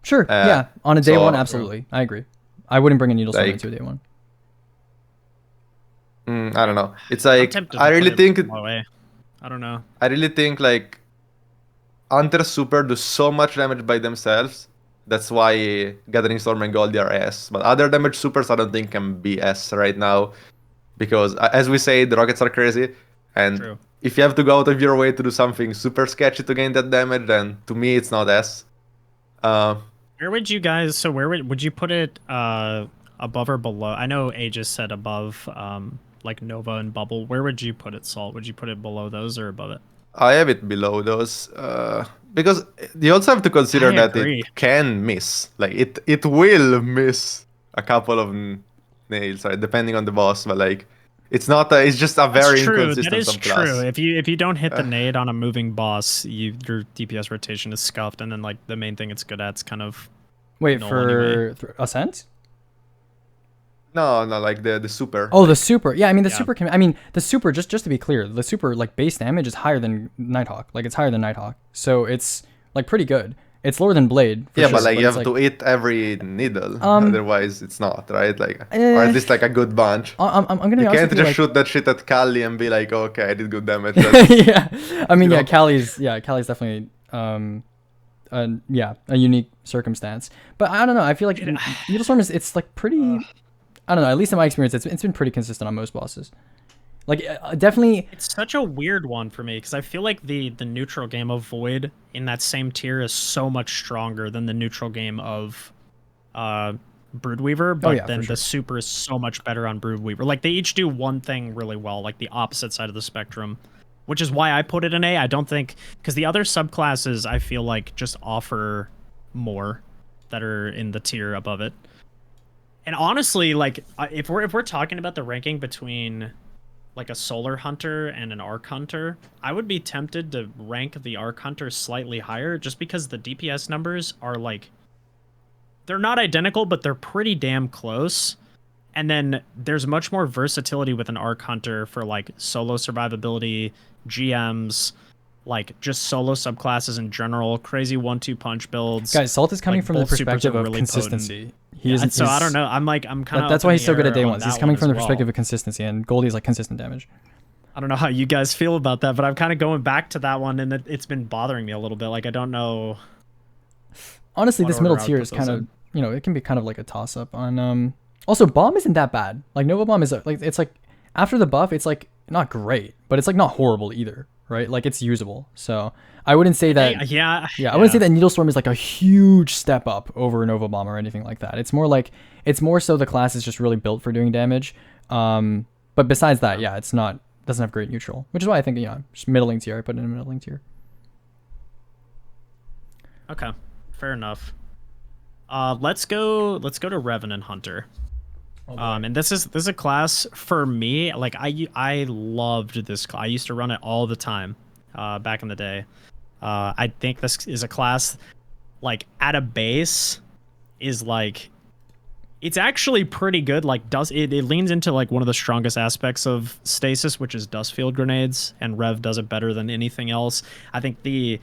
Sure, yeah. On a day one, absolutely. I agree. I wouldn't bring a Needlestorm into a day one. I don't know. It's like, I really think... I don't know. I really think like Hunter Super do so much damage by themselves. That's why Gathering Storm and Goldie are S. But other damage supers I don't think can be S right now. Because as we say, the rockets are crazy. And if you have to go out of your way to do something super sketchy to gain that damage, then to me it's not S. Where would you guys, so where would you put it above or below? I know A just said above like Nova and Bubble. Where would you put it, Salt? Would you put it below those or above it? I have it below those. Because you also have to consider that it can miss. Like it will miss a couple of nails, right? Depending on the boss, but like it's not it's just a very inconsistent That is subclass. true. If you don't hit the nade on a moving boss, your DPS rotation is scuffed, and then like the main thing it's good at's kind of for Ascent? No, like the super. Oh, the super. Yeah, the super can. The super. Just to be clear, the super like base damage is higher than Nighthawk. Like it's higher than Nighthawk, so it's like pretty good. It's lower than Blade. For Yeah, sure, but like you it's have to eat every needle, Um, otherwise it's not, right? Like, or at least like a good bunch. I'm gonna be You honest can't with you, just like, shoot that shit at Kali and be like, okay, I did good damage. That's, yeah. I mean, you yeah, know. Callie's definitely a unique circumstance. But I don't know. I feel like Needlestorm it's like pretty. I don't know. At least in my experience, it's been pretty consistent on most bosses. Like definitely. It's such a weird one for me because I feel like the neutral game of Void in that same tier is so much stronger than the neutral game of Broodweaver, but then for sure. the super is so much better on Broodweaver. Like they each do one thing really well, like the opposite side of the spectrum, which is why I put it in A. I don't think because the other subclasses I feel like just offer more that are in the tier above it. And honestly, like if we're talking about the ranking between like a Solar Hunter and an Arc Hunter, I would be tempted to rank the Arc Hunter slightly higher just because the DPS numbers are like, they're not identical, but they're pretty damn close. And then there's much more versatility with an Arc Hunter for like solo survivability, GMs, like just solo subclasses in general, crazy 1-2 punch builds. Guys, Salt is coming like, from the both supers perspective are of really consistency. Potent. So I don't know. I'm kind of. That's why he's so good at day ones. He's coming from the perspective of consistency, and Goldie is like consistent damage. I don't know how you guys feel about that, but I'm kind of going back to that one, and it's been bothering me a little bit. Like I don't know. Honestly, this middle tier is kind of, it can be kind of like a toss up on. Also, bomb isn't that bad. Like Nova Bomb is like it's like after the buff, it's like not great, but it's like not horrible either, right? Like it's usable. So I wouldn't say that. I wouldn't say that Needlestorm is like a huge step up over Nova Bomb or anything like that. It's more so the class is just really built for doing damage. But besides that, yeah, it's not doesn't have great neutral, which is why I think just middling tier. I put it in a middling tier. Okay, fair enough. Let's go to Revenant Hunter. And this is a class for me. Like I loved this. I used to run it all the time, back in the day. I think this is a class, like at a base, is like, it's actually pretty good. Like it leans into like one of the strongest aspects of stasis, which is dust field grenades, and Rev does it better than anything else. I think the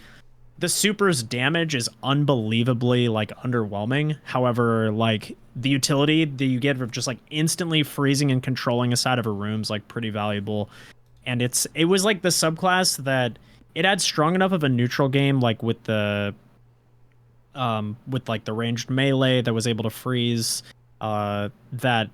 super's damage is unbelievably like underwhelming. However, like the utility that you get of just like instantly freezing and controlling a side of a room is like pretty valuable. And it was like the subclass that it had strong enough of a neutral game, like with the like the ranged melee that was able to freeze, that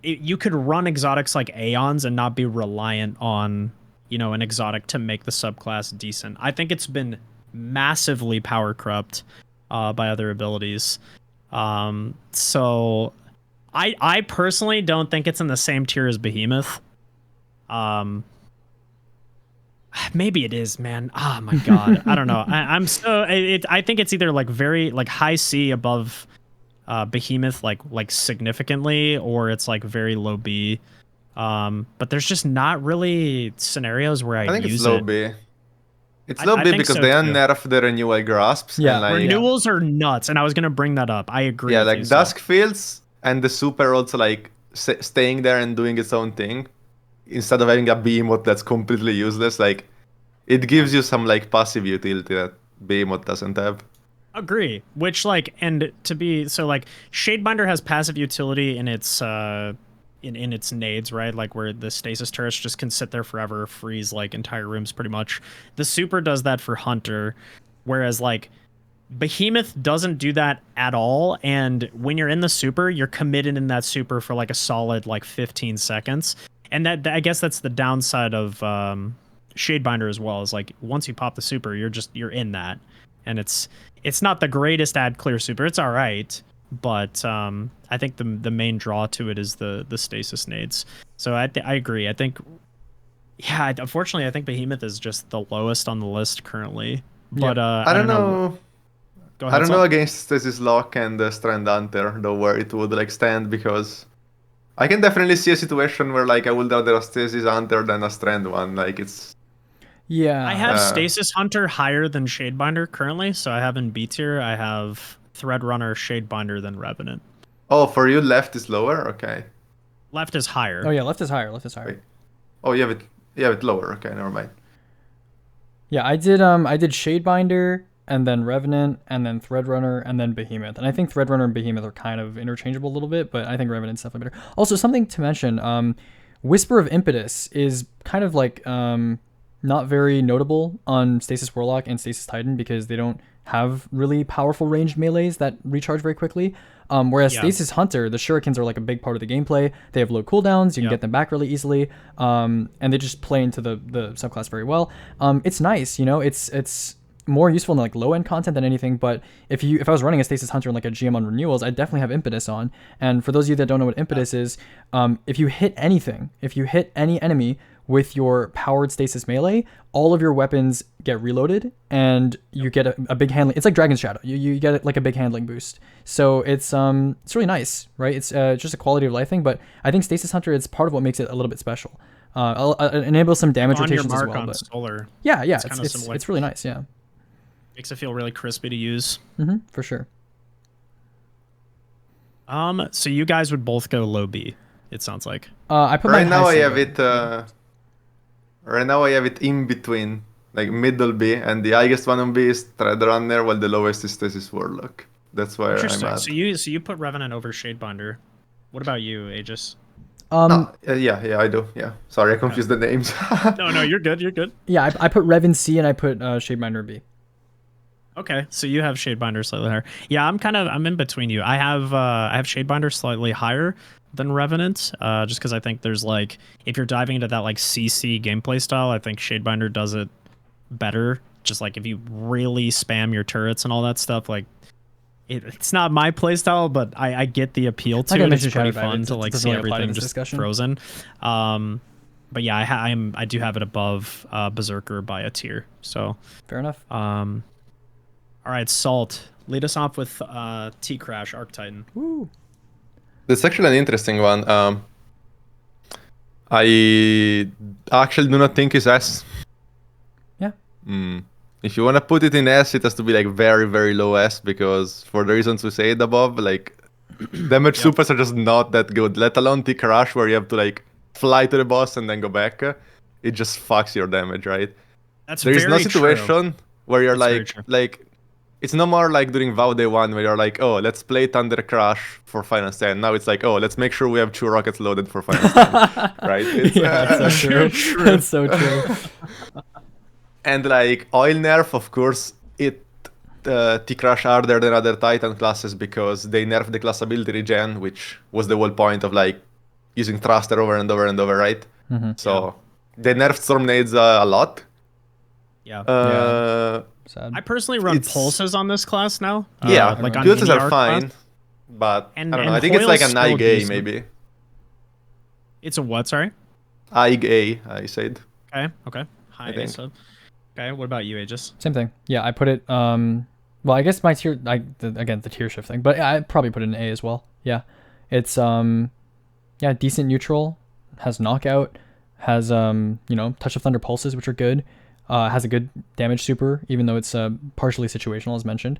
you could run exotics like Aeons and not be reliant on an exotic to make the subclass decent. I think it's been massively power corrupt by other abilities. So I personally don't think it's in the same tier as Behemoth. Maybe it is, man. Oh my god. I don't know. I think it's either like very like high C above Behemoth like significantly, or it's like very low B. But there's just not really scenarios where I think use it's low it. B. It's low B because they unnerfed the renewal grasps. Yeah, and like, renewals are nuts, and I was gonna bring that up. I agree. Yeah, with like you, Dusk Fields and the super also like staying there and doing its own thing instead of having a Behemoth that's completely useless. Like it gives you some like passive utility that Behemoth doesn't have. Agree. Which like, and to be so like Shadebinder has passive utility in its in its nades, right? Like where the stasis turrets just can sit there forever, freeze like entire rooms pretty much. The super does that for Hunter, whereas like Behemoth doesn't do that at all. And when you're in the super, you're committed in that super for like a solid like 15 seconds. And that I guess that's the downside of Shadebinder as well, is like once you pop the super, you're in that. And it's not the greatest add clear super. It's all right. But I think the main draw to it is the stasis nades. So I agree. I think, yeah, unfortunately, I think Behemoth is just the lowest on the list currently. But I don't know. Go ahead, I don't know against Stasis Lock and Strand Hunter though where it would like stand, because I can definitely see a situation where like I would rather a Stasis Hunter than a Strand one. Like it's. Yeah. I have Stasis Hunter higher than Shadebinder currently, so I have in B tier. I have Threadrunner, Shadebinder, then Revenant. Oh, for you left is lower? Okay. Left is higher. Oh yeah, left is higher. Wait. Oh, you have it lower. Okay, never mind. Yeah, I did Shadebinder, and then Revenant, and then Threadrunner, and then Behemoth. And I think Threadrunner and Behemoth are kind of interchangeable a little bit, but I think Revenant's definitely better. Also, something to mention, Whisper of Impetus is kind of like not very notable on Stasis Warlock and Stasis Titan because they don't have really powerful ranged melees that recharge very quickly. Whereas Stasis Hunter, the shurikens are like a big part of the gameplay. They have low cooldowns, you can get them back really easily, and they just play into the subclass very well. It's nice, you know, it's more useful in like low end content than anything. But if I was running a Stasis Hunter in like a GM on renewals, I'd definitely have Impetus on. And for those of you that don't know what Impetus is, if you hit any enemy with your powered stasis melee, all of your weapons get reloaded and you get a big handling. It's like Dragon's Shadow. You get like a big handling boost. So it's really nice, right? It's just a quality of life thing, but I think Stasis Hunter is part of what makes it a little bit special. Enable some damage rotations as well. But Solar. Yeah, it's really nice. Yeah, makes it feel really crispy to use. For sure. So you guys would both go low B. It sounds like. I put right now I have it. Right now I have it in between, like middle B, and the highest one on B is Threadrunner, while the lowest is Stasis Warlock. That's where I'm at. So you put Revenant over Shadebinder. What about you, Aegis? Yeah, I do. Yeah, sorry, I confused the names. No, you're good. You're good. Yeah, I put Revan C and I put Shadebinder B. Okay, so you have Shadebinder slightly higher. Yeah, I'm in between you. I have Shadebinder slightly higher than Revenant, just because I think there's like, if you're diving into that like CC gameplay style, I think Shadebinder does it better. Just like if you really spam your turrets and all that stuff, like it's not my playstyle, but I get the appeal to it. It's pretty fun to like see everything just frozen. But yeah, I do have it above Berserker by a tier. So fair enough. All right, Salt, lead us off with T-Crash Arctitan. Woo. That's actually an interesting one. I actually do not think it's S. Yeah. If you want to put it in S, it has to be like very, very low S, because for the reasons we said above, like damage supers are just not that good, let alone T-Crash, where you have to like fly to the boss and then go back. It just fucks your damage, right? There is no situation where you're like it's no more like during WoW Day 1 where you're like, oh, let's play Thunder Crash for Final Stand. Now it's like, oh, let's make sure we have 2 rockets loaded for Final Stand, right? It's, that's so true. That's so true. And like Oil Nerf, of course, it T-Crash harder than other Titan classes because they nerfed the class ability regen, which was the whole point of like using Thruster over and over and over, right? So they nerfed Storm Nades a lot. Yeah. Sad. I personally run pulses on this class now. Like pulses are fine, but I don't know. I think it's like an IG maybe. It's a what? Sorry. IG, I said. Okay. High A sub. Okay. What about you, Aegis? Same thing. Yeah, I put it. Well, I guess my tier. Again, the tier shift thing, but I probably put it in A as well. Yeah, it's decent neutral, has knockout, has Touch of Thunder pulses, which are good. Has a good damage super, even though it's partially situational, as mentioned.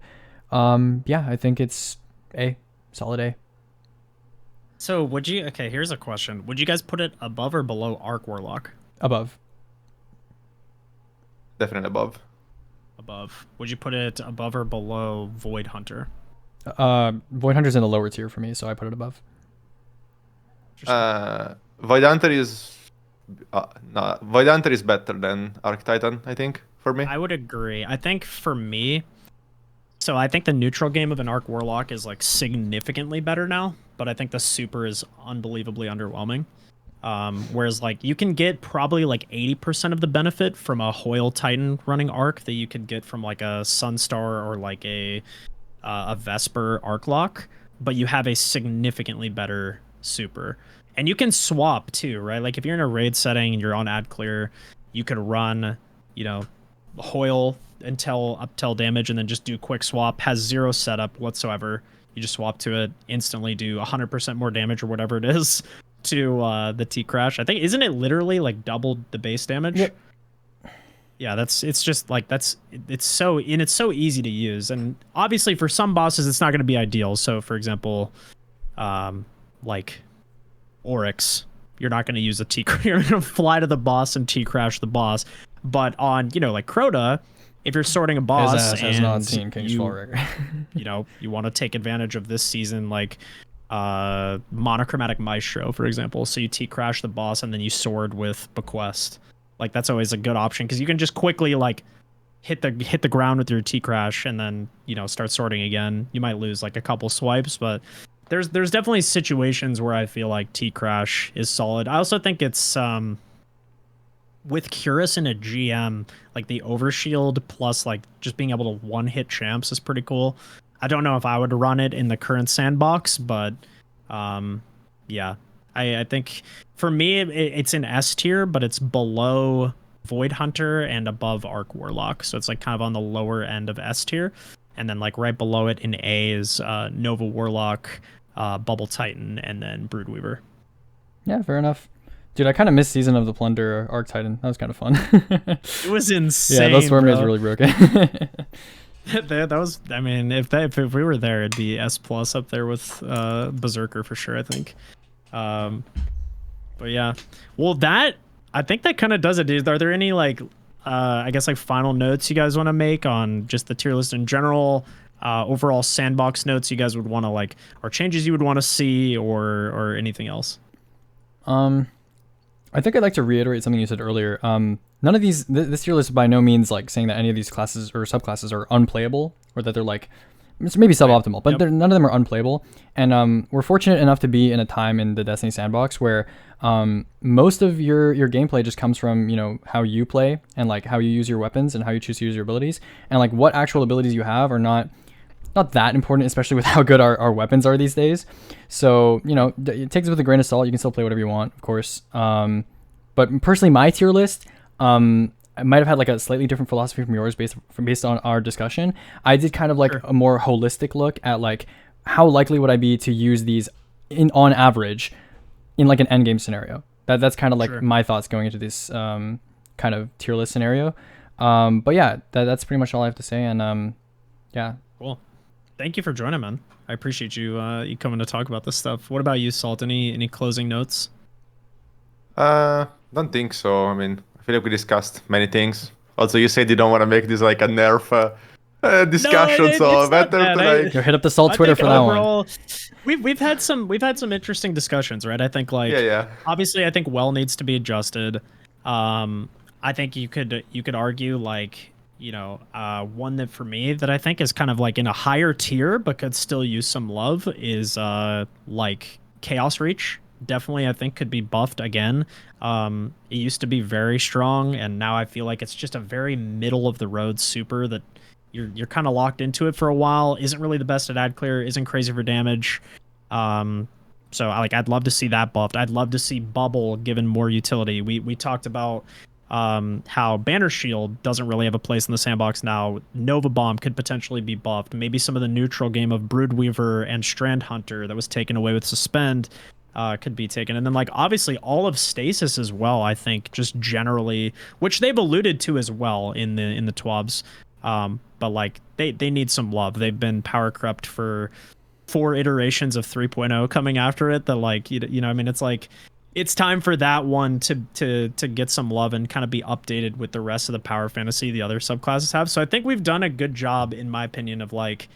I think it's A, solid A. So here's a question. Would you guys put it above or below Arc Warlock? Above. Definitely above. Above. Would you put it above or below Void Hunter? Void Hunter's in the lower tier for me, so I put it above. Void Hunter is... Void Hunter is better than Arctitan, I think, for me. I would agree. I think for me, so I think the neutral game of an Arc Warlock is like significantly better now, but I think the super is unbelievably underwhelming. Whereas like you can get probably like 80% of the benefit from a Hoyle Titan running Arc that you could get from like a Sunstar or like a Vesper Arc Lock, but you have a significantly better super. And you can swap too, right? Like if you're in a raid setting and you're on ad clear, you could run, Hoyle up till damage and then just do quick swap. Has 0 setup whatsoever. You just swap to it, instantly do 100% more damage or whatever it is to the T-Crash. I think, isn't it literally like doubled the base damage? Yep. Yeah, it's so easy to use. And obviously for some bosses, it's not going to be ideal. So for example, like Oryx, you're not going to use a T-Crash. You're going to fly to the boss and T-Crash the boss. But on, like Crota, if you're sorting a His boss ass has not and seen King's you, Fallbreaker. you know, you want to take advantage of this season, like monochromatic maestro, for example. So you T-crash the boss and then you sword with bequest. Like that's always a good option because you can just quickly like hit the ground with your T-crash and then, you know, start sorting again. You might lose like a couple swipes, but there's definitely situations where I feel like T-crash is solid. I also think it's with Curus in a GM, like the overshield plus like just being able to one-hit champs is pretty cool. I don't know if I would run it in the current sandbox, but yeah, I think for me it's in S tier, but it's below Void Hunter and above Arc Warlock, so it's like kind of on the lower end of S tier, and then like right below it in A is Nova Warlock, Bubble Titan, and then Broodweaver. Yeah, fair enough. Dude, I kind of missed Season of the Plunder Arc Titan. That was kind of fun. It was insane. Yeah, those Storm is really broken. That was, I mean, if we were there, it'd be S plus up there with Berserker for sure, I think. But yeah, well, I think that kind of does it, dude. Are there any like I guess like final notes you guys want to make on just the tier list in general, overall sandbox notes you guys would want to like, or changes you would want to see, or anything else? I think I'd like to reiterate something you said earlier. None of these, this tier list by no means like saying that any of these classes or subclasses are unplayable, or that they're like, it's maybe suboptimal, but none of them are unplayable. And we're fortunate enough to be in a time in the Destiny sandbox where most of your gameplay just comes from, you know, how you play and like how you use your weapons and how you choose to use your abilities, and like what actual abilities you have are not that important, especially with how good our weapons are these days. So, you know, it takes it with a grain of salt. You can still play whatever you want, of course. But personally, my tier list, I might have had like a slightly different philosophy from yours based on our discussion. I did kind of like a more holistic look at like how likely would I be to use these on average in like an endgame scenario. That's kind of like my thoughts going into this kind of tier list scenario. But yeah, that's pretty much all I have to say. And yeah. Cool. Thank you for joining, man. I appreciate you you coming to talk about this stuff. What about you, Salt? Any closing notes? Don't think so. I mean, I feel like we discussed many things. Also, you said you don't want to make this like a nerf discussion, no, so better to like hit up the Salt Twitter for that one. We've had some interesting discussions, right? I think like obviously I think well needs to be adjusted. I think you could argue like, you know, one that for me that I think is kind of like in a higher tier but could still use some love is like Chaos Reach. Definitely I think could be buffed again. It used to be very strong, and now I feel like it's just a very middle of the road super that you're kind of locked into it for a while. Isn't really the best at ad clear, isn't crazy for damage. So I'd love to see that buffed. I'd love to see Bubble given more utility. We talked about how Banner Shield doesn't really have a place in the sandbox now. Nova Bomb could potentially be buffed. Maybe some of the neutral game of Broodweaver and Strand Hunter that was taken away with Suspend could be taken. And then like obviously all of Stasis as well, I think, just generally, which they've alluded to as well in the TWABs. But like they need some love. They've been power corrupt for 4 iterations of 3.0 coming after it, that like you know I mean, it's like it's time for that one to get some love and kind of be updated with the rest of the power fantasy the other subclasses have. So I think we've done a good job, in my opinion, of like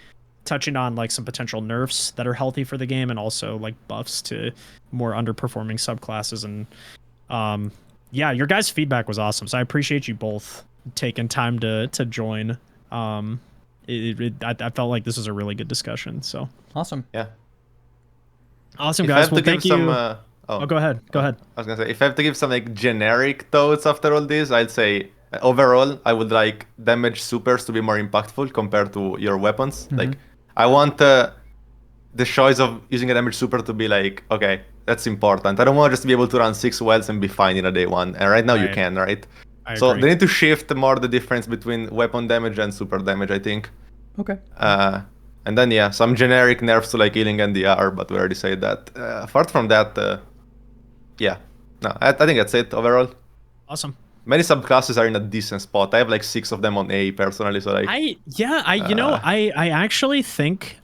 touching on like some potential nerfs that are healthy for the game, and also like buffs to more underperforming subclasses. And yeah, your guys' feedback was awesome, so I appreciate you both taking time to join. I felt like this was a really good discussion. So awesome. Yeah. Awesome, guys. Well, thank you. Go ahead. I was gonna say, if I have to give some like generic thoughts after all this, I'd say overall I would like damage supers to be more impactful compared to your weapons. Mm-hmm. Like I want the choice of using a damage super to be like, okay, that's important. I don't want to just be able to run 6 wells and be fine in a day one. And right now you can, right? So they need to shift more the difference between weapon damage and super damage, I think. Okay. And then yeah, some generic nerfs to like healing and DR, but we already said that. Apart from that, yeah, no, I think that's it overall. Awesome. Many subclasses are in a decent spot. I have like 6 of them on A personally, so like I actually think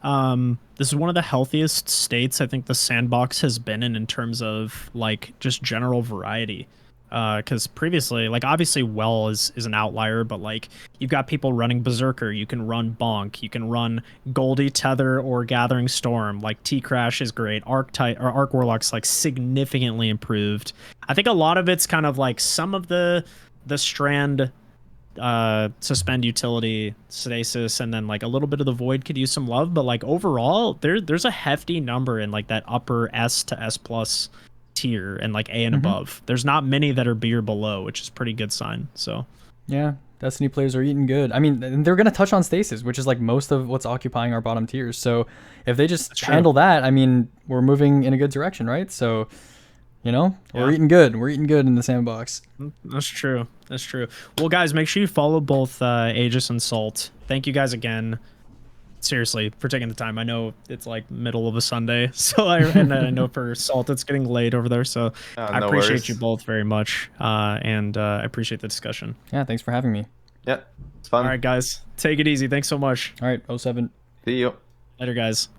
this is one of the healthiest states I think the sandbox has been in terms of like just general variety. Because previously, like obviously Well is an outlier, but like you've got people running Berserker, you can run Bonk, you can run Goldie Tether or Gathering Storm. Like T Crash is great. Arc Warlock's like significantly improved. I think a lot of it's kind of like some of the Strand suspend utility, stasis, and then like a little bit of the Void could use some love, but like overall there's a hefty number in like that upper S to S plus tier and like A and above. There's not many that are B or below, which is a pretty good sign. So yeah, Destiny players are eating good. I mean, they're gonna touch on stasis, which is like most of what's occupying our bottom tiers. So if they just handle that, I mean, we're moving in a good direction, right? So you know, we're eating good. We're eating good in the sandbox. That's true. That's true. Well, guys, make sure you follow both Aegis and Salt. Thank you guys again. Seriously, for taking the time. I know it's like middle of a Sunday, so I know for Salt it's getting late over there. So I appreciate you both very much, and I appreciate the discussion. Yeah, thanks for having me. Yeah, it's fun. All right, guys, take it easy. Thanks so much. All right, 07. See you Later, guys.